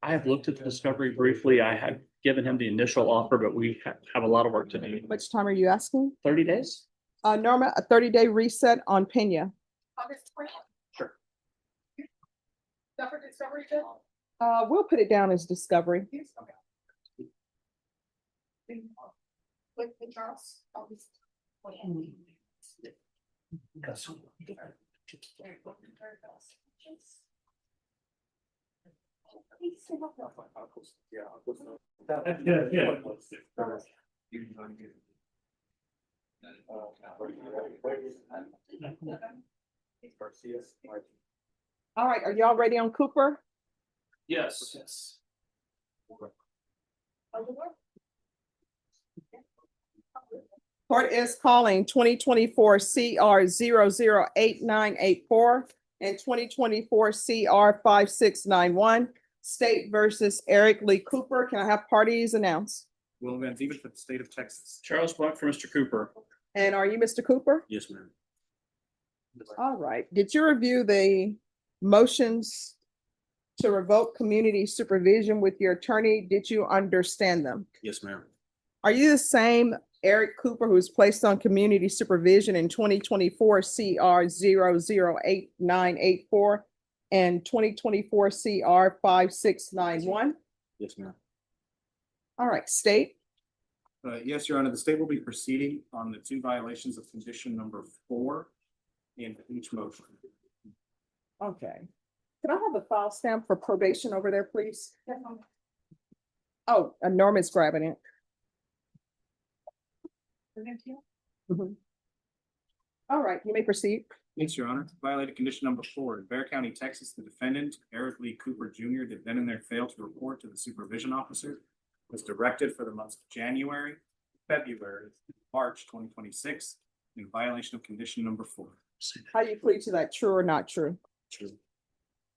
I have looked at the discovery briefly. I had given him the initial offer, but we have a lot of work to do. Which time are you asking? 30 days? Norma, a 30-day reset on Pena. August 20th. Sure. That for discovery, Judge? We'll put it down as discovery. With Charles. August 20th. All right, are y'all ready on Cooper? Yes. Court is calling 2024 CR 008984 and 2024 CR 5691, State versus Eric Lee Cooper. Can I have parties announced? Will Van Zeven for the state of Texas. Charles Buck for Mr. Cooper. And are you Mr. Cooper? Yes, ma'am. All right. Did you review the motions to revoke community supervision with your attorney? Did you understand them? Yes, ma'am. Are you the same Eric Cooper who was placed on community supervision in 2024 CR 008984 and 2024 CR 5691? Yes, ma'am. All right, state. Yes, Your Honor, the state will be proceeding on the 2 violations of condition number 4 in each motion. Okay. Can I have the file stamp for probation over there, please? Oh, Norma's grabbing it. Mhm. All right, you may proceed. Yes, Your Honor. Violated condition number 4. In Bear County, Texas, the defendant, Eric Lee Cooper Jr., did then and there fail to report to the supervision officer, was directed for the months of January, February, March 2026 in violation of condition number 4. How do you plead to that, true or not true? True.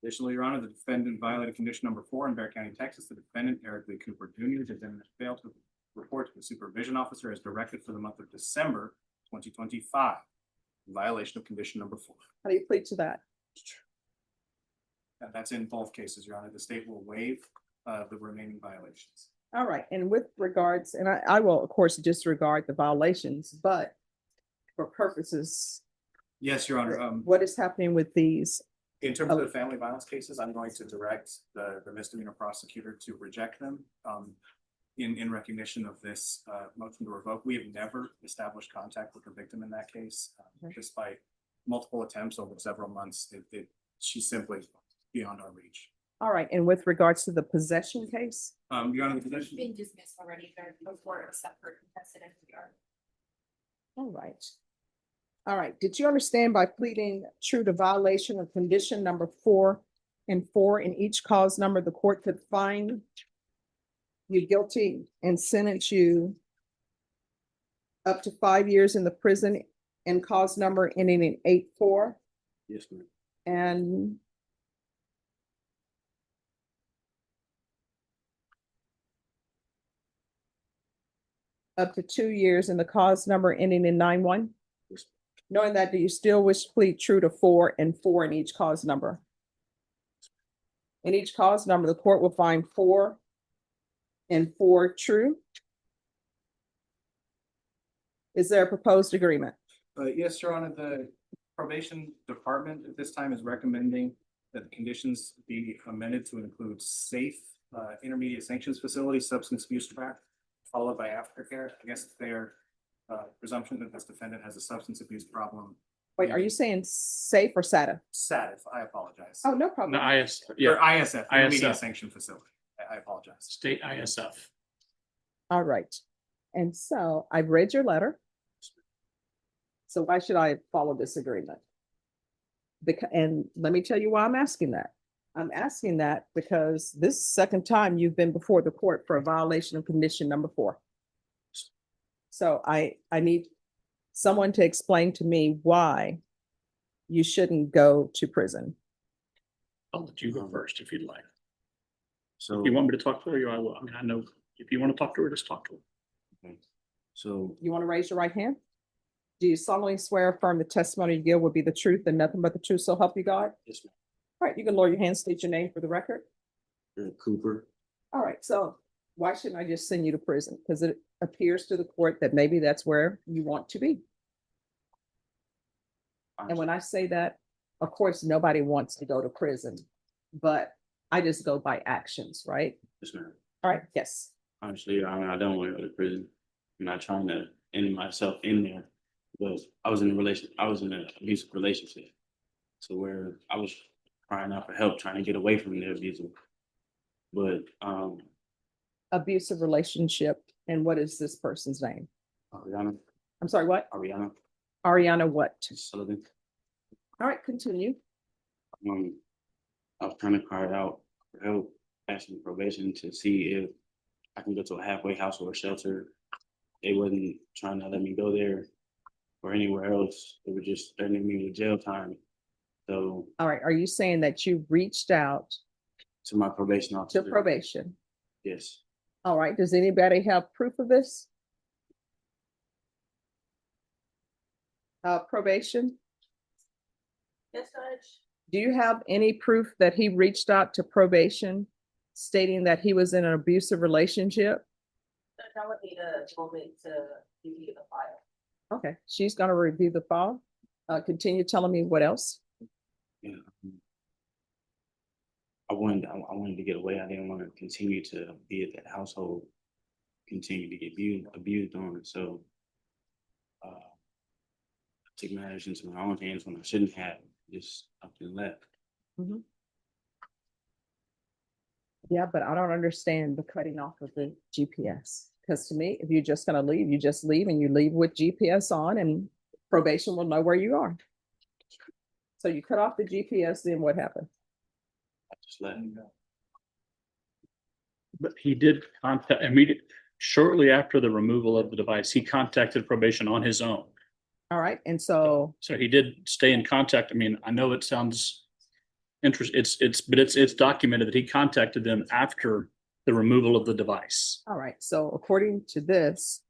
Additionally, Your Honor, the defendant violated condition number 4 in Bear County, Texas. The defendant, Eric Lee Cooper Jr., did then and there fail to report to the supervision officer as directed for the month of December 2025 in violation of condition number 4. How do you plead to that? And that's in both cases, Your Honor. The state will waive the remaining violations. All right, and with regards, and I will, of course, disregard the violations, but for purposes, Yes, Your Honor. what is happening with these? In terms of the family violence cases, I'm going to direct the misdemeanor prosecutor to reject them in recognition of this motion to revoke. We have never established contact with the victim in that case. Despite multiple attempts over several months, she's simply beyond our reach. All right, and with regards to the possession case? Your Honor, the possession. Been dismissed already, before a separate contested NPR. All right. All right, did you understand by pleading true to violation of condition number 4 and 4 in each cause number, the court could find you guilty and sentence you up to 5 years in the prison and cause number ending in 84 Yes, ma'am. and up to 2 years and the cause number ending in 91? Yes. Knowing that, do you still wish to plead true to 4 and 4 in each cause number? In each cause number, the court will find 4 and 4 true. Is there a proposed agreement? Yes, Your Honor, the probation department at this time is recommending that the conditions be amended to include safe, intermediate sanctions facility, substance abuse track, followed by aftercare. I guess their presumption that this defendant has a substance abuse problem. Wait, are you saying safe or SATA? SATF, I apologize. Oh, no problem. No, IS, Or yeah, ISF, intermediate ISF. sanction facility. I apologize. State ISF. All right. And so I've read your letter. So why should I follow this agreement? And let me tell you why I'm asking that. I'm asking that because this is the second time you've been before the court for a violation of condition number 4. So I need someone to explain to me why you shouldn't go to prison. I'll let you go first if you'd like. So, If you want me to talk to her, I will. I mean, I know if you want to talk to her, just talk to her. so You want to raise your right hand? Do you solemnly swear affirm the testimony you give will be the truth and nothing but the truth, so help you God? yes, ma'am. All right, you can lower your hand, state your name for the record. Cooper. All right, so why shouldn't I just send you to prison? Because it appears to the court that maybe that's where you want to be. And when I say that, of course, nobody wants to go to prison, but I just go by actions, right? Yes, ma'am. All right, yes. Honestly, I mean, I don't want to go to prison. I'm not trying to end myself in there, but I was in an abusive relationship. So where I was crying out for help, trying to get away from the abusive. But Abusive relationship, and what is this person's name? Ariana. I'm sorry, what? Ariana Ariana what? Sullivan. All right, continue. I was trying to cry out for help, asking probation to see if I can go to a halfway house or a shelter. They wasn't trying to let me go there or anywhere else. They were just threatening me with jail time. So All right, are you saying that you reached out to my probation officer. to probation? Yes. All right, does anybody have proof of this? Probation, Yes, Judge. do you have any proof that he reached out to probation stating that he was in an abusive relationship? Judge, I would need a moment to review the file. Okay, she's gonna review the file. Continue telling me what else. Yeah. I wanted to get away. I didn't want to continue to be at that household, continue to get abused on. So I took matters into my own hands when I shouldn't have, just up and left. Mhm. Yeah, but I don't understand the cutting off of the GPS. Because to me, if you're just gonna leave, you just leave and you leave with GPS on and probation will know where you are. So you cut off the GPS, then what happened? I just left. But he did contact immediately, shortly after the removal of the device, he contacted probation on his own. All right, and so, So he did stay in contact. I mean, I know it sounds interesting. It's documented that he contacted them after the removal of the device. all right, so according to this,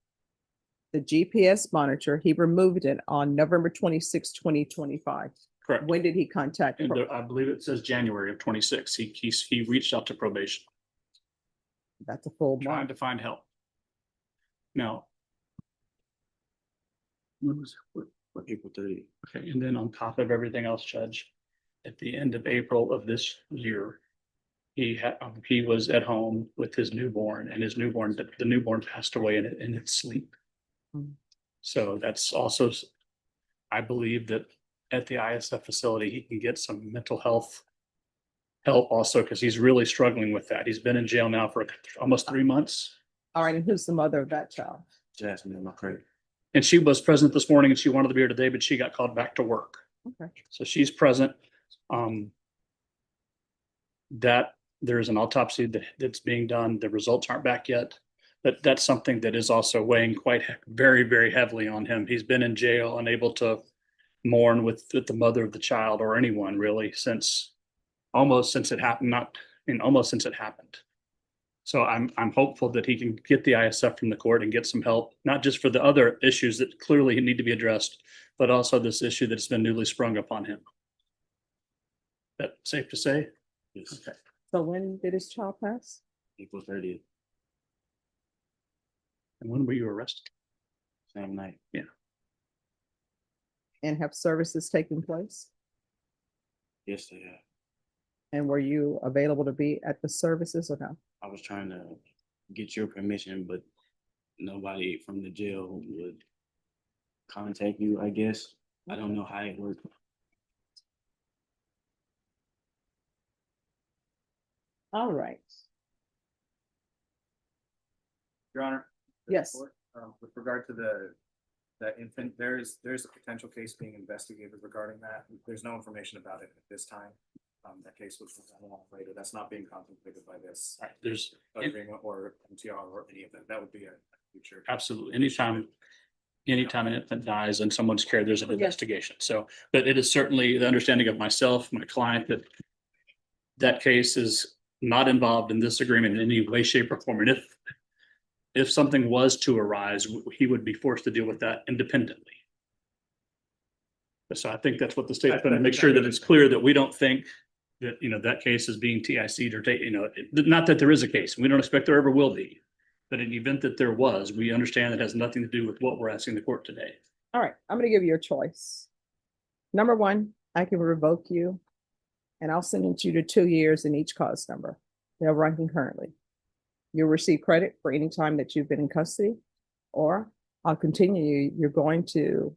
the GPS monitor, he removed it on November 26, 2025. Correct. When did he contact? And I believe it says January of 26. He reached out to probation, That's a full trying month. to find help. Now, when was it? For April 30th. Okay, and then on top of everything else, Judge, at the end of April of this year, he was at home with his newborn, and the newborn passed away in its sleep. Mm. So that's also, I believe that at the ISF facility, he can get some mental health help also, because he's really struggling with that. He's been in jail now for almost 3 months. All right, and who's the mother of that child? Jasmine, my credit. And she was present this morning and she wanted to be here today, but she got called back to work. Okay. So she's present. That there's an autopsy that's being done. The results aren't back yet. that's something that is also weighing very, very heavily on him. He's been in jail, unable to mourn with the mother of the child or anyone really almost since it happened, almost since it happened. So I'm hopeful that he can get the ISF from the court and get some help, not just for the other issues that clearly need to be addressed, but also this issue that's been newly sprung upon him. That safe to say? Yes, Okay. So when did his child pass? April 30th, And when were you arrested? same night. Yeah. And have services taken place? Yes, they have. And were you available to be at the services or no? I was trying to get your permission, but nobody from the jail would contact you, I guess. I don't know how it worked. All right. Your Honor. Yes. With regard to that infant, there's a potential case being investigated regarding that. There's no information about it at this time. That case was presented on later. That's not being contemplated by this There's agreement or MTR or any of that. That would be a future. absolutely, anytime an infant dies in someone's care, there's an investigation. So, but it is certainly the understanding of myself, my client, that case is not involved in this agreement in any way, shape, or form. And if something was to arise, he would be forced to deal with that independently. So I think that's what the state's going to make sure that it's clear that we don't think that, that case is being TIC'd or not that there is a case. We don't expect there ever will be. But in the event that there was, we understand it has nothing to do with what we're asking the court today. All right, I'm gonna give you a choice. Number one, I can revoke you and I'll sentence you to 2 years in each cause number. They'll run concurrently. You'll receive credit for any time that you've been in custody, or I'll continue. You're going to,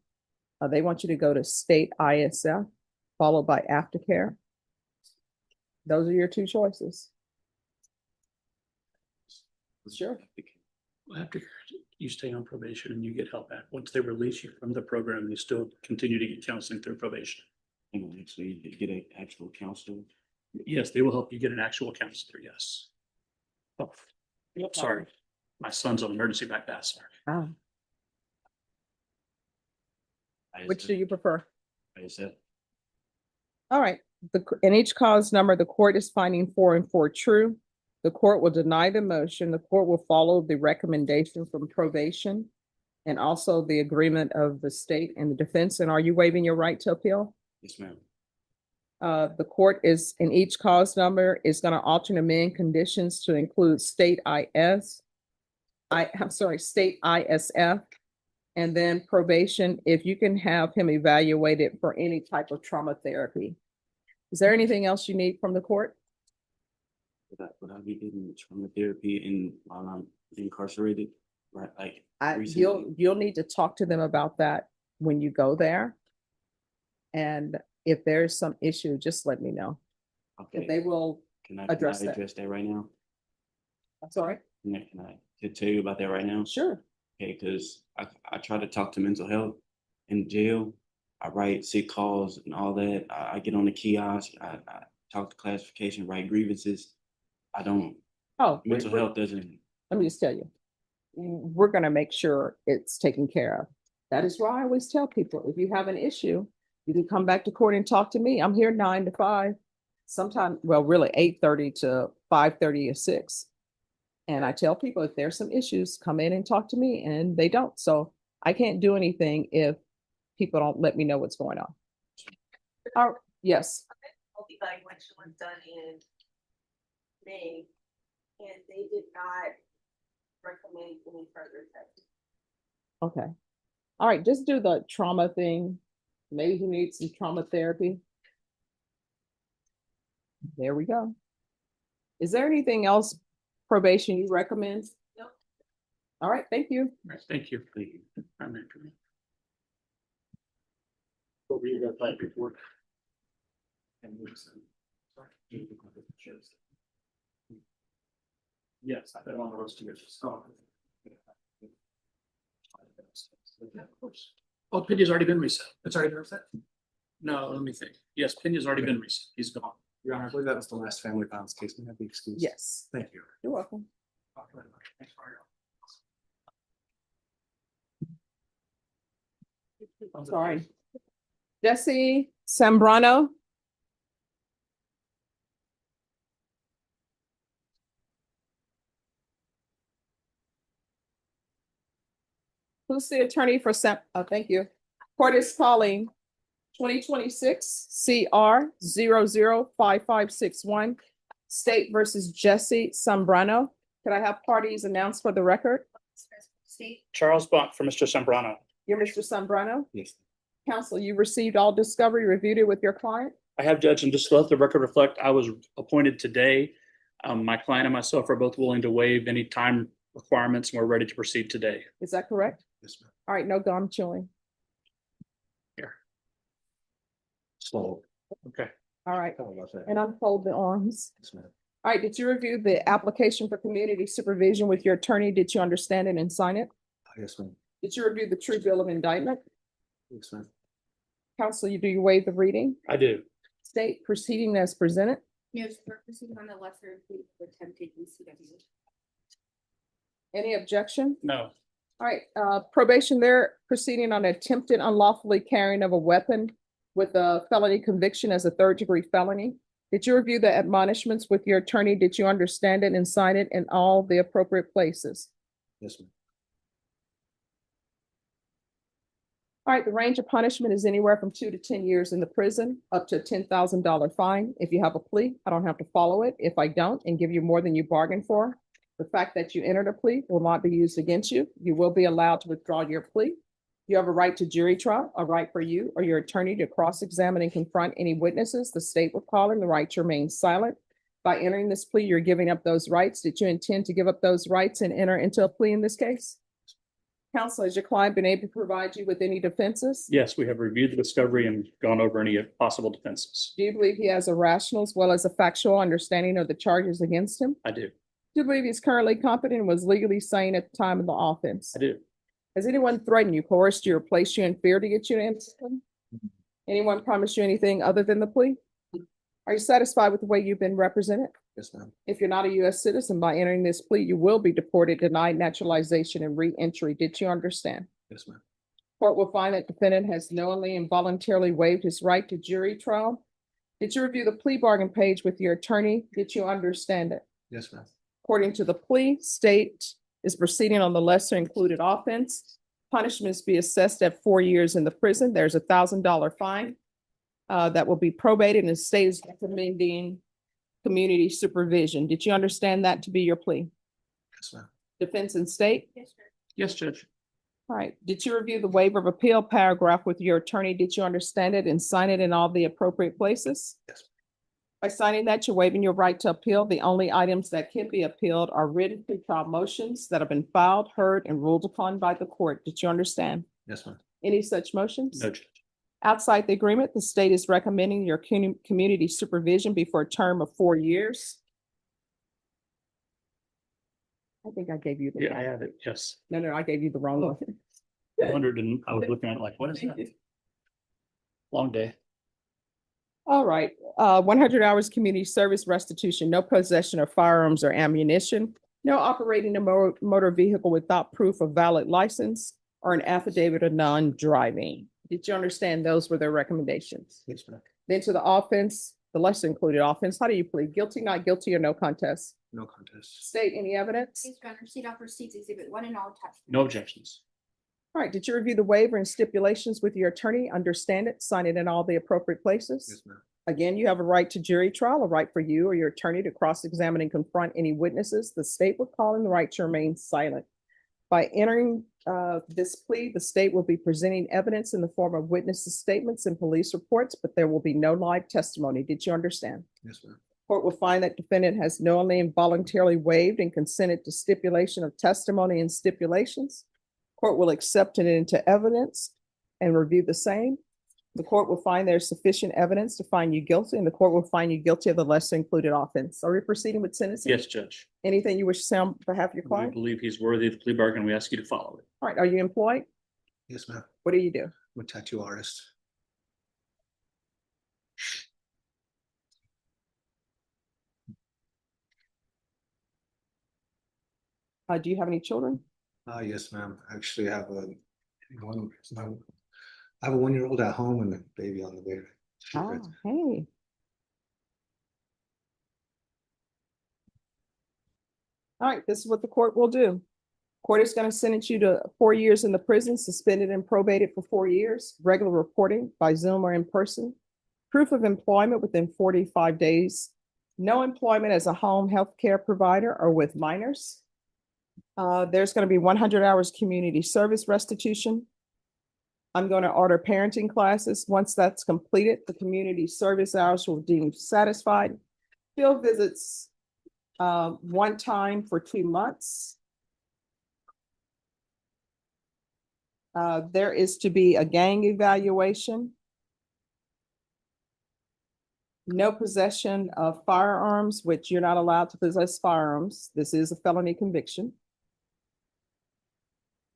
they want you to go to state ISF followed by aftercare. Those are your two choices. Sure. After you stay on probation and you get help back, once they release you from the program, you still continue to get counseling through probation. And actually get an actual counselor. Yes, they will help you get an actual counselor. Yes. Oh, sorry, my son's on emergency bypass. Ah. Which do you prefer? ISF. All right, in each cause number, the court is finding 4 and 4 true. The court will deny the motion. The court will follow the recommendation from probation and also the agreement of the state and the defense. And are you waiving your right to appeal? Yes, ma'am. The court is, in each cause number, is going to alter and amend conditions to include state state ISF, and then probation, if you can have him evaluated for any type of trauma therapy. Is there anything else you need from the court? Would I be getting trauma therapy while I'm incarcerated? Right, like You'll need to talk to them about that when you go there. And if there's some issue, just let me know. Okay. They will address that. Address that right now? I'm sorry? Can I tell you about that right now? Sure. Okay, because I try to talk to mental health in jail. I write sick calls and all that. I get on the kiosk. I talk to classification, write grievances. I don't. Oh, mental health doesn't. Let me just tell you, we're going to make sure it's taken care of. That is why I always tell people, if you have an issue, you can come back to court and talk to me. I'm here 9 to 5. Sometimes, well, really 8:30 to 5:30 or 6. And I tell people, if there's some issues, come in and talk to me, and they don't. So I can't do anything if people don't let me know what's going on. Oh, yes. Multi-evaluation was done in May, and they did not recommend any further testing. Okay. All right, just do the trauma thing. Maybe he needs some trauma therapy. There we go. Is there anything else probation you recommend? No. All right, thank you. Right, thank you. Thank you. What were you going to fight before? Yes, I've been on those 2 years. Yeah, of course. Oh, Penya's already been reset. It's already been reset? No, let me think. Yes, Penya's already been reset. He's gone. Your Honor, I believe that was the last family violence case. May I be excused? Yes. Thank you. You're welcome. Thanks for your help. Sorry. Jesse Sambrano. Who's the attorney for thank you. Court is calling 2026 CR 005561 State versus Jesse Sambrano. Could I have parties announced for the record? State. Charles Buck for Mr. Sembrano. You're Mr. Sambrano. Yes. Counsel, you received all discovery, reviewed it with your client? I have, Judge, and just to let the record reflect, I was appointed today. My client and myself are both willing to waive any time requirements, and we're ready to proceed today. Is that correct? Yes, ma'am. All right, no gum chewing. So. Okay. All right, How about that? and unfold the arms. Yes, ma'am. All right, did you review the application for community supervision with your attorney? Did you understand it and sign it? Yes, ma'am. Did you review the true bill of indictment? Yes, ma'am. Counsel, do you waive the reading? I do. State proceeding as presented? No, we're proceeding on the lesser included of attempted UCW. Any objection? No. All right, probation, they're proceeding on attempted unlawfully carrying of a weapon with a felony conviction as a third-degree felony. Did you review the admonishments with your attorney? Did you understand it and sign it in all the appropriate places? Yes, ma'am. All right, the range of punishment is anywhere from 2 to 10 years in the prison, up to a $10,000 fine. If you have a plea, I don't have to follow it. If I don't and give you more than you bargained for, the fact that you entered a plea will not be used against you. You will be allowed to withdraw your plea. You have a right to jury trial, a right for you or your attorney to cross-examine and confront any witnesses. The state will call in the right to remain silent. By entering this plea, you're giving up those rights. Did you intend to give up those rights and enter into a plea in this case? Counsel, has your client been able to provide you with any defenses? Yes, we have reviewed the discovery and gone over any possible defenses. Do you believe he has a rational as well as a factual understanding of the charges against him? I do. Do you believe he's currently competent and was legally sane at the time of the offense? I do. Has anyone threatened you, coerced you, or placed you in fear to get you to answer them? Anyone promised you anything other than the plea? Are you satisfied with the way you've been represented? Yes, ma'am. If you're not a U.S. citizen, by entering this plea, you will be deported, denied naturalization, and re-entry. Did you understand? Yes, ma'am. Court will find that defendant has knowingly and voluntarily waived his right to jury trial. Did you review the plea bargain page with your attorney? Did you understand it? Yes, ma'am. According to the plea, state is proceeding on the lesser included offense. Punishments be assessed at 4 years in the prison. There's $1,000 fine that will be probated, and the state is recommending community supervision. Did you understand that to be your plea? Yes, ma'am. Defense and state? Yes, sir. Yes, Judge. All right. Did you review the waiver of appeal paragraph with your attorney? Did you understand it and sign it in all the appropriate places? Yes. By signing that, you're waiving your right to appeal. The only items that can be appealed are written pretrial motions that have been filed, heard, and ruled upon by the court. Did you understand? Yes, ma'am. Any such motions? No, Judge. Outside the agreement, the state is recommending your community supervision be for a term of 4 years. I think I gave you the. Yeah, I have it. Yes. No, I gave you the wrong one. I wondered, and I was looking at it like, what is that? Long day. All right, 100 hours community service restitution, no possession of firearms or ammunition, no operating a motor vehicle without proof of valid license or an affidavit of non-driving. Did you understand those were their recommendations? Yes, ma'am. Then to the offense, the lesser included offense, how do you plead? Guilty, not guilty, or no contest? No contest. State any evidence? Please, Your Honor, receipt of receipts exhibit 1 and all attachments. No objections. All right, did you review the waiver and stipulations with your attorney? Understand it, sign it in all the appropriate places? Yes, ma'am. Again, you have a right to jury trial, a right for you or your attorney to cross-examine and confront any witnesses. The state will call in the right to remain silent. By entering this plea, the state will be presenting evidence in the form of witnesses' statements and police reports, but there will be no live testimony. Did you understand? Yes, ma'am. Court will find that defendant has knowingly and voluntarily waived and consented to stipulation of testimony and stipulations. Court will accept it into evidence and review the same. The court will find there's sufficient evidence to find you guilty, and the court will find you guilty of the lesser included offense. Are we proceeding with sentencing? Yes, Judge. Anything you wish to say on behalf of your We client? believe he's worthy of the plea bargain. We ask you to follow it. All right, are you employed? Yes, ma'am. What do you do? I'm a tattoo artist. Do you have any children? Yes, ma'am. I actually have one I have a 1-year-old at home and a baby on the way. Ah, hey. All right, this is what the court will do. Court is going to sentence you to 4 years in the prison, suspended and probated for 4 years, regular reporting by Zoom or in person, proof of employment within 45 days, no employment as a home health care provider or with minors. There's going to be 100 hours community service restitution. I'm going to order parenting classes. Once that's completed, the community service hours will be deemed satisfied. Field visits, one time for 2 months. There is to be a gang evaluation. No possession of firearms, which you're not allowed to possess firearms. This is a felony conviction.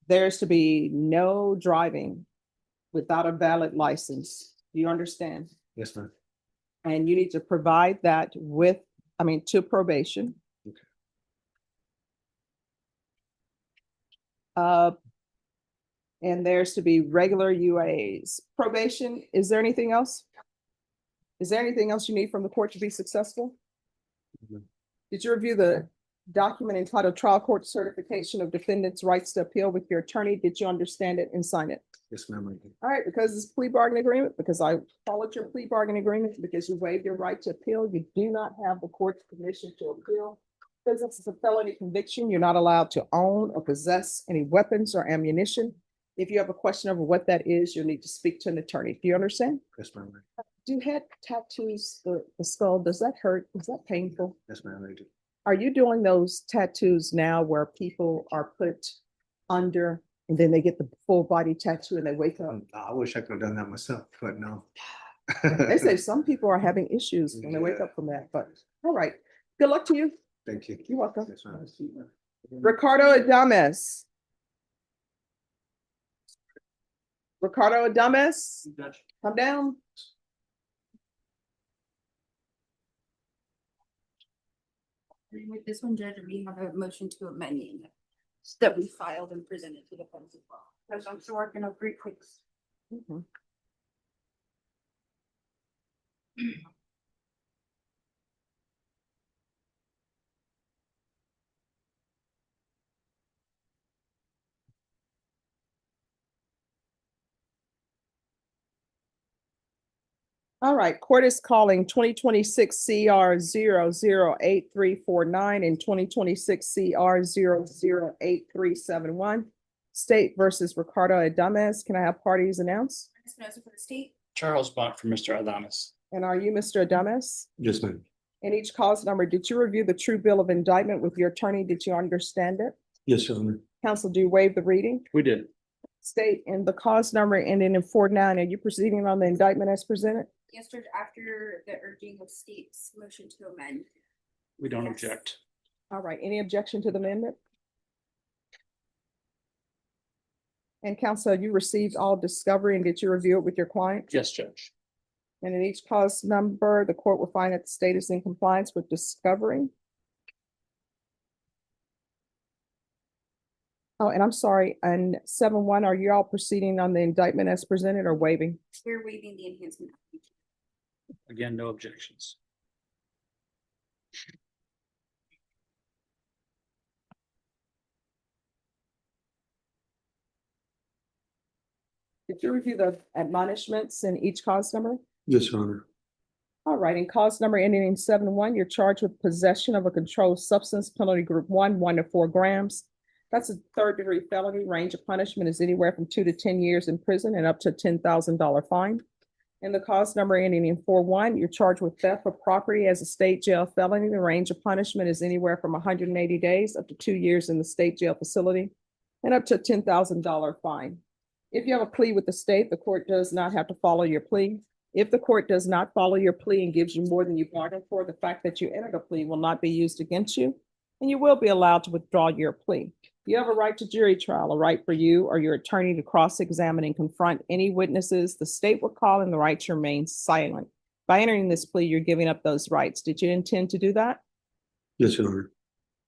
There's to be no driving without a valid license. Do you understand? Yes, ma'am. And you need to provide that to probation. And there's to be regular UAs. Probation, is there anything else? Is there anything else you need from the court to be successful? Did you review the document entitled Trial Court Certification of Defendant's Rights to Appeal with your attorney? Did you understand it and sign it? Yes, ma'am. I did. All right, because it's plea bargain agreement, because I followed your plea bargain agreement, because you waived your right to appeal, you do not have the court's permission to appeal. Because this is a felony conviction, you're not allowed to own or possess any weapons or ammunition. If you have a question over what that is, you'll need to speak to an attorney. Do you understand? Yes, ma'am. Do head tattoos, the skull, does that hurt? Is that painful? Yes, ma'am. I do. Are you doing those tattoos now where people are put under and then they get the full body tattoo and they wake up? I wish I could have done that myself, but no. They say some people are having issues when they wake up from that, but all right. Good luck to you. Thank you. You're welcome. Yes, ma'am. Ricardo Adames. Ricardo Adames, come down. With this one, Judge, we have a motion to amend that we filed and presented to the defense as well. Because I'm still working on 3 clicks. All right, court is calling 2026 CR 008349 and 2026 CR 008371. State versus Ricardo Adames. Can I have parties announced? Espinosa for the state. Charles Bont for Mr. Adames. And are you Mr. Adames? Yes, ma'am. And each cause number, did you review the true bill of indictment with your attorney? Did you understand it? Yes, Your Honor. Counsel, do you waive the reading? We did. State and the cause number ending in 49. Are you proceeding on the indictment as presented? Yes, Judge, after the urging of state's motion to amend. We don't Yes. object. All right, any objection to the amendment? And counsel, you received all discovery and did you review it with your client? Yes, Judge. And in each cause number, the court will find that the state is in compliance with discovery. Oh, and I'm sorry, and 7-1, are you all proceeding on the indictment as presented or waiving? We're waiving the enhancement. Again, no objections. Did you review the admonishments in each cause number? Yes, Your Honor. All right, in cause number ending in 7-1, you're charged with possession of a controlled substance, penalty group 1, 1 to 4 grams. That's a third-degree felony. Range of punishment is anywhere from 2 to 10 years in prison and up to a $10,000 fine. In the cause number ending in 4-1, you're charged with theft of property as a state jail felony. The range of punishment is anywhere from 180 days up to 2 years in the state jail facility and up to a $10,000 fine. If you have a plea with the state, the court does not have to follow your plea. If the court does not follow your plea and gives you more than you bargained for, the fact that you entered a plea will not be used against you, and you will be allowed to withdraw your plea. You have a right to jury trial, a right for you or your attorney to cross-examine and confront any witnesses the state will call, and the right to remain silent. By entering this plea, you're giving up those rights. Did you intend to do that? Yes, Your Honor.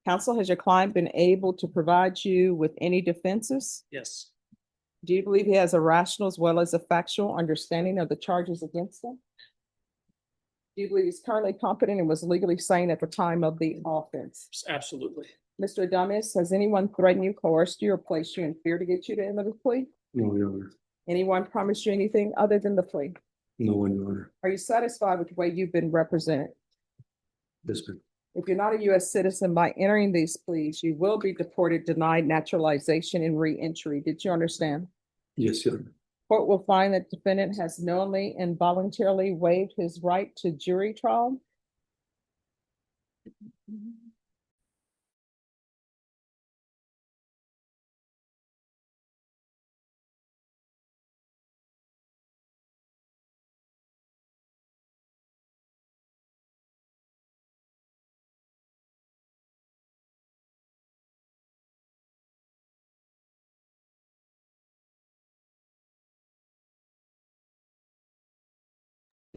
Counsel, has your client been able to provide you with any defenses? Yes. Do you believe he has a rational as well as a factual understanding of the charges against him? Do you believe he's currently competent and was legally sane at the time of the offense? Absolutely. Mr. Adamis, has anyone threatened you, coerced you, or placed you in fear to get you to enter the plea? No, Your Honor. Anyone promised you anything other than the plea? No one, Your Honor. Are you satisfied with the way you've been represented? Yes, ma'am. If you're not a U.S. citizen by entering these pleas, you will be deported, denied naturalization, and re-entry. Did you understand? Yes, Your Honor. Court will find that defendant has knowingly and voluntarily waived his right to jury trial.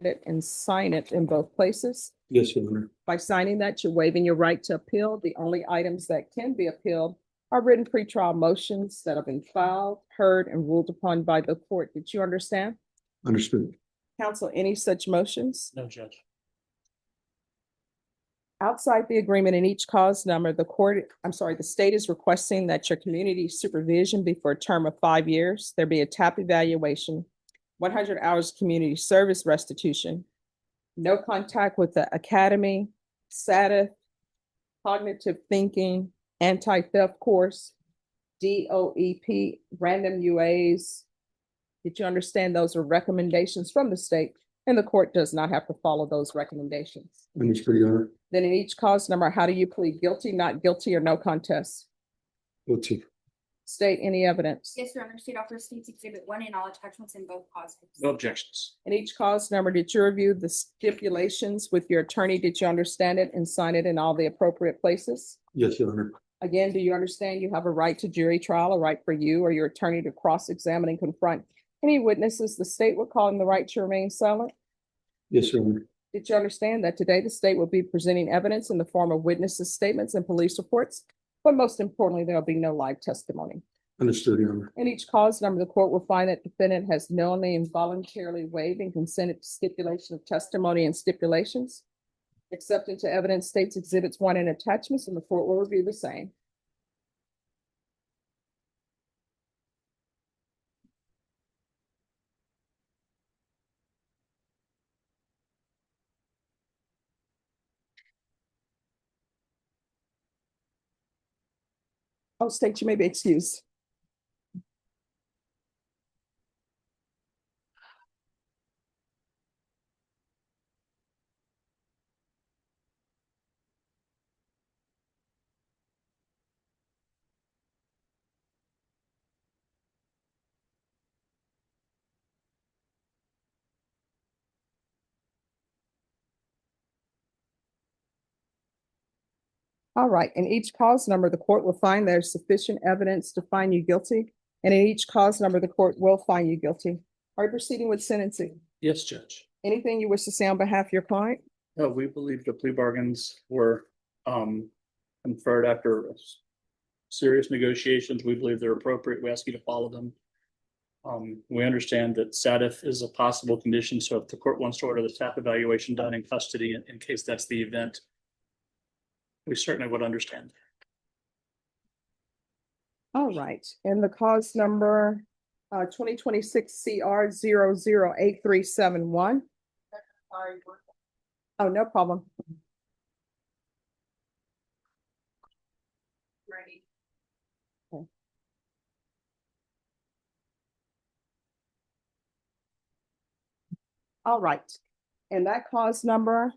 It and sign it in both places. Yes, Your Honor. By signing that, you're waiving your right to appeal. The only items that can be appealed are written pretrial motions that have been filed, heard, and ruled upon by the court. Did you understand? Understood. Counsel, any such motions? No, Judge. Outside the agreement in each cause number, the state is requesting that your community supervision be for a term of 5 years. There be a TAP evaluation, 100 hours community service restitution, no contact with the academy, SATF, cognitive thinking, anti-theft course, DOEP, random UAs. Did you understand those are recommendations from the state, and the court does not have to follow those recommendations? Understood, Your Honor. Then in each cause number, how do you plead guilty, not guilty, or no contest? Guilty. State any evidence. Yes, Your Honor. State offers states exhibit 1 and all attachments in both causes. No objections. In each cause number, did you review the stipulations with your attorney? Did you understand it and sign it in all the appropriate places? Yes, Your Honor. Again, do you understand you have a right to jury trial, a right for you or your attorney to cross-examine and confront any witnesses the state would call them the right to remain silent? Yes, Your Honor. Did you understand that today the state will be presenting evidence in the form of witnesses' statements and police reports? But most importantly, there will be no live testimony. Understood, Your Honor. In each cause number, the court will find that defendant has knowingly and voluntarily waived and consented to stipulation of testimony and stipulations. Accepting to evidence states exhibits 1 and attachments, and the court will review the same. Oh, state, you may be excused. All right, in each cause number, the court will find there's sufficient evidence to find you guilty. And in each cause number, the court will find you guilty. Are you proceeding with sentencing? Yes, Judge. Anything you wish to say on behalf of your client? No, we believe the plea bargains were conferred after serious negotiations. We believe they're appropriate. We ask you to follow them. We understand that SATF is a possible condition, so if the court wants to order the TAP evaluation done in custody, in case that's the event, we certainly would understand. All right, and the cause number 2026 CR 008371. Oh, no problem. Ready. Okay. All right, and that cause number,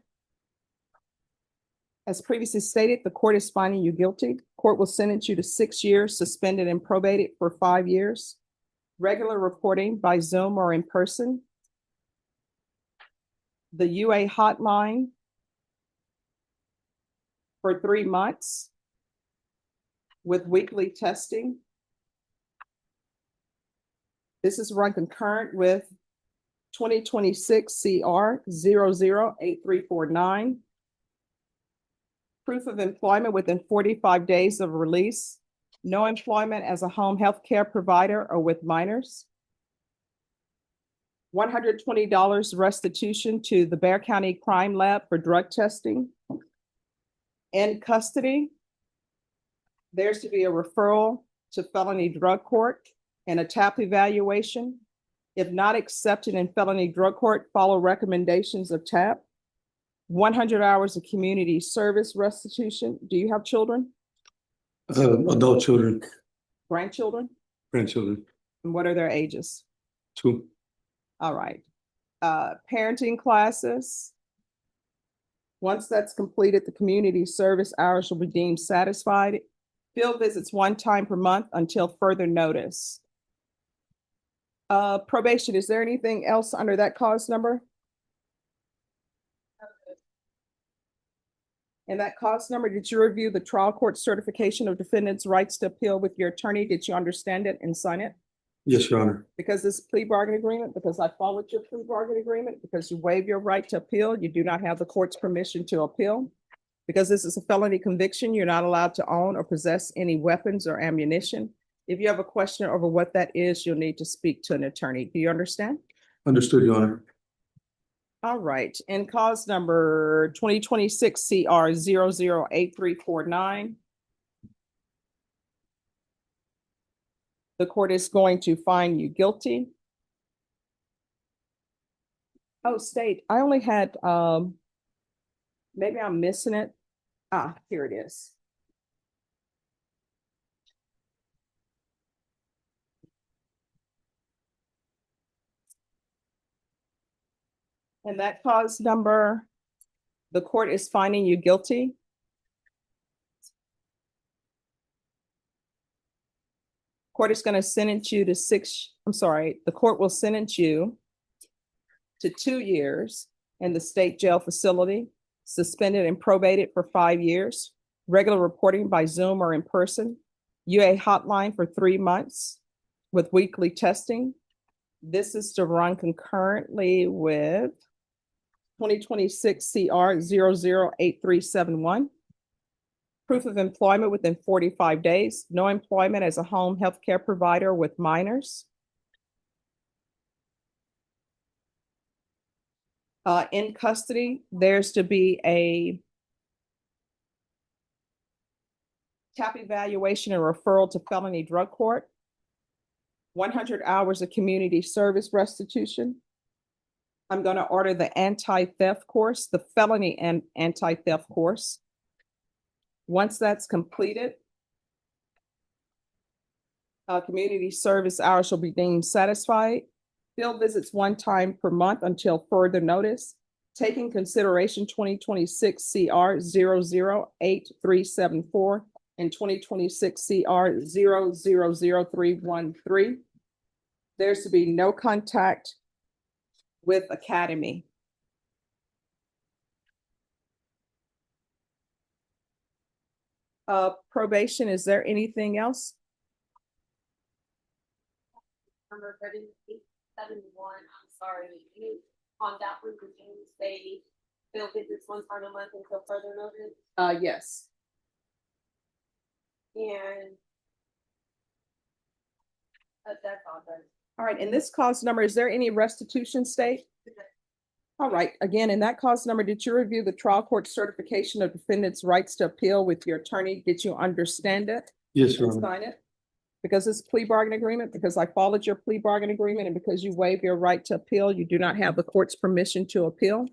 as previously stated, the court is finding you guilty. Court will sentence you to 6 years, suspended and probated for 5 years. Regular reporting by Zoom or in person. The UA hotline for 3 months with weekly testing. This is run concurrent with 2026 CR 008349. Proof of employment within 45 days of release. no employment as a home health care provider or with minors. $120 restitution to the Bear County Crime Lab for drug testing. In custody, there's to be a referral to felony drug court and a TAP evaluation. If not accepted in felony drug court, follow recommendations of TAP. 100 hours of community service restitution. Do you have children, Adult children, grandchildren? grandchildren, And what are their ages? 2. All right. Parenting classes. Once that's completed, the community service hours will be deemed satisfied. Field visits 1 time per month until further notice. Probation, is there anything else under that cause number? And that cause number, did you review the trial court certification of defendant's rights to appeal with your attorney? Did you understand it and sign it? Yes, Your Honor. Because this plea bargain agreement, because I followed your plea bargain agreement, because you waive your right to appeal, you do not have the court's permission to appeal. Because this is a felony conviction, you're not allowed to own or possess any weapons or ammunition. If you have a question over what that is, you'll need to speak to an attorney. Do you understand? Understood, Your Honor. All right, and cause number 2026 CR 008349. The court is going to find you guilty. Oh, state, I only had, maybe I'm missing it. Ah, here it is. And that cause number, the court is finding you guilty. Court is going to sentence you to the court will sentence you to 2 years in the state jail facility, suspended and probated for 5 years, regular reporting by Zoom or in person, UA hotline for 3 months with weekly testing. This is to run concurrently with 2026 CR 008371. Proof of employment within 45 days, no employment as a home health care provider with minors. In custody, there's to be a TAP evaluation and referral to felony drug court. 100 hours of community service restitution. I'm going to order the anti-theft course, the felony and anti-theft course. Once that's completed, community service hours shall be deemed satisfied. Field visits 1 time per month until further notice. Taking consideration 2026 CR 008374 and 2026 CR 000313. There's to be no contact with Academy. Probation, is there anything else? Number 3871, I'm sorry, you, on that one, did you say field visits 1 time a month until further notice? Yes. And that's all done. All right, in this cause number, is there any restitution, state? All right, again, in that cause number, did you review the trial court certification of defendant's rights to appeal with your attorney? Did you understand it? Yes, Your And Honor. sign it? Because it's plea bargain agreement, because I followed your plea bargain agreement, and because you waive your right to appeal, you do not have the court's permission to appeal.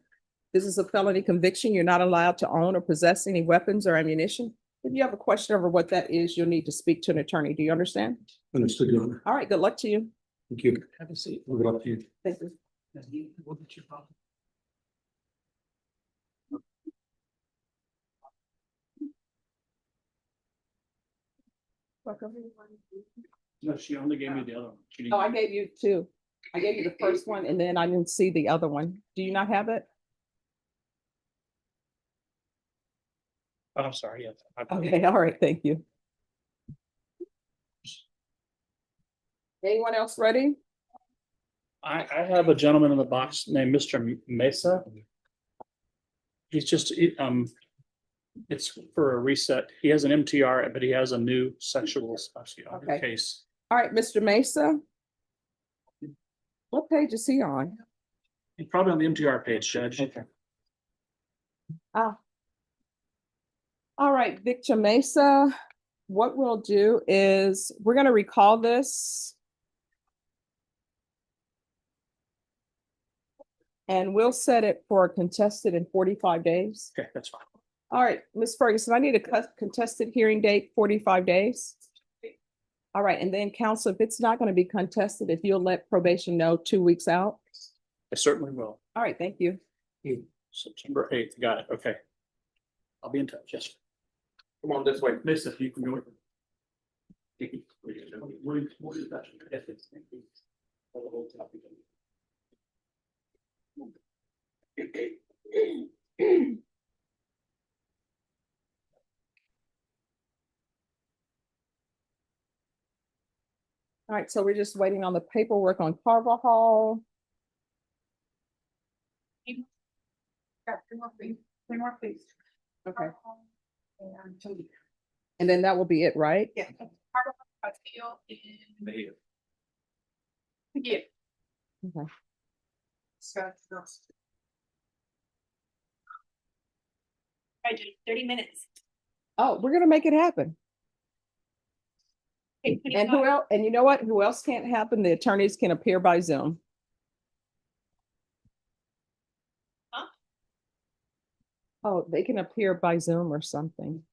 This is a felony conviction. You're not allowed to own or possess any weapons or ammunition. If you have a question over what that is, you'll need to speak to an attorney. Do you understand? Understood, Your Honor. All right, good luck to you. Thank you. Have a seat. We'll go up to you. Thank you. We'll get you, Bob. No, she only gave me the other one. She didn't- Oh, I gave you 2. I gave you the first one, and then I didn't see the other one. Do you not have it? Oh, I'm sorry, yes. Okay, all right, thank you. Anyone else ready? I have a gentleman in the box named Mr. Mesa. He's just, It's for a reset. He has an MTR, but he has a new sexual Okay. case. All right, Mr. Mesa. What page is he on? He's probably on the MTR page, Judge. Okay. Oh. All right, Victor Mesa, what we'll do is we're gonna recall this. And we'll set it for contested in 45 days. Okay, that's fine. All right, Ms. Ferguson, I need a contested hearing date, 45 days. All right, and then counsel, if it's not going to be contested, if you'll let probation know 2 weeks out. I certainly will. All right, thank you. September 8th, got it, okay. I'll be in touch, yes. Come on this way. Miss, if you can go. All right, so we're just waiting on the paperwork on Carvajal. Yeah, three more, please. Three more, please. Okay, And Toby. and then that will be it, right? Yeah. Castillo in. Yeah. Okay. Scott. I did 30 minutes. Oh, we're gonna make it happen. And who else, and you know what? Who else can't happen? The attorneys can appear by Zoom. Huh? Oh, they can appear by Zoom or something.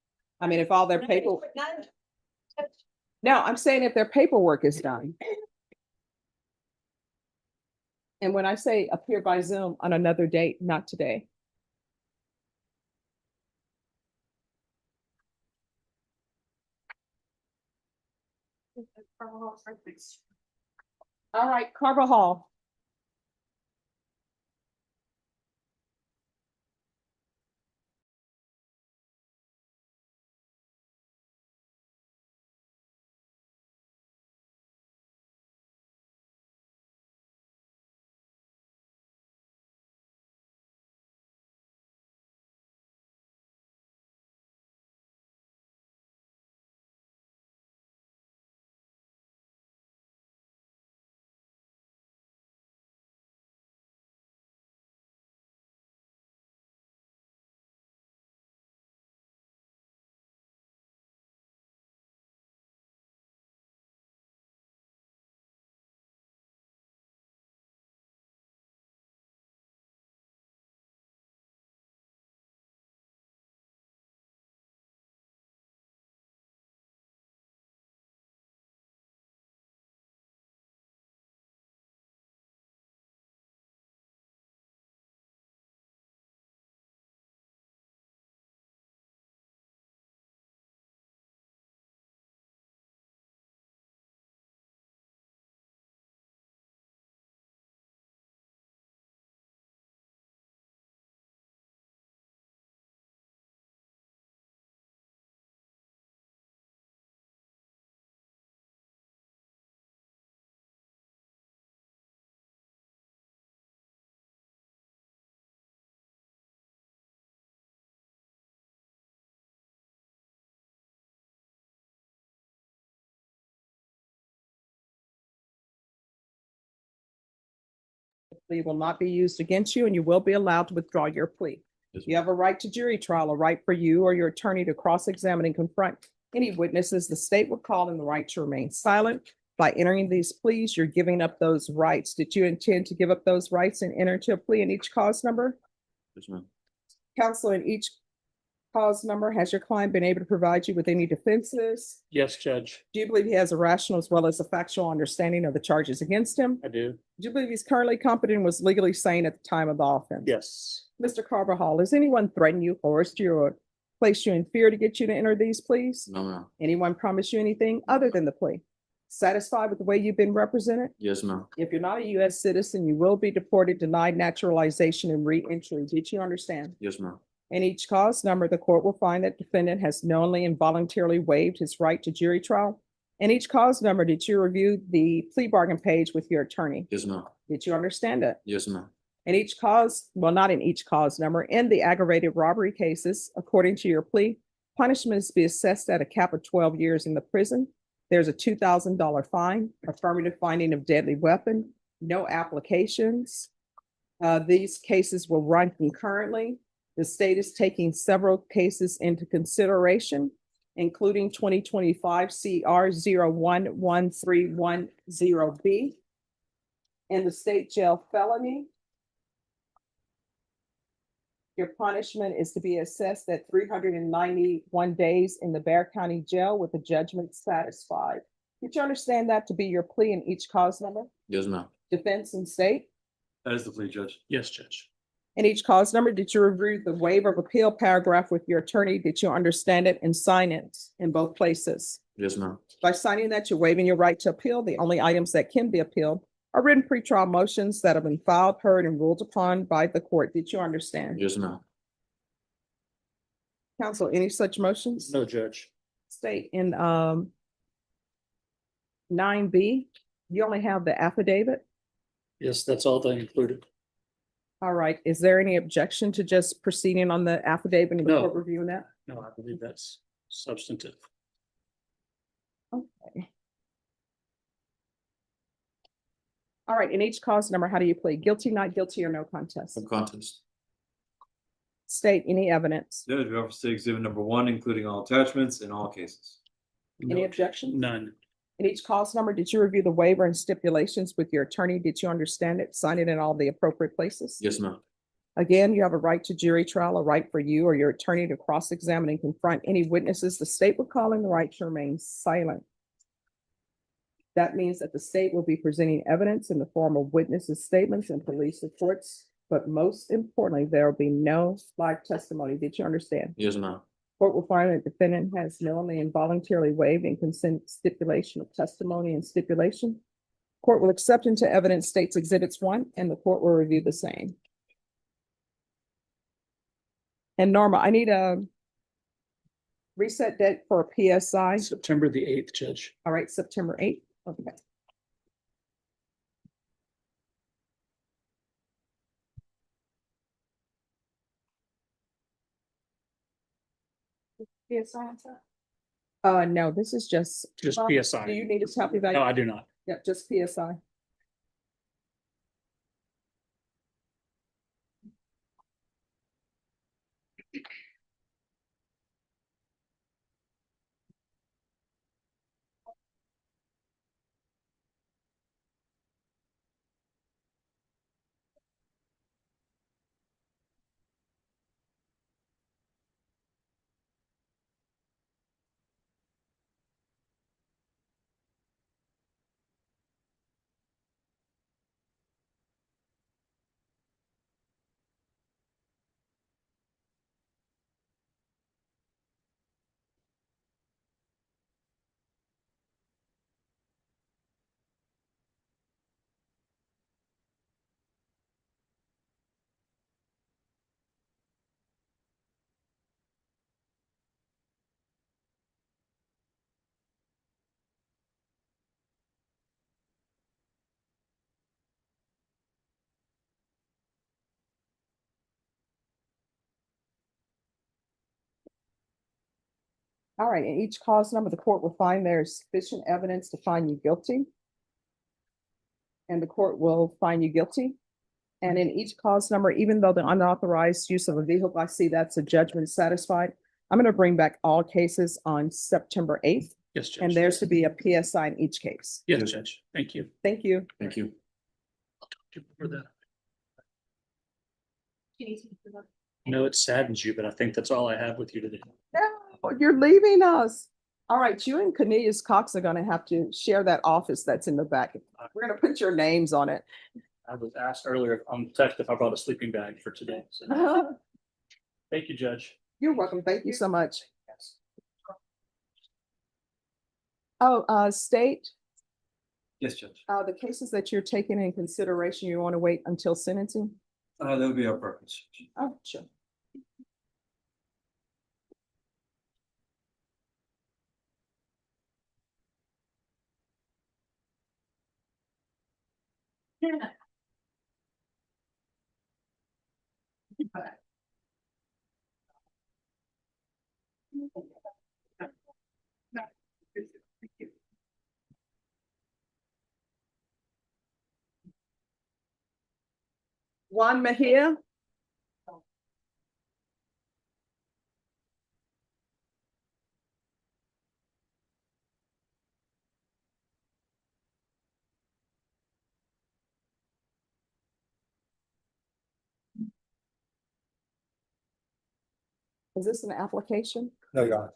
I mean, if all their paper, no, I'm saying if their paperwork is done. And when I say appear by Zoom on another date, not today. All right, Carvajal. Plea will not be used against you and you will be allowed to withdraw your plea. You have a right to jury trial, a right for you or your attorney to cross-examine and confront any witnesses the state would call, and the right to remain silent. By entering these pleas, you're giving up those rights. Did you intend to give up those rights and enter into a plea in each cause number? Yes, ma'am. Counsel, in each cause number, has your client been able to provide you with any defenses? Yes, Judge, Do you believe he has a rational as well as a factual understanding of the charges against him? I do. Do you believe he's currently competent and was legally sane at the time of the offense? Yes. Mr. Carvajal, has anyone threatened you, coerced you, or placed you in fear to get you to enter these pleas? No, ma'am. Anyone promised you anything other than the plea? Satisfied with the way you've been represented? Yes, ma'am. If you're not a U.S. citizen, you will be deported, denied naturalization, and re-entry. Did you understand? Yes, ma'am. In each cause number, the court will find that defendant has knowingly and voluntarily waived his right to jury trial. In each cause number, did you review the plea bargain page with your attorney? Yes, ma'am. Did you understand it? Yes, ma'am. In each cause, well, not in each cause number, in the aggravated robbery cases, according to your plea, punishment is to be assessed at a cap of 12 years in the prison. There's a $2,000 fine, affirmative finding of deadly weapon, no applications. These cases will run concurrently. The state is taking several cases into consideration, including 2025 CR 011310B. In the state jail felony, your punishment is to be assessed at 391 days in the Bexar County Jail with the judgment satisfied. Did you understand that to be your plea in each cause number? Yes, ma'am. Defense and state? That is the plea, Judge. Yes, Judge. In each cause number, did you review the waiver of appeal paragraph with your attorney? Did you understand it and sign it in both places? Yes, ma'am. By signing that, you're waiving your right to appeal. The only items that can be appealed are written pretrial motions that have been filed, heard, and ruled upon by the court. Did you understand? Yes, ma'am. Counsel, any such motions? No, Judge. State in 9B, you only have the affidavit. Yes, that's all they included. All right. Is there any objection to just proceeding on the affidavit and the No. court reviewing that? No, I believe that's substantive. Okay. All right. In each cause number, how do you plead? Guilty, not guilty, or no contest? No contest. State any evidence. Judge, we offer state exhibit number 1, including all attachments in all cases. Any objection? None. In each cause number, did you review the waiver and stipulations with your attorney? Did you understand it? Sign it in all the appropriate places? Yes, ma'am. Again, you have a right to jury trial, a right for you or your attorney to cross-examine and confront any witnesses. The state will call in the right to remain silent. That means that the state will be presenting evidence in the form of witnesses' statements and police reports. But most importantly, there will be no live testimony. Did you understand? Yes, ma'am. Court will find that defendant has knowingly and voluntarily waived and consent stipulation of testimony and stipulation. Court will accept into evidence states exhibits 1, and the court will review the same. And Norma, I need a reset date for a PSI. September the 8th, Judge. All right, September 8th. Okay. PSI answer? No, this is just. Just Bob, PSI. Do you need a copy of that? No, I do not. Yep, just PSI. All right, in each cause number, the court will find there is sufficient evidence to find you guilty. And the court will find you guilty. And in each cause number, even though the unauthorized use of a vehicle, I see that's a judgment satisfied. I'm going to bring back all cases on September 8th. Yes, Judge. And there's to be a PSI in each case. Yes, Judge. Thank you. Thank you. Thank you. For that. You need to do that. No, it saddens you, but I think that's all I have with you today. No, you're leaving us. All right, you and Cornelius Cox are going to have to share that office that's in the back. We're going to put your names on it. I was asked earlier on text if I brought a sleeping bag for today. So thank you, Judge. You're welcome. Thank you so much. Oh, state, Yes, Judge. the cases that you're taking in consideration, you want to wait until sentencing? That would be our preference. Oh, sure. Juan Mejia. Is this an application? No, Your Honor.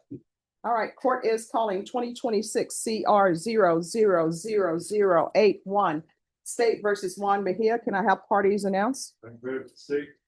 All right, court is calling 2026 CR 0000081. State versus Juan Mejia. Can I have parties announced?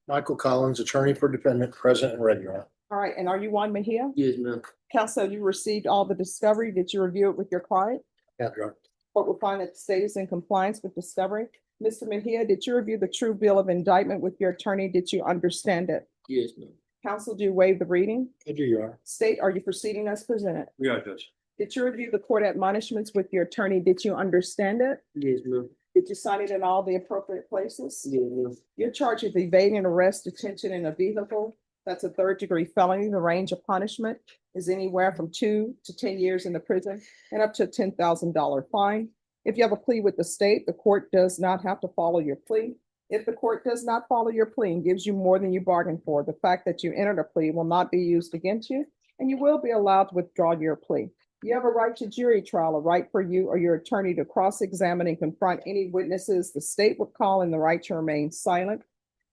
Michael Collins, attorney for defendant, present and ready, Your Honor. All right, and are you Juan Mejia? Yes, ma'am. Counsel, you received all the discovery. Did you review it with your client? Yeah, Your Honor. Court will find that the state is in compliance with discovery. Mr. Mejia, did you review the true bill of indictment with your attorney? Did you understand it? Yes, ma'am. Counsel, do you waive the reading? I do, Your Honor. State, are you proceeding as presented? Yeah, Judge. Did you review the court admonishments with your attorney? Did you understand it? Yes, ma'am. Did you sign it in all the appropriate places? Yes, ma'am. You're charged with evading arrest, detention in a vehicle. That's a third-degree felony. The range of punishment is anywhere from 2 to 10 years in the prison and up to a $10,000 fine. If you have a plea with the state, the court does not have to follow your plea. If the court does not follow your plea and gives you more than you bargained for, the fact that you entered a plea will not be used against you, and you will be allowed to withdraw your plea. You have a right to jury trial, a right for you or your attorney to cross-examine and confront any witnesses the state would call, and the right to remain silent.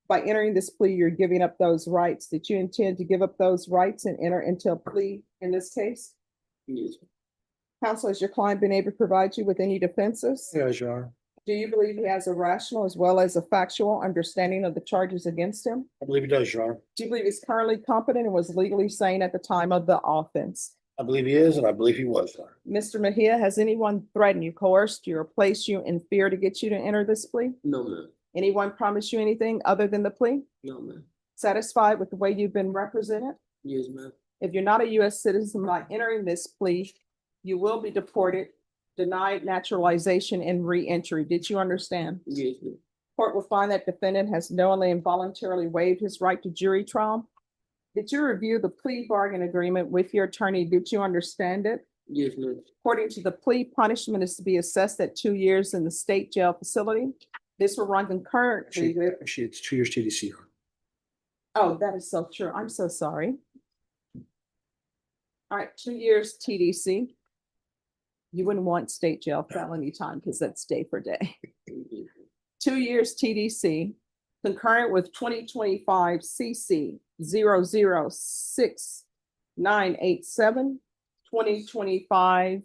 By entering this plea, you're giving up those rights. Did you intend to give up those rights and enter into a plea in this case? Yes. Counsel, has your client been able to provide you with any defenses? Yes, Your Honor. Do you believe he has a rational as well as a factual understanding of the charges against him? I believe he does, Your Honor. Do you believe he's currently competent and was legally sane at the time of the offense? I believe he is, and I believe he was, Your Honor. Mr. Mejia, has anyone threatened you, coerced you, or placed you in fear to get you to enter this plea? No, ma'am. Anyone promised you anything other than the plea? No, ma'am. Satisfied with the way you've been represented? Yes, ma'am. If you're not a U.S. citizen by entering this plea, you will be deported, denied naturalization, and re-entry. Did you understand? Yes, ma'am. Court will find that defendant has knowingly and voluntarily waived his right to jury trial. Did you review the plea bargain agreement with your attorney? Did you understand it? Yes, ma'am. According to the plea, punishment is to be assessed at 2 years in the state jail facility. This will run concurrently with. Actually, it's 2 years TDC, Your Honor. Oh, that is so true. I'm so sorry. All right, 2 years TDC. You wouldn't want state jail felony time because that's day for day. 2 years TDC, concurrent with 2025 CC 006-987, 2025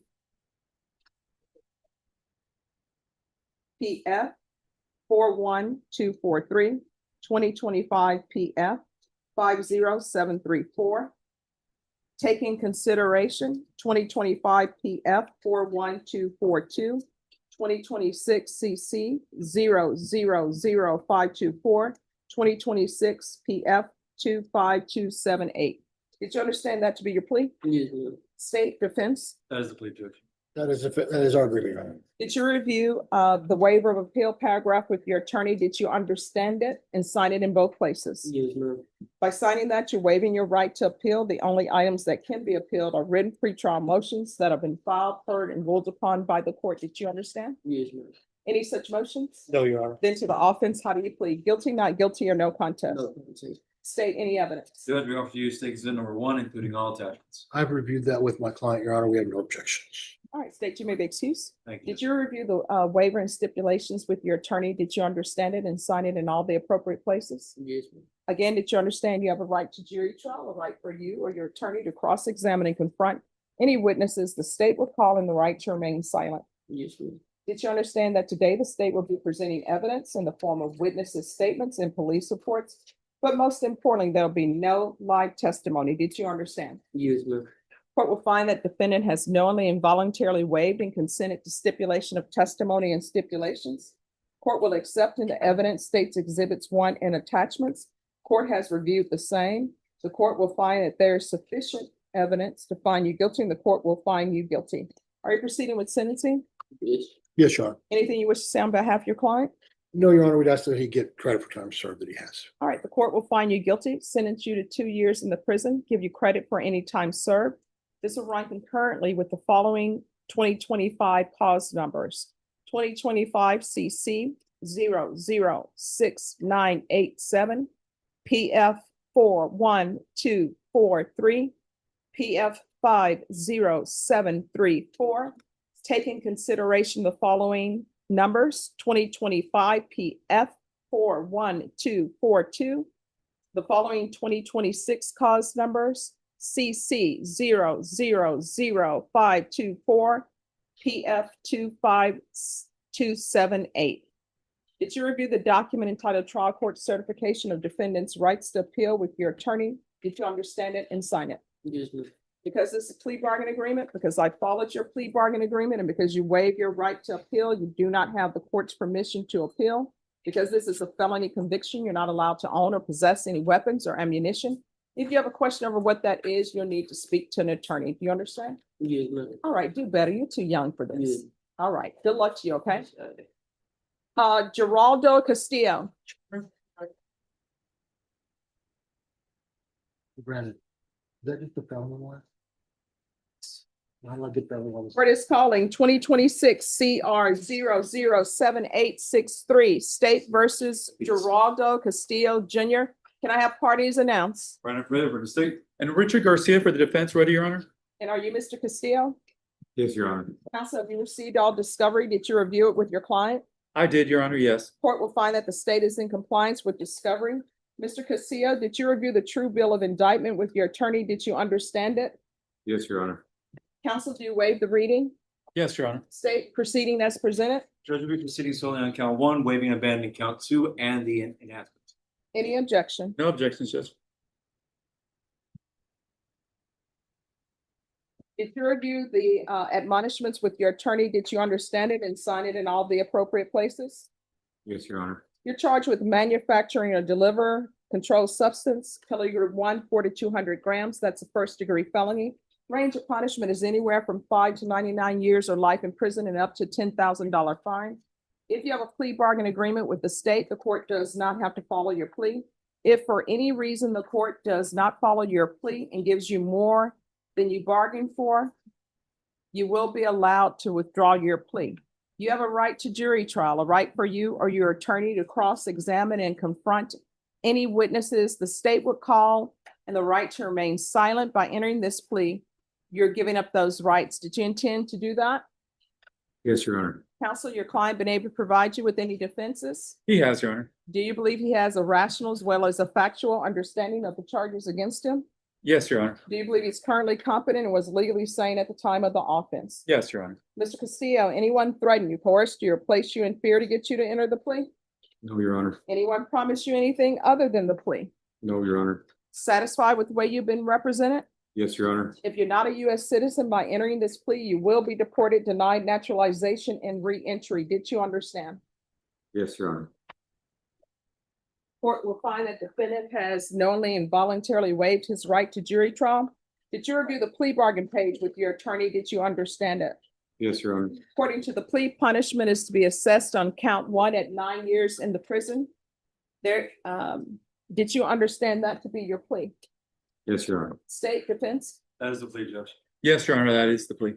PF 41243, 2025 PF 50734. Taking consideration 2025 PF 41242, 2026 CC 0000524, 2026 PF 25278. Did you understand that to be your plea? Yes, ma'am. State defense? That is the plea, Judge. That is our agreement, Your Honor. Did you review the waiver of appeal paragraph with your attorney? Did you understand it and sign it in both places? Yes, ma'am. By signing that, you're waiving your right to appeal. The only items that can be appealed are written pretrial motions that have been filed, heard, and ruled upon by the court. Did you understand? Yes, ma'am. Any such motions? No, Your Honor. Then to the offense, how do you plead? Guilty, not guilty, or no contest? No contest. State any evidence. Judge, we offer you state exhibit number 1, including all attachments. I've reviewed that with my client, Your Honor. We have no objections. All right, state, you may be excused. Thank you. Did you review the waiver and stipulations with your attorney? Did you understand it and sign it in all the appropriate places? Yes, ma'am. Again, did you understand you have a right to jury trial, a right for you or your attorney to cross-examine and confront any witnesses the state will call, and the right to remain silent? Yes, ma'am. Did you understand that today the state will be presenting evidence in the form of witnesses' statements and police reports? But most importantly, there'll be no live testimony. Did you understand? Yes, ma'am. Court will find that defendant has knowingly and voluntarily waived and consented to stipulation of testimony and stipulations. Court will accept into evidence states exhibits 1 and attachments. Court has reviewed the same. The court will find that there is sufficient evidence to find you guilty, and the court will find you guilty. Are you proceeding with sentencing? Yes. Yes, Your Honor. Anything you wish to say on behalf of your client? No, Your Honor, we'd ask that he get credit for time served that he has. All right, the court will find you guilty, sentence you to 2 years in the prison, give you credit for any time served. This will run concurrently with the following 2025 cause numbers: 2025 CC PF-006-987, PF-41243, PF-50734. Take in consideration the following numbers: 2025 PF-41242, the following 2026 cause numbers: CC 0000524, PF 25278. Did you review the document entitled Trial Court Certification of Defendant's Rights to Appeal with your attorney? Did you understand it and sign it? Yes, ma'am. Because this is a plea bargain agreement, because I followed your plea bargain agreement, and because you waive your right to appeal, you do not have the court's permission to appeal. Because this is a felony conviction, you're not allowed to own or possess any weapons or ammunition. If you have a question over what that is, you'll need to speak to an attorney. Do you understand? Yes, ma'am. All right, do better. You're too young for this. Yeah. All right, good luck to you, okay? Geraldo Castillo. Brandon, is that just the felony one? I like the felony one. Court is calling 2026 CR 007863, State versus Geraldo Castillo Jr. Can I have parties announced? Brandon Freda for the state. And Richard Garcia for the defense. Ready, Your Honor? And are you Mr. Castillo? Yes, Your Honor. Counsel, have you received all discovery? Did you review it with your client? I did, Your Honor, yes. Court will find that the state is in compliance with discovery. Mr. Castillo, did you review the true bill of indictment with your attorney? Did you understand it? Yes, Your Honor. Counsel, do you waive the reading? Yes, Your Honor. State proceeding as presented? Judge will be proceeding solely on count 1, waiving and abandoning count 2 and the enhancement. Any objection? No objections, Judge. Did you review the admonishments with your attorney? Did you understand it and sign it in all the appropriate places? Yes, Your Honor. You're charged with manufacturing or deliver controlled substance, kilogram 1, 4 to 200 grams. That's a first-degree felony. Range of punishment is anywhere from 5 to 99 years or life in prison and up to $10,000 fine. If you have a plea bargain agreement with the state, the court does not have to follow your plea. If for any reason the court does not follow your plea and gives you more than you bargained for, you will be allowed to withdraw your plea. You have a right to jury trial, a right for you or your attorney to cross-examine and confront any witnesses the state would call, and the right to remain silent. By entering this plea, you're giving up those rights. Did you intend to do that? Yes, Your Honor. Counsel, your client been able to provide you with any defenses? He has, Your Honor. Do you believe he has a rational as well as a factual understanding of the charges against him? Yes, Your Honor. Do you believe he's currently competent and was legally sane at the time of the offense? Yes, Your Honor. Mr. Castillo, anyone threaten you, coerced you, or place you in fear to get you to enter the plea? No, Your Honor. Anyone promise you anything other than the plea? No, Your Honor. Satisfied with the way you've been represented? Yes, Your Honor. If you're not a U.S. citizen, by entering this plea, you will be deported, denied naturalization, and re-entry. Did you understand? Yes, Your Honor. Court will find that defendant has knowingly and voluntarily waived his right to jury trial. Did you review the plea bargain page with your attorney? Did you understand it? Yes, Your Honor. According to the plea, punishment is to be assessed on count 1 at 9 years in the prison. Did you understand that to be your plea? Yes, Your Honor. State defense? That is the plea, Judge. Yes, Your Honor, that is the plea.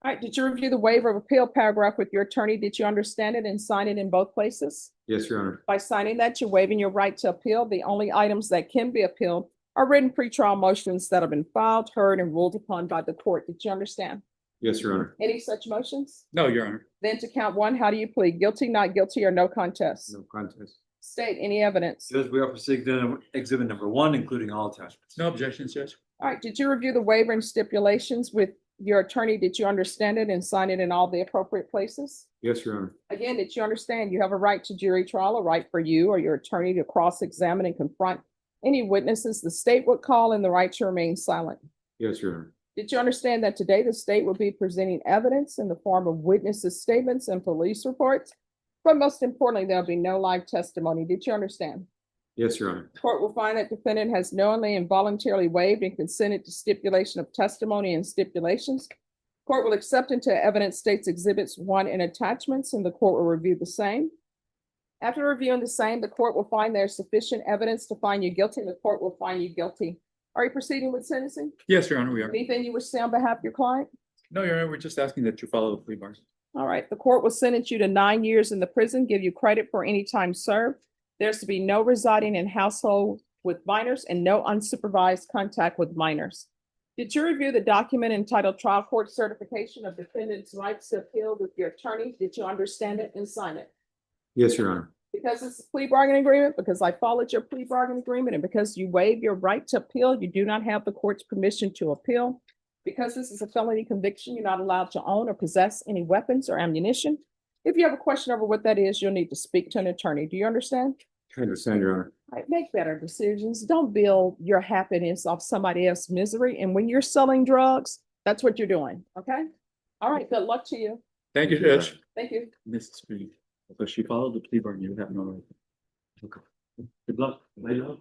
All right, did you review the waiver of appeal paragraph with your attorney? Did you understand it and sign it in both places? Yes, Your Honor. By signing that, you're waiving your right to appeal. The only items that can be appealed are written pretrial motions that have been filed, heard, and ruled upon by the court. Did you understand? Yes, Your Honor. Any such motions? No, Your Honor. Then to count 1, how do you plead? Guilty, not guilty, or no contest? No contest. State, any evidence? Judge, we are proceeding exhibit number 1, including all attachments. No objections, Judge. All right, did you review the waiver and stipulations with your attorney? Did you understand it and sign it in all the appropriate places? Yes, Your Honor. Again, did you understand you have a right to jury trial, a right for you or your attorney to cross-examine and confront any witnesses the state would call, and the right to remain silent? Yes, Your Honor. Did you understand that today the state will be presenting evidence in the form of witnesses' statements and police reports? But most importantly, there'll be no live testimony. Did you understand? Yes, Your Honor. Court will find that defendant has knowingly and voluntarily waived and consented to stipulation of testimony and stipulations. Court will accept into evidence states exhibits 1 and attachments, and the court will review the same. After reviewing the same, the court will find there's sufficient evidence to find you guilty, and the court will find you guilty. Are you proceeding with sentencing? Yes, Your Honor, we are. Anything you wish to say on behalf of your client? No, Your Honor, we're just asking that you follow the plea bars. All right, the court will sentence you to 9 years in the prison, give you credit for any time served. There's to be no residing in household with minors and no unsupervised contact with minors. Did you review the document entitled Trial Court Certification of Defendant's Rights to Appeal with your attorney? Did you understand it and sign it? Yes, Your Honor. Because it's a plea bargaining agreement, because I followed your plea bargaining agreement, and because you waive your right to appeal, you do not have the court's permission to appeal. Because this is a felony conviction, you're not allowed to own or possess any weapons or ammunition. If you have a question over what that is, you'll need to speak to an attorney. Do you understand? I understand, Your Honor. All right, make better decisions. Don't build your happiness off somebody else's misery. And when you're selling drugs, that's what you're doing, okay? All right, good luck to you. Thank you, Judge. Thank you. Mrs. Reed, so she followed the plea bargain, you have no right. Okay. Good luck. Lay down.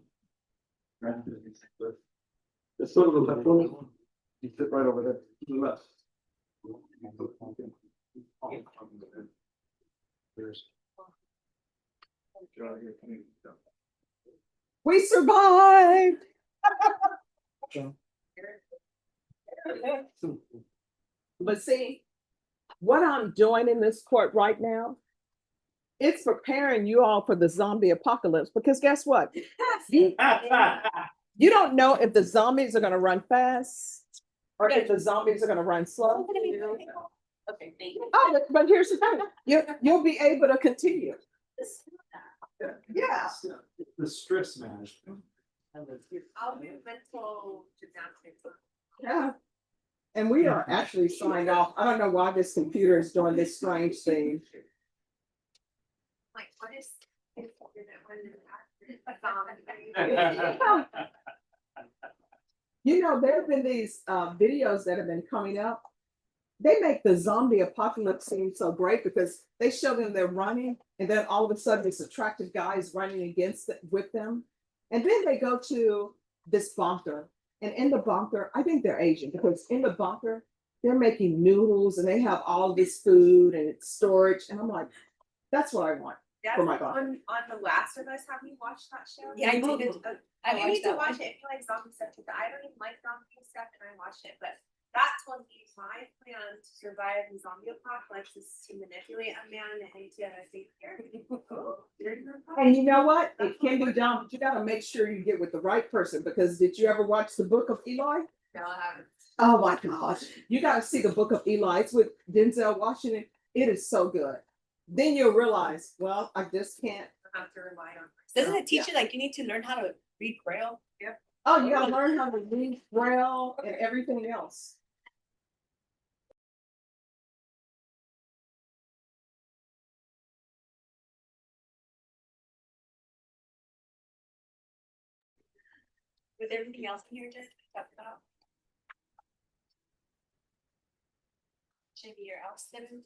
Let's go to the left one. You sit right over there, to the left. We survived. But see, what I'm doing in this court right now, it's preparing you all for the zombie apocalypse, because guess what? You don't know if the zombies are gonna run fast or if the zombies are gonna run slow. Okay, thank you. Oh, but here's the thing, you'll be able to continue. Yeah. The stress management. I'll do mental gymnastics. Yeah. And we are actually signed off. I don't know why this computer is doing this strange thing. Like, what is? You know, there have been these videos that have been coming up. They make the zombie apocalypse seem so great because they show them they're running, and then all of a sudden this attractive guy is running with them. And then they go to this bunker. And in the bunker, I think they're Asian, because in the bunker, they're making noodles and they have all this food and it's storage. And I'm like, that's what I want That's for my bunker. on The Last of Us. Have you watched that show? Yeah, I You did. I need to watch it. I feel like zombie stuff, but I don't even like zombie stuff, and I watched it. But that's one thing. My plan to survive the zombie apocalypse is to manipulate a man into a safe area. And you know what? It can be done, but you gotta make sure you get with the right person, because did you ever watch the Book of Eli? No, I haven't. Oh my gosh, you gotta see the Book of Eli. It's with Denzel Washington. It is so good. Then you'll realize, well, I just can't. I have to rely on myself. Doesn't it teach you like you need to learn how to read Braille? Yep. Oh, you gotta learn how to read Braille and everything else. With everything else in here, just talk about. Maybe your outstanding.